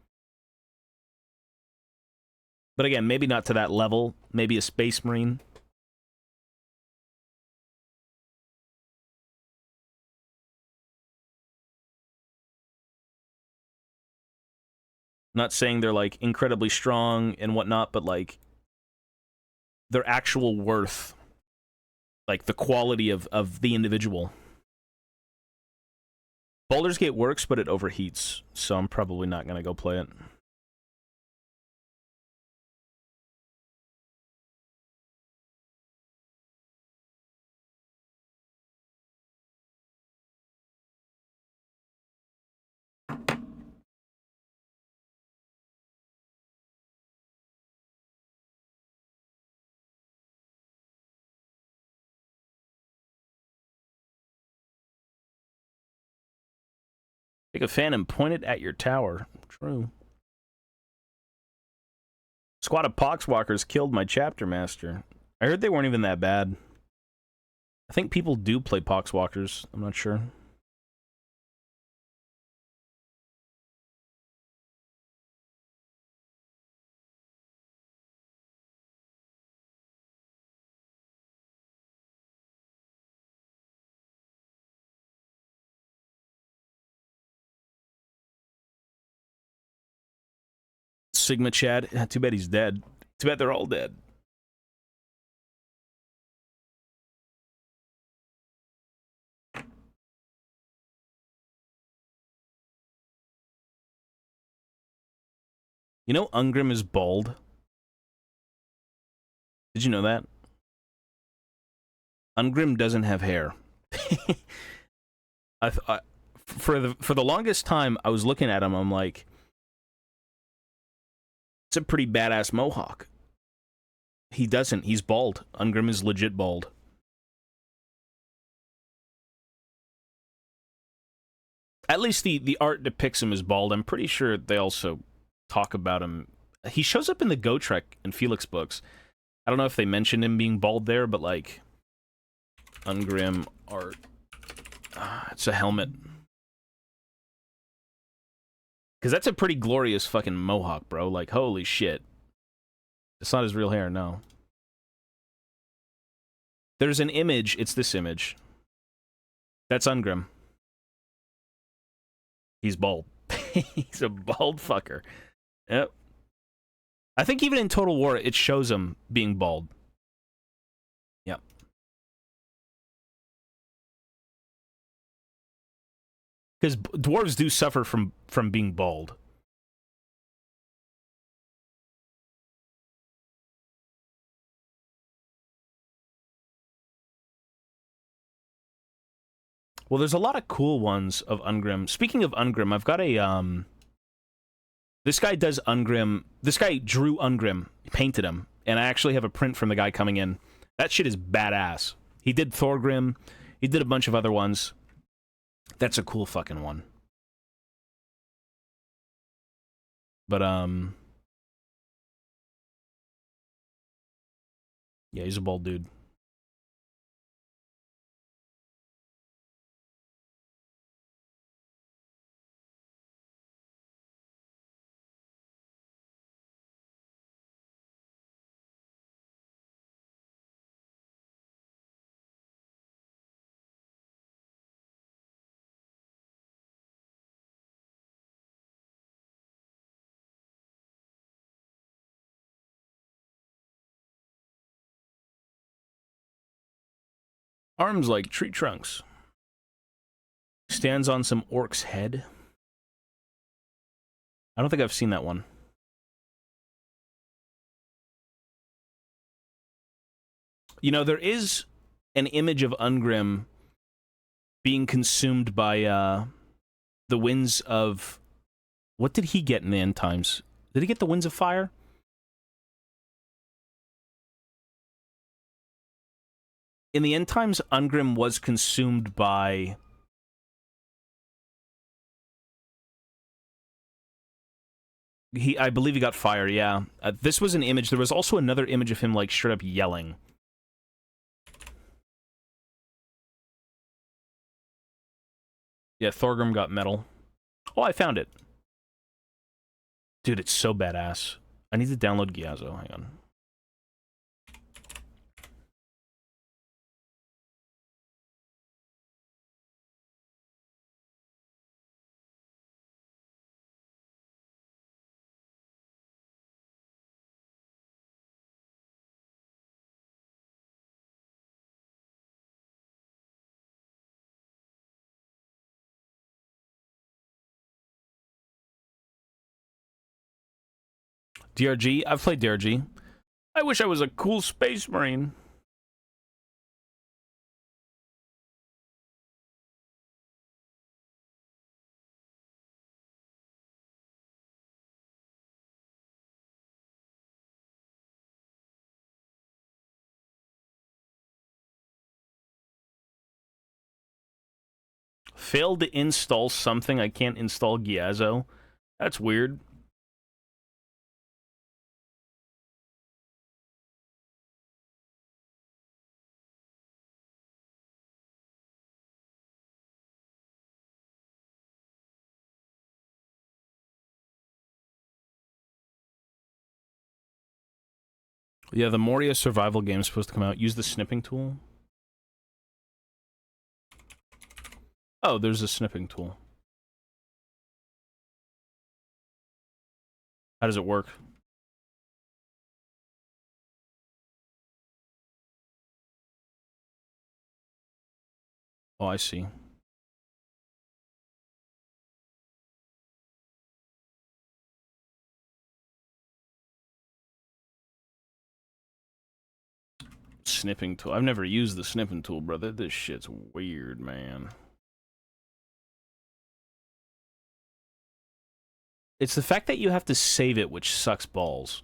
But again, maybe not to that level. Maybe a Space Marine. Not saying they're, like, incredibly strong and whatnot, but, like, their actual worth. Like, the quality of the individual. Baldur's Gate works, but it overheats, so I'm probably not going to go play it. Take a fan and point it at your tower. True. Squad of Poxwalkers killed my chapter master. I heard they weren't even that bad. I think people do play Poxwalkers. I'm not sure. Sigma Chad. Too bad he's dead. Too bad they're all dead. You know Ungrim is bald? Did you know that? Ungrim doesn't have hair. For the longest time, I was looking at him, I'm like, it's a pretty badass mohawk. He doesn't. He's bald. Ungrim is legit bald. At least the art depicts him as bald. I'm pretty sure they also talk about him. He shows up in the Gotrek and Felix books. I don't know if they mentioned him being bald there, but, like, Ungrim art. It's a helmet. Because that's a pretty glorious fucking mohawk, bro. Like, holy shit. It's not his real hair, no. There's an image. It's this image. That's Ungrim. He's bald. He's a bald fucker. Yep. I think even in Total War, it shows him being bald. Yep. Because dwarves do suffer from being bald. Well, there's a lot of cool ones of Ungrim. Speaking of Ungrim, I've got a, this guy does Ungrim. This guy drew Ungrim, painted him, and I actually have a print from the guy coming in. That shit is badass. He did Thorgrim. He did a bunch of other ones. That's a cool fucking one. But, yeah, he's a bald dude. Arms like tree trunks. Stands on some orc's head. I don't think I've seen that one. You know, there is an image of Ungrim being consumed by the winds of... What did he get in the end times? Did he get the winds of fire? In the end times, Ungrim was consumed by I believe he got fired, yeah. This was an image. There was also another image of him, like, straight up yelling. Yeah, Thorgrim got medal. Oh, I found it. Dude, it's so badass. I need to download Gyazo. Hang on. DRG? I've played DRG. I wish I was a cool space marine. Failed to install something. I can't install Gyazo. That's weird. Yeah, the Moria survival game is supposed to come out. Use the snipping tool. Oh, there's a snipping tool. How does it work? Oh, I see. Snipping tool. I've never used the snipping tool, brother. This shit's weird, man. It's the fact that you have to save it, which sucks balls.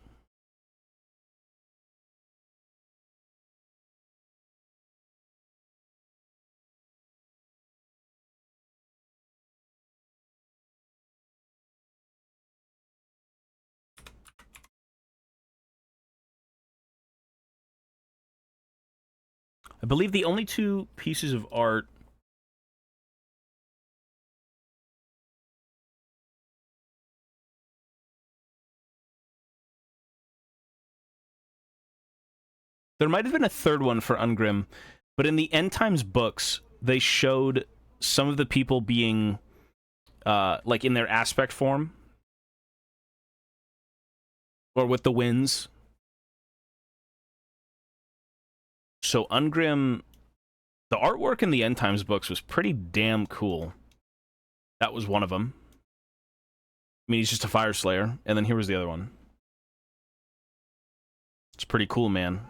I believe the only two pieces of art... There might have been a third one for Ungrim, but in the End Times books, they showed some of the people being, like, in their aspect form. Or with the winds. So Ungrim... The artwork in the End Times books was pretty damn cool. That was one of them. I mean, he's just a fire slayer. And then here was the other one. It's pretty cool, man.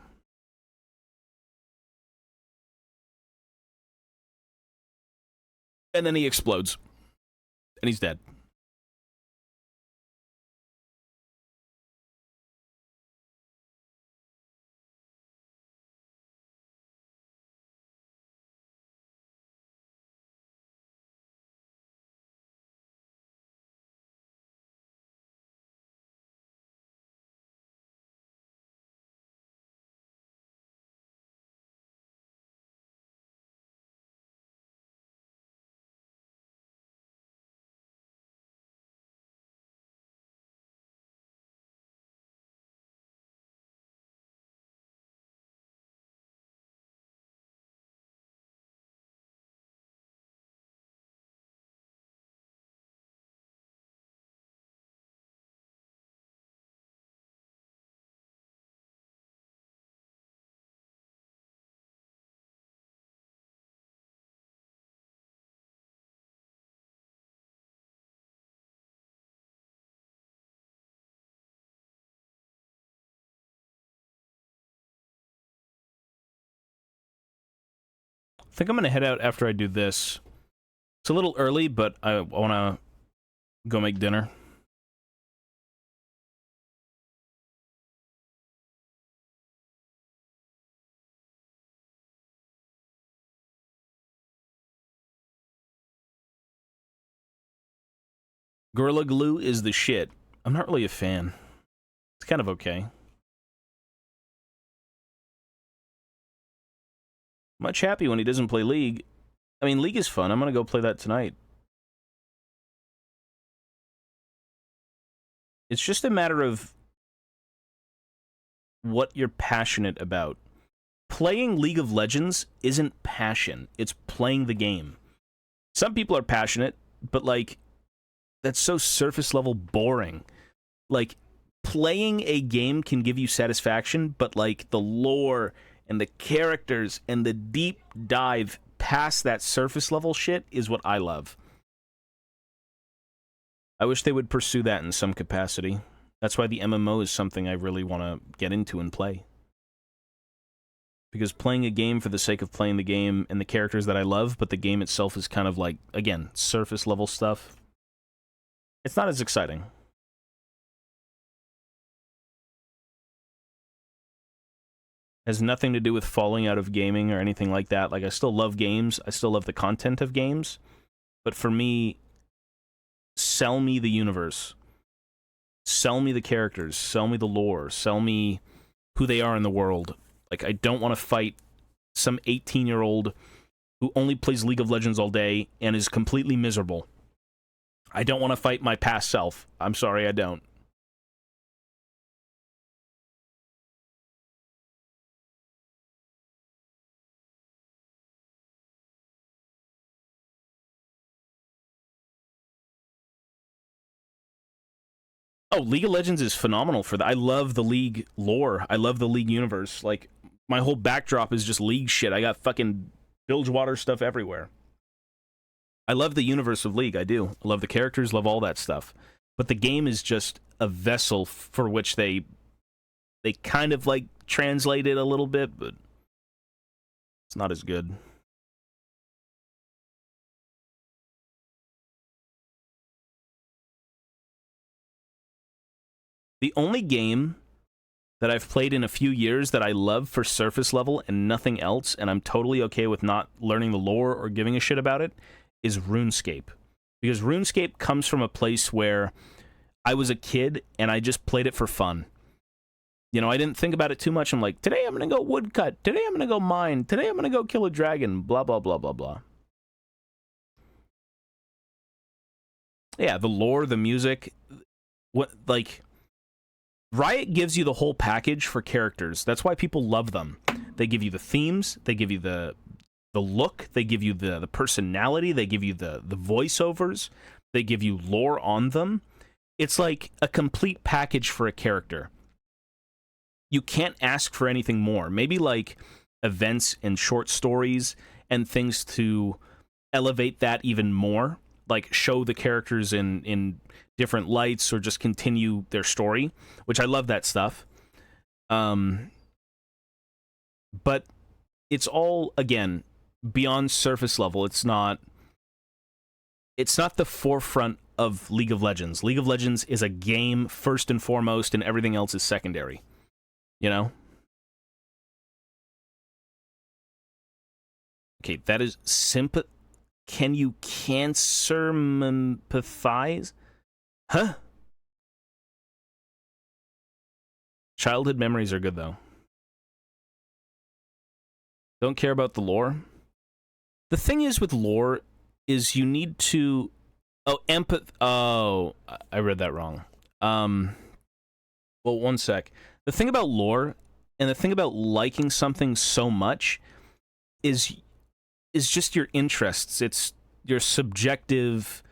And then he explodes. And he's dead. I think I'm going to head out after I do this. It's a little early, but I want to go make dinner. Gorilla Glue is the shit. I'm not really a fan. It's kind of okay. Much happy when he doesn't play League. I mean, League is fun. I'm gonna go play that tonight. It's just a matter of what you're passionate about. Playing League of Legends isn't passion. It's playing the game. Some people are passionate, but, like, that's so surface level boring. Like, playing a game can give you satisfaction, but, like, the lore and the characters and the deep dive past that surface level shit is what I love. I wish they would pursue that in some capacity. That's why the MMO is something I really want to get into and play. Because playing a game for the sake of playing the game and the characters that I love, but the game itself is kind of like, again, surface level stuff. It's not as exciting. Has nothing to do with falling out of gaming or anything like that. Like, I still love games. I still love the content of games. But for me, sell me the universe. Sell me the characters. Sell me the lore. Sell me who they are in the world. Like, I don't want to fight some 18-year-old who only plays League of Legends all day and is completely miserable. I don't want to fight my past self. I'm sorry, I don't. Oh, League of Legends is phenomenal for that. I love the League lore. I love the League universe. Like, my whole backdrop is just League shit. I got fucking Bilgewater stuff everywhere. I love the universe of League. I do. I love the characters, love all that stuff. But the game is just a vessel for which they kind of, like, translate it a little bit, but it's not as good. The only game that I've played in a few years that I love for surface level and nothing else, and I'm totally okay with not learning the lore or giving a shit about it, is RuneScape. Because RuneScape comes from a place where I was a kid and I just played it for fun. You know, I didn't think about it too much. I'm like, today I'm going to go woodcut. Today I'm going to go mine. Today I'm going to go kill a dragon. Blah, blah, blah, blah, blah. Yeah, the lore, the music, what, like, Riot gives you the whole package for characters. That's why people love them. They give you the themes, they give you the look, they give you the personality, they give you the voiceovers, they give you lore on them. It's like a complete package for a character. You can't ask for anything more. Maybe like events and short stories and things to elevate that even more, like show the characters in different lights or just continue their story, which I love that stuff. But it's all, again, beyond surface level. It's not the forefront of League of Legends. League of Legends is a game first and foremost, and everything else is secondary. You know? Okay, that is Can you cancer empathize? Huh? Childhood memories are good, though. Don't care about the lore. The thing is with lore is you need to... Oh, Oh, I read that wrong. Well, one sec. The thing about lore and the thing about liking something so much is just your interests. It's your subjective,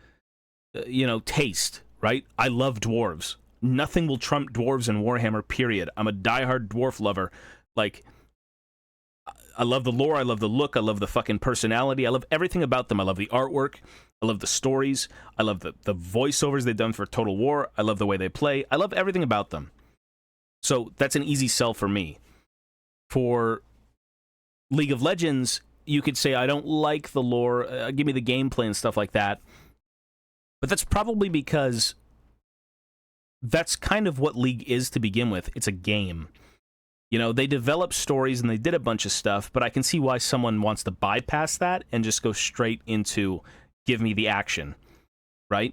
taste, right? I love dwarves. Nothing will trump dwarves in Warhammer, period. I'm a diehard dwarf lover. Like, I love the lore, I love the look, I love the fucking personality, I love everything about them. I love the artwork, I love the stories, I love the voiceovers they've done for Total War, I love the way they play, I love everything about them. So that's an easy sell for me. For League of Legends, you could say, I don't like the lore, give me the gameplay and stuff like that. But that's probably because that's kind of what League is to begin with. It's a game. You know, they developed stories and they did a bunch of stuff, but I can see why someone wants to bypass that and just go straight into give me the action, right?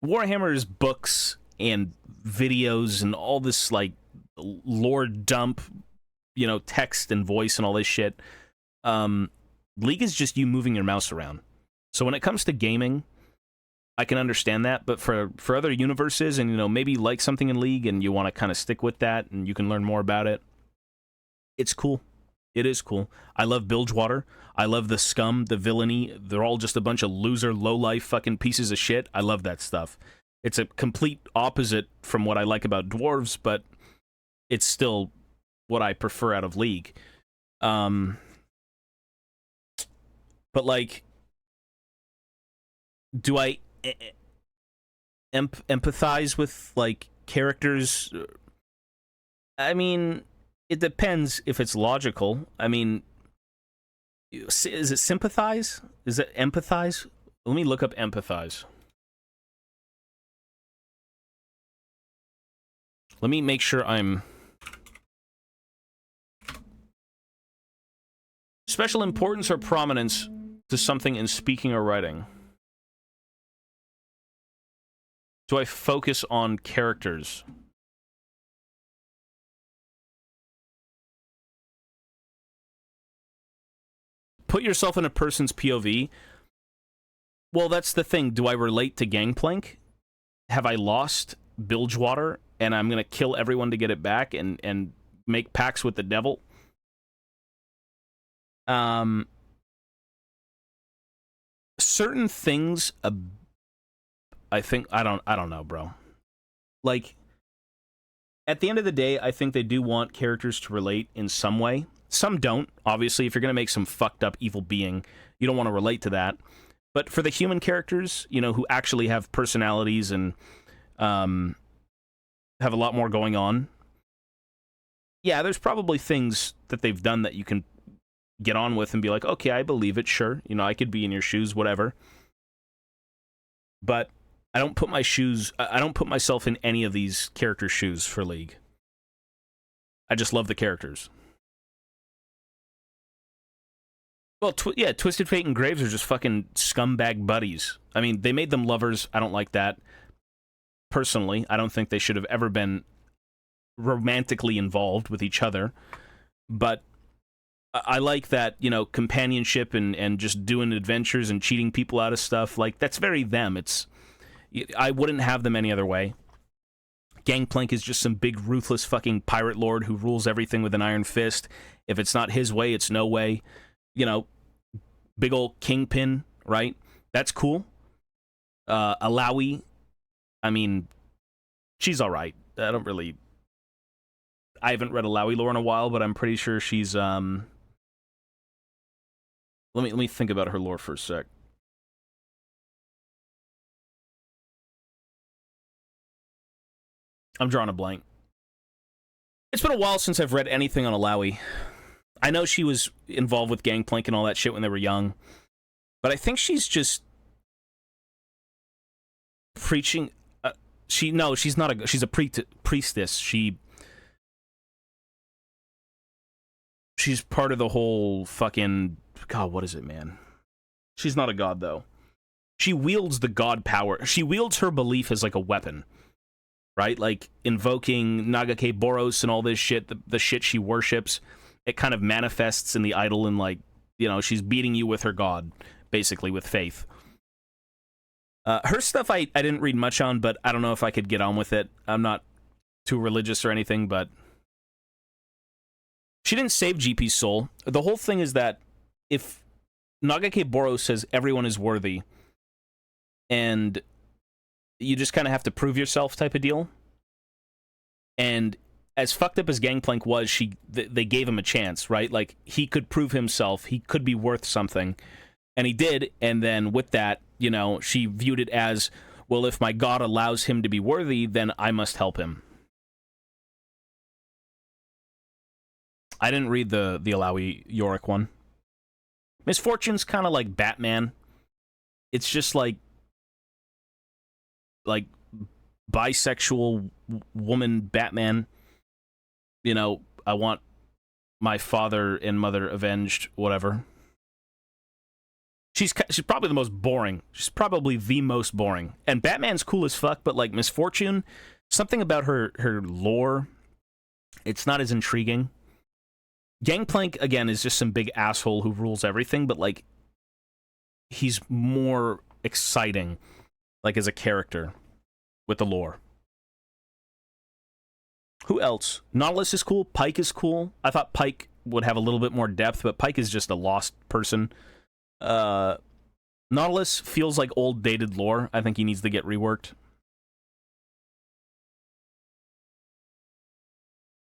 Warhammer is books and videos and all this like lore dump, you know, text and voice and all this shit. League is just you moving your mouse around. So when it comes to gaming, I can understand that, but for other universes and, you know, maybe like something in League and you want to kind of stick with that and you can learn more about it, it's cool. It is cool. I love Bilgewater. I love the scum, the villainy. They're all just a bunch of loser, low-life fucking pieces of shit. I love that stuff. It's a complete opposite from what I like about dwarves, but it's still what I prefer out of League. But, like, do I empathize with, like, characters? I mean, it depends if it's logical. I mean, is it sympathize? Is it empathize? Let me look up empathize. Let me make sure I'm... Special importance or prominence to something in speaking or writing. Do I focus on characters? Put yourself in a person's POV. Well, that's the thing. Do I relate to Gangplank? Have I lost Bilgewater and I'm going to kill everyone to get it back and make pacts with the devil? Certain things, I think, I don't know, bro. Like, at the end of the day, I think they do want characters to relate in some way. Some don't. Obviously, if you're going to make some fucked up evil being, you don't want to relate to that. But for the human characters, you know, who actually have personalities and have a lot more going on, yeah, there's probably things that they've done that you can get on with and be like, okay, I believe it, sure. You know, I could be in your shoes, whatever. But I don't put myself in any of these characters' shoes for League. I just love the characters. Well, yeah, Twisted Fate and Graves are just fucking scumbag buddies. I mean, they made them lovers. I don't like that. Personally, I don't think they should have ever been romantically involved with each other. But I like that, you know, companionship and just doing adventures and cheating people out of stuff. Like, that's very them. I wouldn't have them any other way. Gangplank is just some big, ruthless fucking pirate lord who rules everything with an iron fist. If it's not his way, it's no way. You know, big old kingpin, right? That's cool. Alawi, I mean, she's all right. I haven't read Alawi lore in a while, but I'm pretty sure she's let me think about her lore for a sec. I'm drawing a blank. It's been a while since I've read anything on Alawi. I know she was involved with Gangplank and all that shit when they were young, but I think she's just preaching. She's not she's a priestess. She's part of the whole fucking God. What is it, man? She's not a god though. She wields the god power. She wields her belief as like a weapon, right? Like invoking Nagake Boros and all this shit. The shit she worships. It kind of manifests in the idol and, like, you know, she's beating you with her god, basically, with faith. Her stuff I didn't read much on, but I don't know if I could get on with it. I'm not too religious or anything, but she didn't save GP's soul. The whole thing is that if Nagake Boros says everyone is worthy, and you just kind of have to prove yourself type of deal, and as fucked up as Gangplank was, they gave him a chance, right? Like, he could prove himself. He could be worth something. And he did, and then with that, you know, she viewed it as, well, if my god allows him to be worthy, then I must help him. I didn't read the Alawi Yorick one. Misfortune's kind of like Batman. It's just like bisexual woman Batman. You know, I want my father and mother avenged, whatever. She's probably the most boring. She's probably the most boring. And Batman's cool as fuck, but like Miss Fortune, something about her lore, it's not as intriguing. Gangplank, again, is just some big asshole who rules everything, but like he's more exciting, like as a character with the lore. Who else? Nautilus is cool. Pike is cool. I thought Pike would have a little bit more depth, but Pike is just a lost person. Nautilus feels like old, dated lore. I think he needs to get reworked.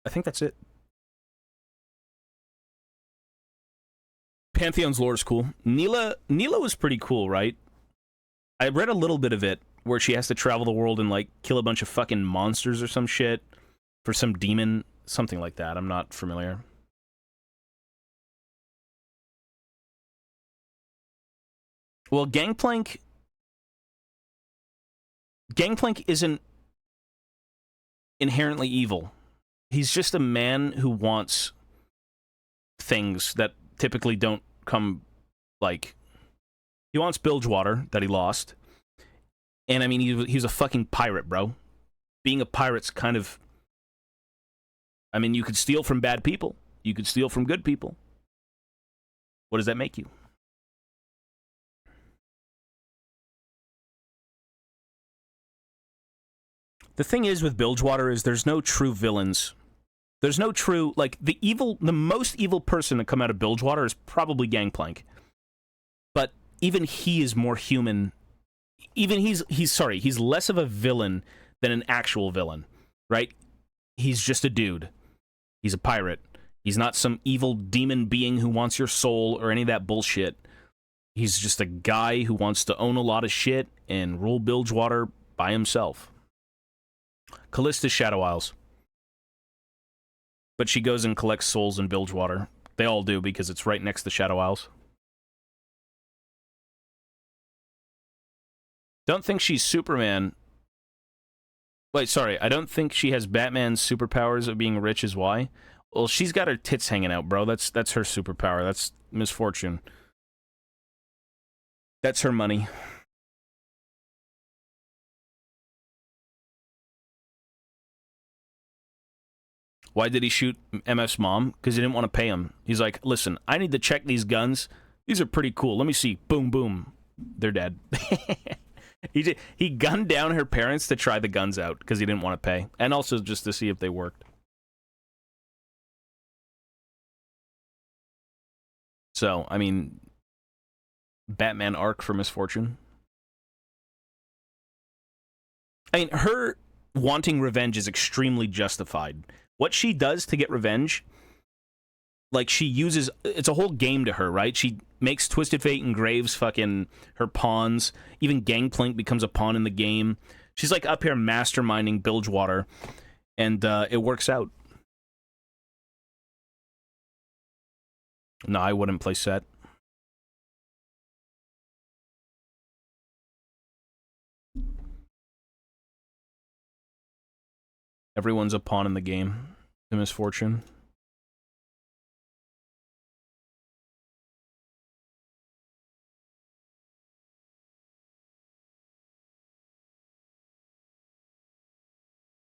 I think that's it. Pantheon's lore is cool. Neela was pretty cool, right? I read a little bit of it, where she has to travel the world and, like, kill a bunch of fucking monsters or some shit for some demon, something like that. I'm not familiar. Well, Gangplank isn't inherently evil. He's just a man who wants things that typically don't come, like... He wants Bilgewater that he lost. And, I mean, he was a fucking pirate, bro. Being a pirate's kind of... I mean, you could steal from bad people. You could steal from good people. What does that make you? The thing is with Bilgewater is there's no true villains. There's no true, like, the most evil person to come out of Bilgewater is probably Gangplank. But even he is more human. Even he's less of a villain than an actual villain, right? He's just a dude. He's a pirate. He's not some evil demon being who wants your soul or any of that bullshit. He's just a guy who wants to own a lot of shit and rule Bilgewater by himself. Callista's Shadow Isles. But she goes and collects souls in Bilgewater. They all do, because it's right next to Shadow Isles. Don't think she's Superman. Wait, sorry. I don't think she has Batman's superpowers of being rich is why. Well, she's got her tits hanging out, bro. That's her superpower. That's misfortune. That's her money. Why did he shoot MF's mom? Because he didn't want to pay him. He's like, listen, I need to check these guns. These are pretty cool. Let me see. Boom, boom. They're dead. He gunned down her parents to try the guns out because he didn't want to pay. And also just to see if they worked. So, I mean, Batman arc for misfortune. I mean, her wanting revenge is extremely justified. What she does to get revenge, like, she uses... It's a whole game to her, right? She makes Twisted Fate and Graves fucking her pawns. Even Gangplank becomes a pawn in the game. She's, like, up here masterminding Bilgewater, and it works out. No, I wouldn't play Set. Everyone's a pawn in the game. The misfortune.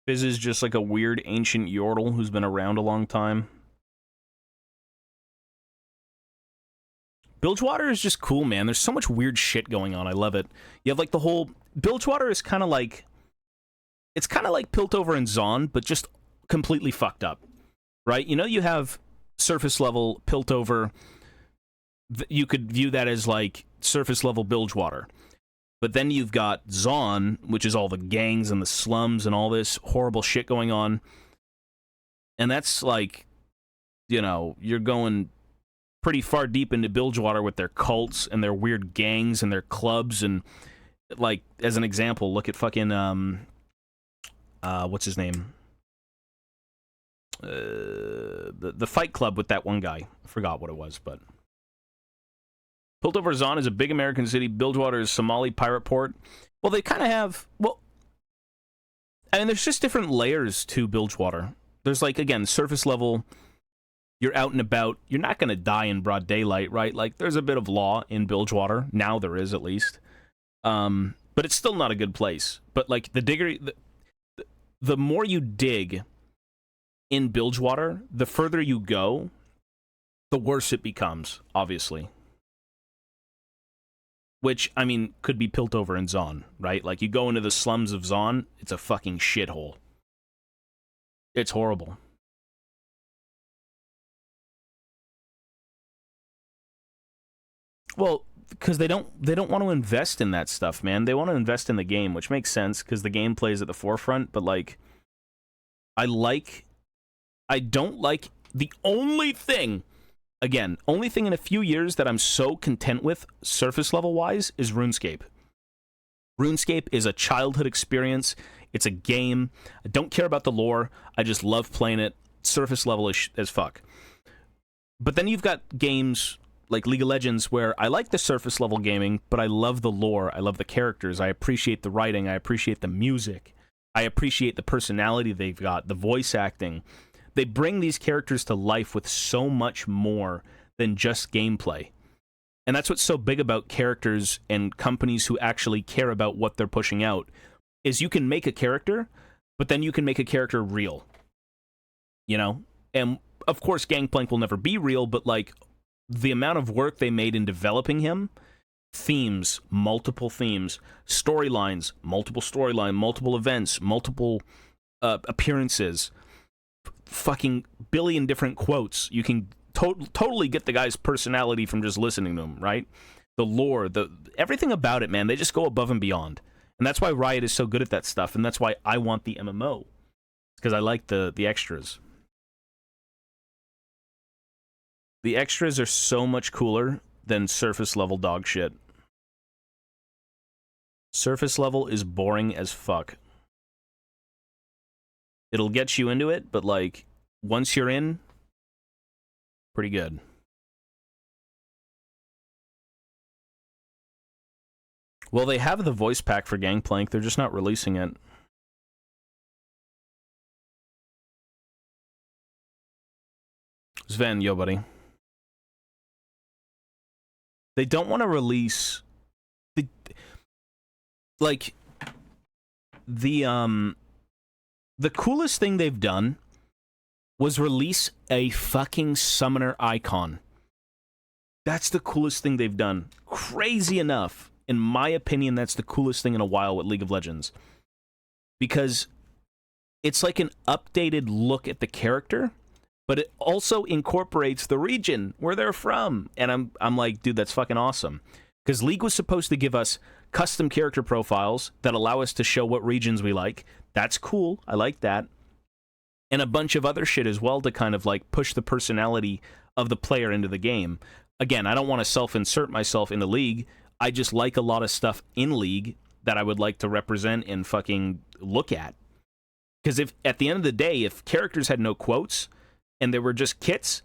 Fizz is just like a weird ancient yordle who's been around a long time. Bilgewater is just cool, man. There's so much weird shit going on. I love it. You have, like, the whole... Bilgewater is kind of like... It's kind of like Piltover and Zon, but just completely fucked up. Right? You know, you have surface level Piltover. You could view that as, like, surface level Bilgewater. But then you've got Zon, which is all the gangs and the slums and all this horrible shit going on. And that's, like... You know, you're going... pretty far deep into Bilgewater with their cults and their weird gangs and their clubs, and, like, as an example, look at fucking what's his name? The Fight Club with that one guy. I forgot what it was, but Piltover Zon is a big American city. Bilgewater is Somali pirate port. Well, they kind of have, well, I mean, there's just different layers to Bilgewater. There's, like, again, surface level. you're out and about, you're not going to die in broad daylight, right? Like, there's a bit of law in Bilgewater. Now there is, at least. But it's still not a good place. But, like, the more you dig in Bilgewater, the further you go, the worse it becomes, obviously. Which, I mean, could be Piltover and Zon, right? Like, you go into the slums of Zon, it's a fucking shithole. It's horrible. Well, because they don't want to invest in that stuff, man. They want to invest in the game, which makes sense because the game plays at the forefront. But like, I don't like the only thing. Again, only thing in a few years that I'm so content with, surface level wise, is RuneScape. RuneScape is a childhood experience. It's a game. I don't care about the lore. I just love playing it. Surface level as fuck. But then you've got games like League of Legends, where I like the surface level gaming, but I love the lore, I love the characters, I appreciate the writing, I appreciate the music, I appreciate the personality they've got, the voice acting. They bring these characters to life with so much more than just gameplay. And that's what's so big about characters and companies who actually care about what they're pushing out, is you can make a character, but then you can make a character real. You know? And of course Gangplank will never be real, but like, the amount of work they made in developing him, themes, multiple themes, storylines, multiple events, multiple appearances, fucking billion different quotes. You can totally get the guy's personality from just listening to him, right? The lore, everything about it, man, they just go above and beyond. And that's why Riot is so good at that stuff, and that's why I want the MMO, because I like the extras. The extras are so much cooler than surface level dog shit. Surface level is boring as fuck. It'll get you into it, but like, once you're in, pretty good. Well, they have the voice pack for Gangplank, they're just not releasing it. Sven, yo buddy. They don't want to release the coolest thing they've done was release a fucking summoner icon. That's the coolest thing they've done. Crazy enough, in my opinion, that's the coolest thing in a while with League of Legends. Because it's like an updated look at the character, but it also incorporates the region where they're from. And I'm like, dude, that's fucking awesome. Because League was supposed to give us custom character profiles that allow us to show what regions we like. That's cool. I like that. And a bunch of other shit as well to kind of like push the personality of the player into the game. Again, I don't want to self-insert myself into League. I just like a lot of stuff in League that I would like to represent and fucking look at. Because if at the end of the day, if characters had no quotes and they were just kits,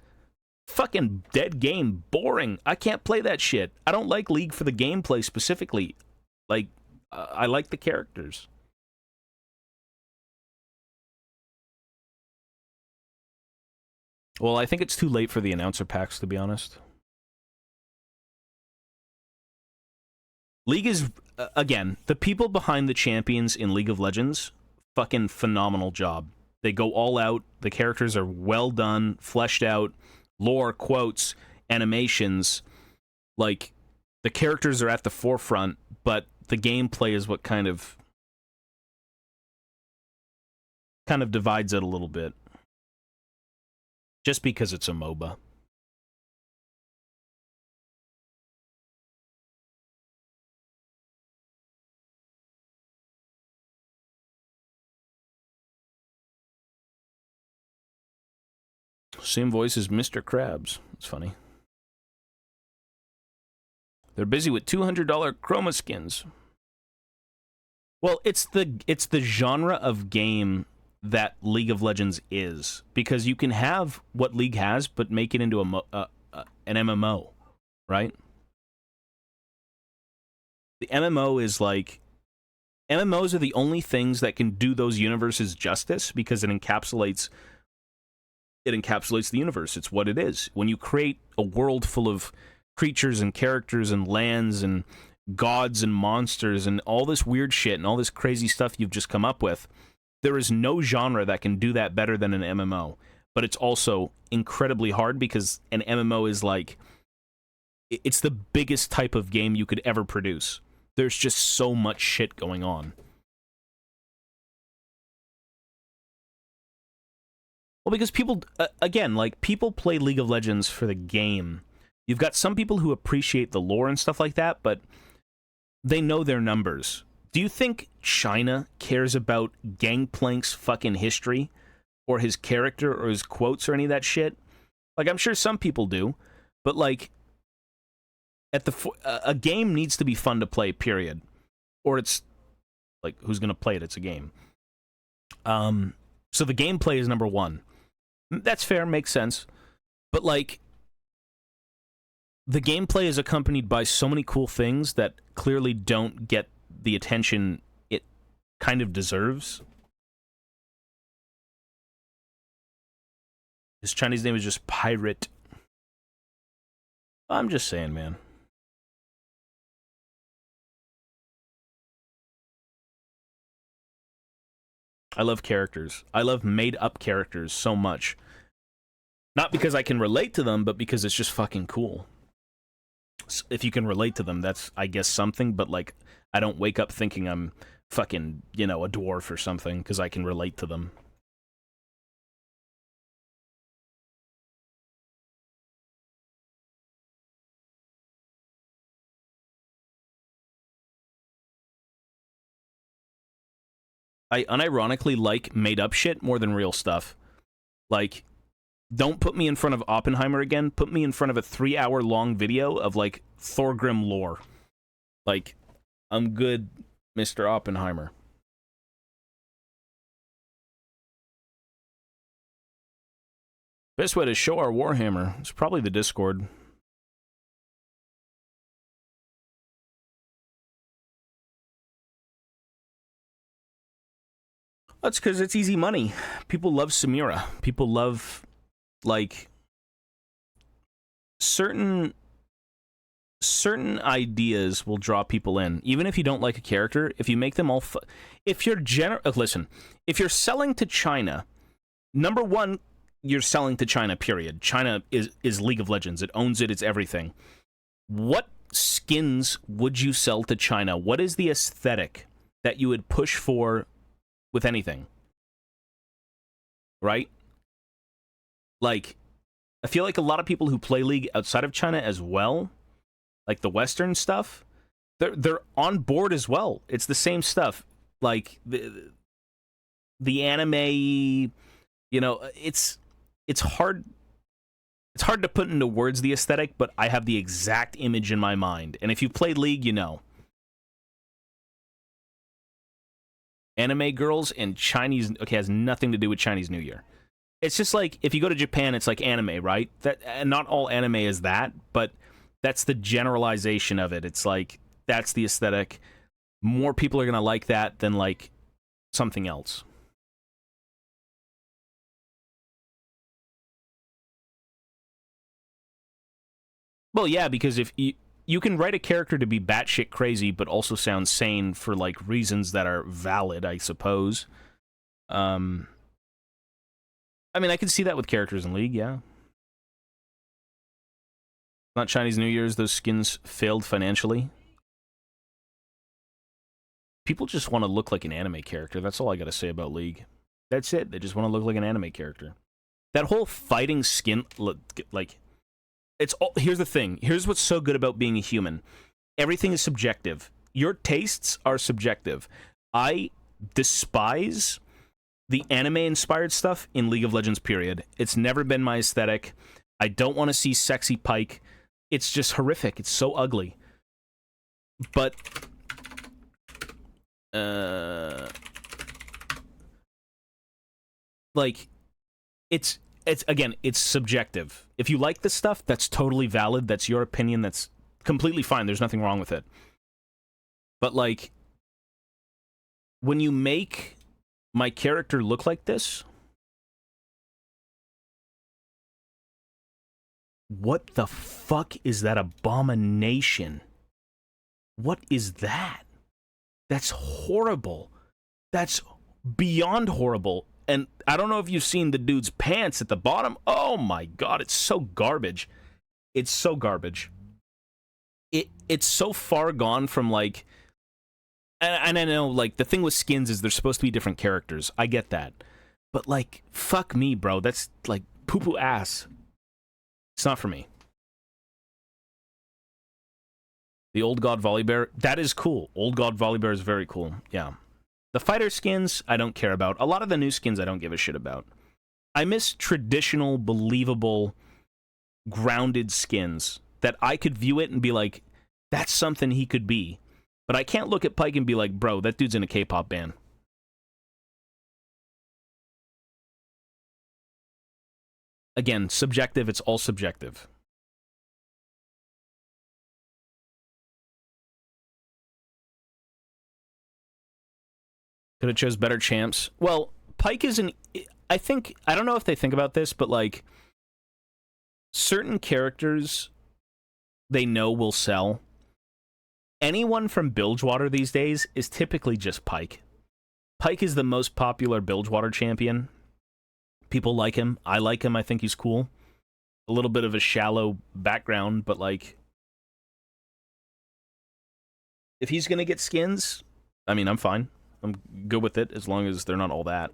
fucking dead game, boring. I can't play that shit. I don't like League for the gameplay specifically. Like, I like the characters. Well, I think it's too late for the announcer packs, to be honest. League is, again, the people behind the champions in League of Legends, fucking phenomenal job. They go all out. The characters are well done, fleshed out, lore, quotes, animations. Like, the characters are at the forefront, but the gameplay is what kind of divides it a little bit. Just because it's a MOBA. Same voice as Mr. Krabs. It's funny. They're busy with $200 chroma skins. Well, it's the genre of game that League of Legends is, because you can have what League has, but make it into an MMO, right? The MMO is like, MMOs are the only things that can do those universes justice, because it encapsulates it encapsulates the universe. It's what it is. When you create a world full of creatures and characters and lands and gods and monsters and all this weird shit and all this crazy stuff you've just come up with, there is no genre that can do that better than an MMO. But it's also incredibly hard because an MMO is like, it's the biggest type of game you could ever produce. There's just so much shit going on. Well, because people, again, like, people play League of Legends for the game. You've got some people who appreciate the lore and stuff like that, but they know their numbers. Do you think China cares about Gangplank's fucking history? Or his character, or his quotes, or any of that shit? Like, I'm sure some people do, but, like, a game needs to be fun to play, period. Or it's, like, who's gonna play it? It's a game. So the gameplay is number one. That's fair, makes sense. But, like, the gameplay is accompanied by so many cool things that clearly don't get the attention it kind of deserves. His Chinese name is just Pirate. I'm just saying, man. I love characters. I love made-up characters so much. Not because I can relate to them, but because it's just fucking cool. If you can relate to them, that's, I guess, something, but, like, I don't wake up thinking I'm fucking, you know, a dwarf or something, because I can relate to them. I unironically like made-up shit more than real stuff. Like, don't put me in front of Oppenheimer again. Put me in front of a 3-hour-long video of, like, Thorgrim lore. Like, I'm good, Mr. Oppenheimer. Best way to show our Warhammer is probably the Discord. That's because it's easy money. People love Samira. People love, like, certain ideas will draw people in. Even if you don't like a character, if you make them all... if you're listen, if you're selling to China, number one, you're selling to China, period. China is League of Legends. It owns it. It's everything. What skins would you sell to China? What is the aesthetic that you would push for with anything? Right? Like, I feel like a lot of people who play League outside of China as well, like the Western stuff, they're on board as well. It's the same stuff. Like, the anime, you know, it's hard... It's hard to put into words the aesthetic, but I have the exact image in my mind. And if you played League, you know. Anime girls and Chinese... Okay, has nothing to do with Chinese New Year. It's just like, if you go to Japan, it's like anime, right? And not all anime is that, but that's the generalization of it. It's like, that's the aesthetic. More people are going to like that than, like, something else. Well, yeah, because if you can write a character to be batshit crazy, but also sound sane for, like, reasons that are valid, I suppose. I mean, I can see that with characters in League, yeah. Not Chinese New Year's, those skins failed financially. People just want to look like an anime character. That's all I gotta say about League. That's it. They just want to look like an anime character. That whole fighting skin, like... It's all, here's the thing. Here's what's so good about being a human. Everything is subjective. Your tastes are subjective. I despise the anime-inspired stuff in League of Legends, period. It's never been my aesthetic. I don't want to see sexy Pyke. It's just horrific. It's so ugly. But... like, it's again, it's subjective. If you like this stuff, that's totally valid. That's your opinion. That's completely fine. There's nothing wrong with it. But, like, when you make my character look like this, What the fuck is that abomination? What is that? That's horrible. That's beyond horrible. And I don't know if you've seen the dude's pants at the bottom. Oh my god, it's so garbage. It's so garbage. It's so far gone from like, and I know like the thing with skins is they're supposed to be different characters. I get that. But like, fuck me, bro. That's like poo-poo ass. It's not for me. The Old God Volibear, that is cool. Old God Volibear is very cool. Yeah. The fighter skins, I don't care about. A lot of the new skins, I don't give a shit about. I miss traditional, believable, grounded skins that I could view it and be like, that's something he could be. But I can't look at Pyke and be like, bro, that dude's in a K-pop band. Again, subjective, it's all subjective. Could have chose better champs. Well, Pyke isn't... I don't know if they think about this, but like, certain characters they know will sell. Anyone from Bilgewater these days is typically just Pyke. Pyke is the most popular Bilgewater champion. People like him. I like him. I think he's cool. A little bit of a shallow background, but like, if he's gonna get skins, I mean, I'm fine. I'm good with it as long as they're not all that.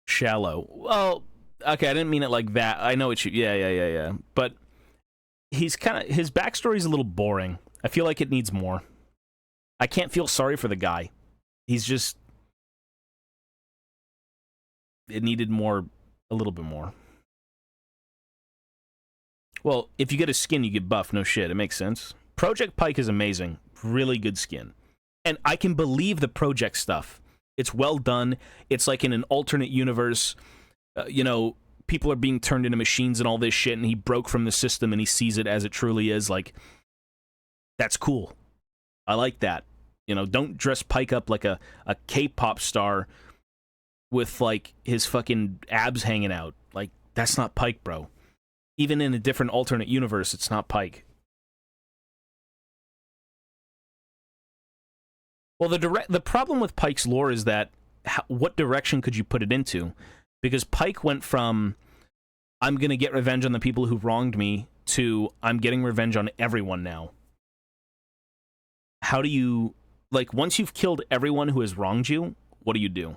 Shallow. Well, okay, I didn't mean it like that. I know what you... Yeah. But he's kind of... His backstory's a little boring. I feel like it needs more. I can't feel sorry for the guy. He's just... It needed more... A little bit more. Well, if you get a skin, you get buff. No shit. It makes sense. Project Pyke is amazing. Really good skin. And I can believe the project stuff. It's well done. It's like in an alternate universe. You know, people are being turned into machines and all this shit, and he broke from the system and he sees it as it truly is. Like, that's cool. I like that. You know, don't dress Pyke up like a K-pop star with, like, his fucking abs hanging out. Like, that's not Pyke, bro. Even in a different alternate universe, it's not Pyke. Well, the problem with Pyke's lore is that what direction could you put it into? Because Pyke went from, I'm going to get revenge on the people who wronged me, to, I'm getting revenge on everyone now. How do you... Like, once you've killed everyone who has wronged you, what do you do?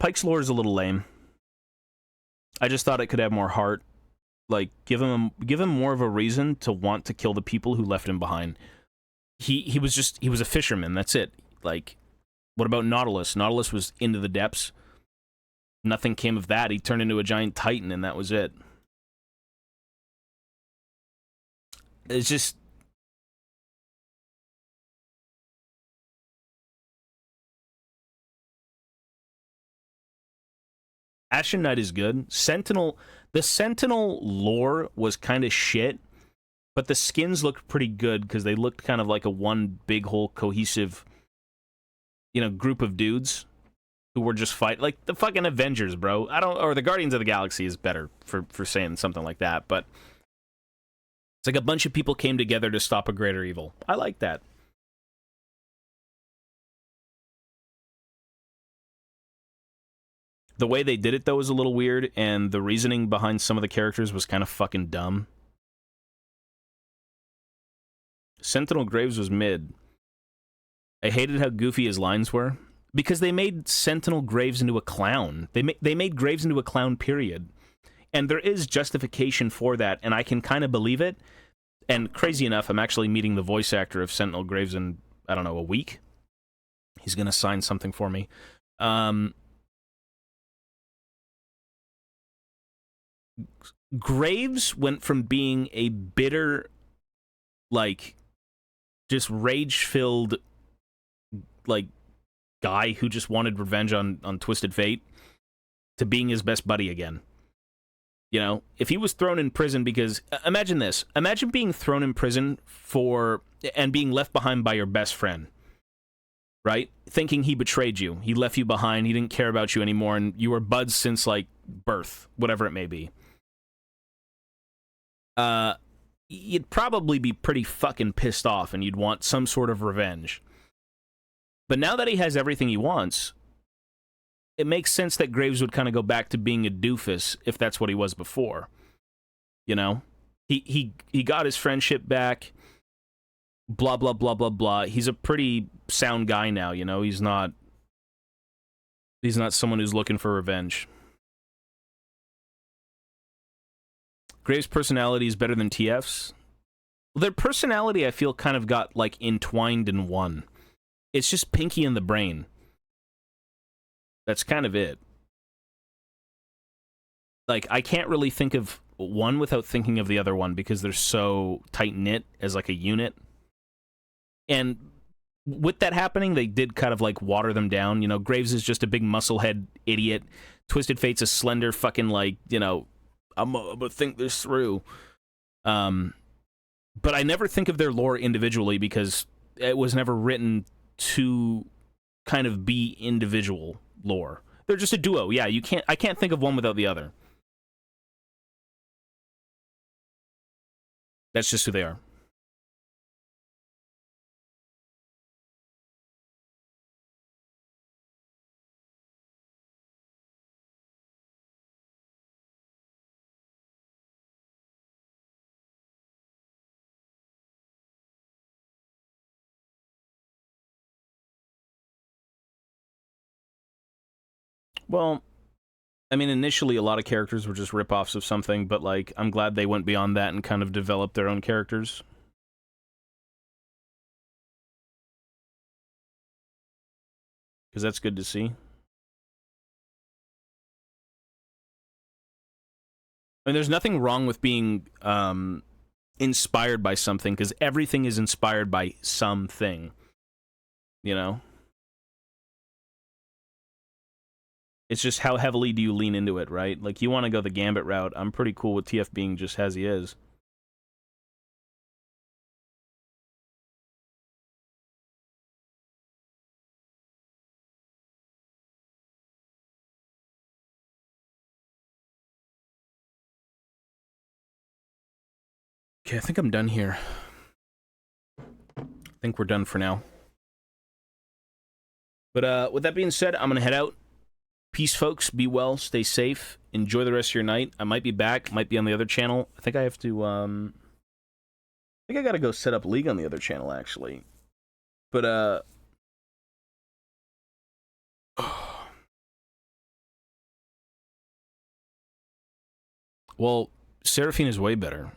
Pyke's lore is a little lame. I just thought it could have more heart. Like, give him more of a reason to want to kill the people who left him behind. He was a fisherman, that's it. Like, what about Nautilus? Nautilus was into the depths. Nothing came of that. He turned into a giant titan, and that was it. It's just... Ashen Knight is good. The Sentinel lore was kind of shit, but the skins looked pretty good because they looked kind of like a one big whole cohesive, you know, group of dudes who were just fight like the fucking Avengers, bro. Or the Guardians of the Galaxy is better for saying something like that, but it's like a bunch of people came together to stop a greater evil. I like that. The way they did it, though, was a little weird, and the reasoning behind some of the characters was kind of fucking dumb. Sentinel Graves was mid. I hated how goofy his lines were, because they made Sentinel Graves into a clown. They made Graves into a clown, period. And there is justification for that, and I can kind of believe it. And crazy enough, I'm actually meeting the voice actor of Sentinel Graves in, I don't know, a week. He's going to sign something for me. Graves went from being a bitter, like, just rage-filled, like, guy who just wanted revenge on Twisted Fate to being his best buddy again. You know, if he was thrown in prison because... Imagine this. Imagine being thrown in prison and being left behind by your best friend. Right? Thinking he betrayed you. He left you behind. He didn't care about you anymore, and you were buds since, like, birth. Whatever it may be. You'd probably be pretty fucking pissed off, and you'd want some sort of revenge. But now that he has everything he wants... It makes sense that Graves would kind of go back to being a doofus if that's what he was before. You know? He got his friendship back. Blah, blah, blah, blah, blah. He's a pretty sound guy now, you know? He's not someone who's looking for revenge. Graves' personality is better than TF's. Well, their personality, I feel, kind of got, like, entwined in one. It's just Pinky in the brain. That's kind of it. Like, I can't really think of one without thinking of the other one because they're so tight-knit as, like, a unit. And with that happening, they did kind of, like, water them down. You know, Graves is just a big musclehead idiot. Twisted Fate's a slender fucking, like, you know, I'm gonna think this through. But I never think of their lore individually because it was never written to kind of be individual lore. They're just a duo. Yeah, I can't think of one without the other. That's just who they are. Well, I mean, initially a lot of characters were just rip-offs of something, but, like, I'm glad they went beyond that and kind of developed their own characters. Because that's good to see. I mean, there's nothing wrong with being inspired by something, because everything is inspired by something. You know? It's just how heavily do you lean into it, right? Like, you want to go the Gambit route. I'm pretty cool with TF being just as he is. Okay, I think I'm done here. I think we're done for now. But with that being said, I'm going to head out. Peace, folks. Be well. Stay safe. Enjoy the rest of your night. I might be back. Might be on the other channel. I think I have to, I think I gotta go set up League on the other channel, actually. But, well, Seraphine is way better.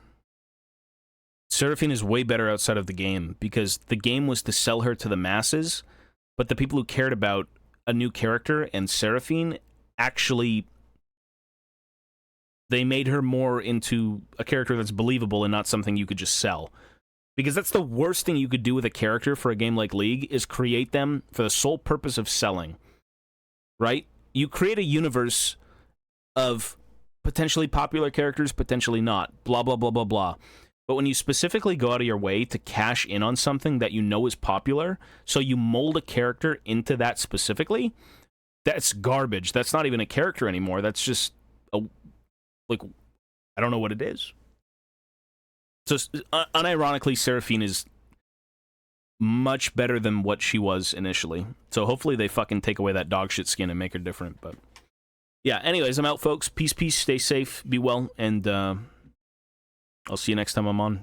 Seraphine is way better outside of the game, because the game was to sell her to the masses, but the people who cared about a new character and Seraphine actually, they made her more into a character that's believable and not something you could just sell. Because that's the worst thing you could do with a character for a game like League, is create them for the sole purpose of selling. Right? You create a universe of potentially popular characters, potentially not. Blah, blah, blah, blah, blah. But when you specifically go out of your way to cash in on something that you know is popular, so you mold a character into that specifically, that's garbage. That's not even a character anymore. That's just a, like, I don't know what it is. So, unironically, Seraphine is much better than what she was initially. So hopefully they fucking take away that dog shit skin and make her different. But yeah, anyways, I'm out, folks. Peace, peace. Stay safe. Be well. And I'll see you next time I'm on.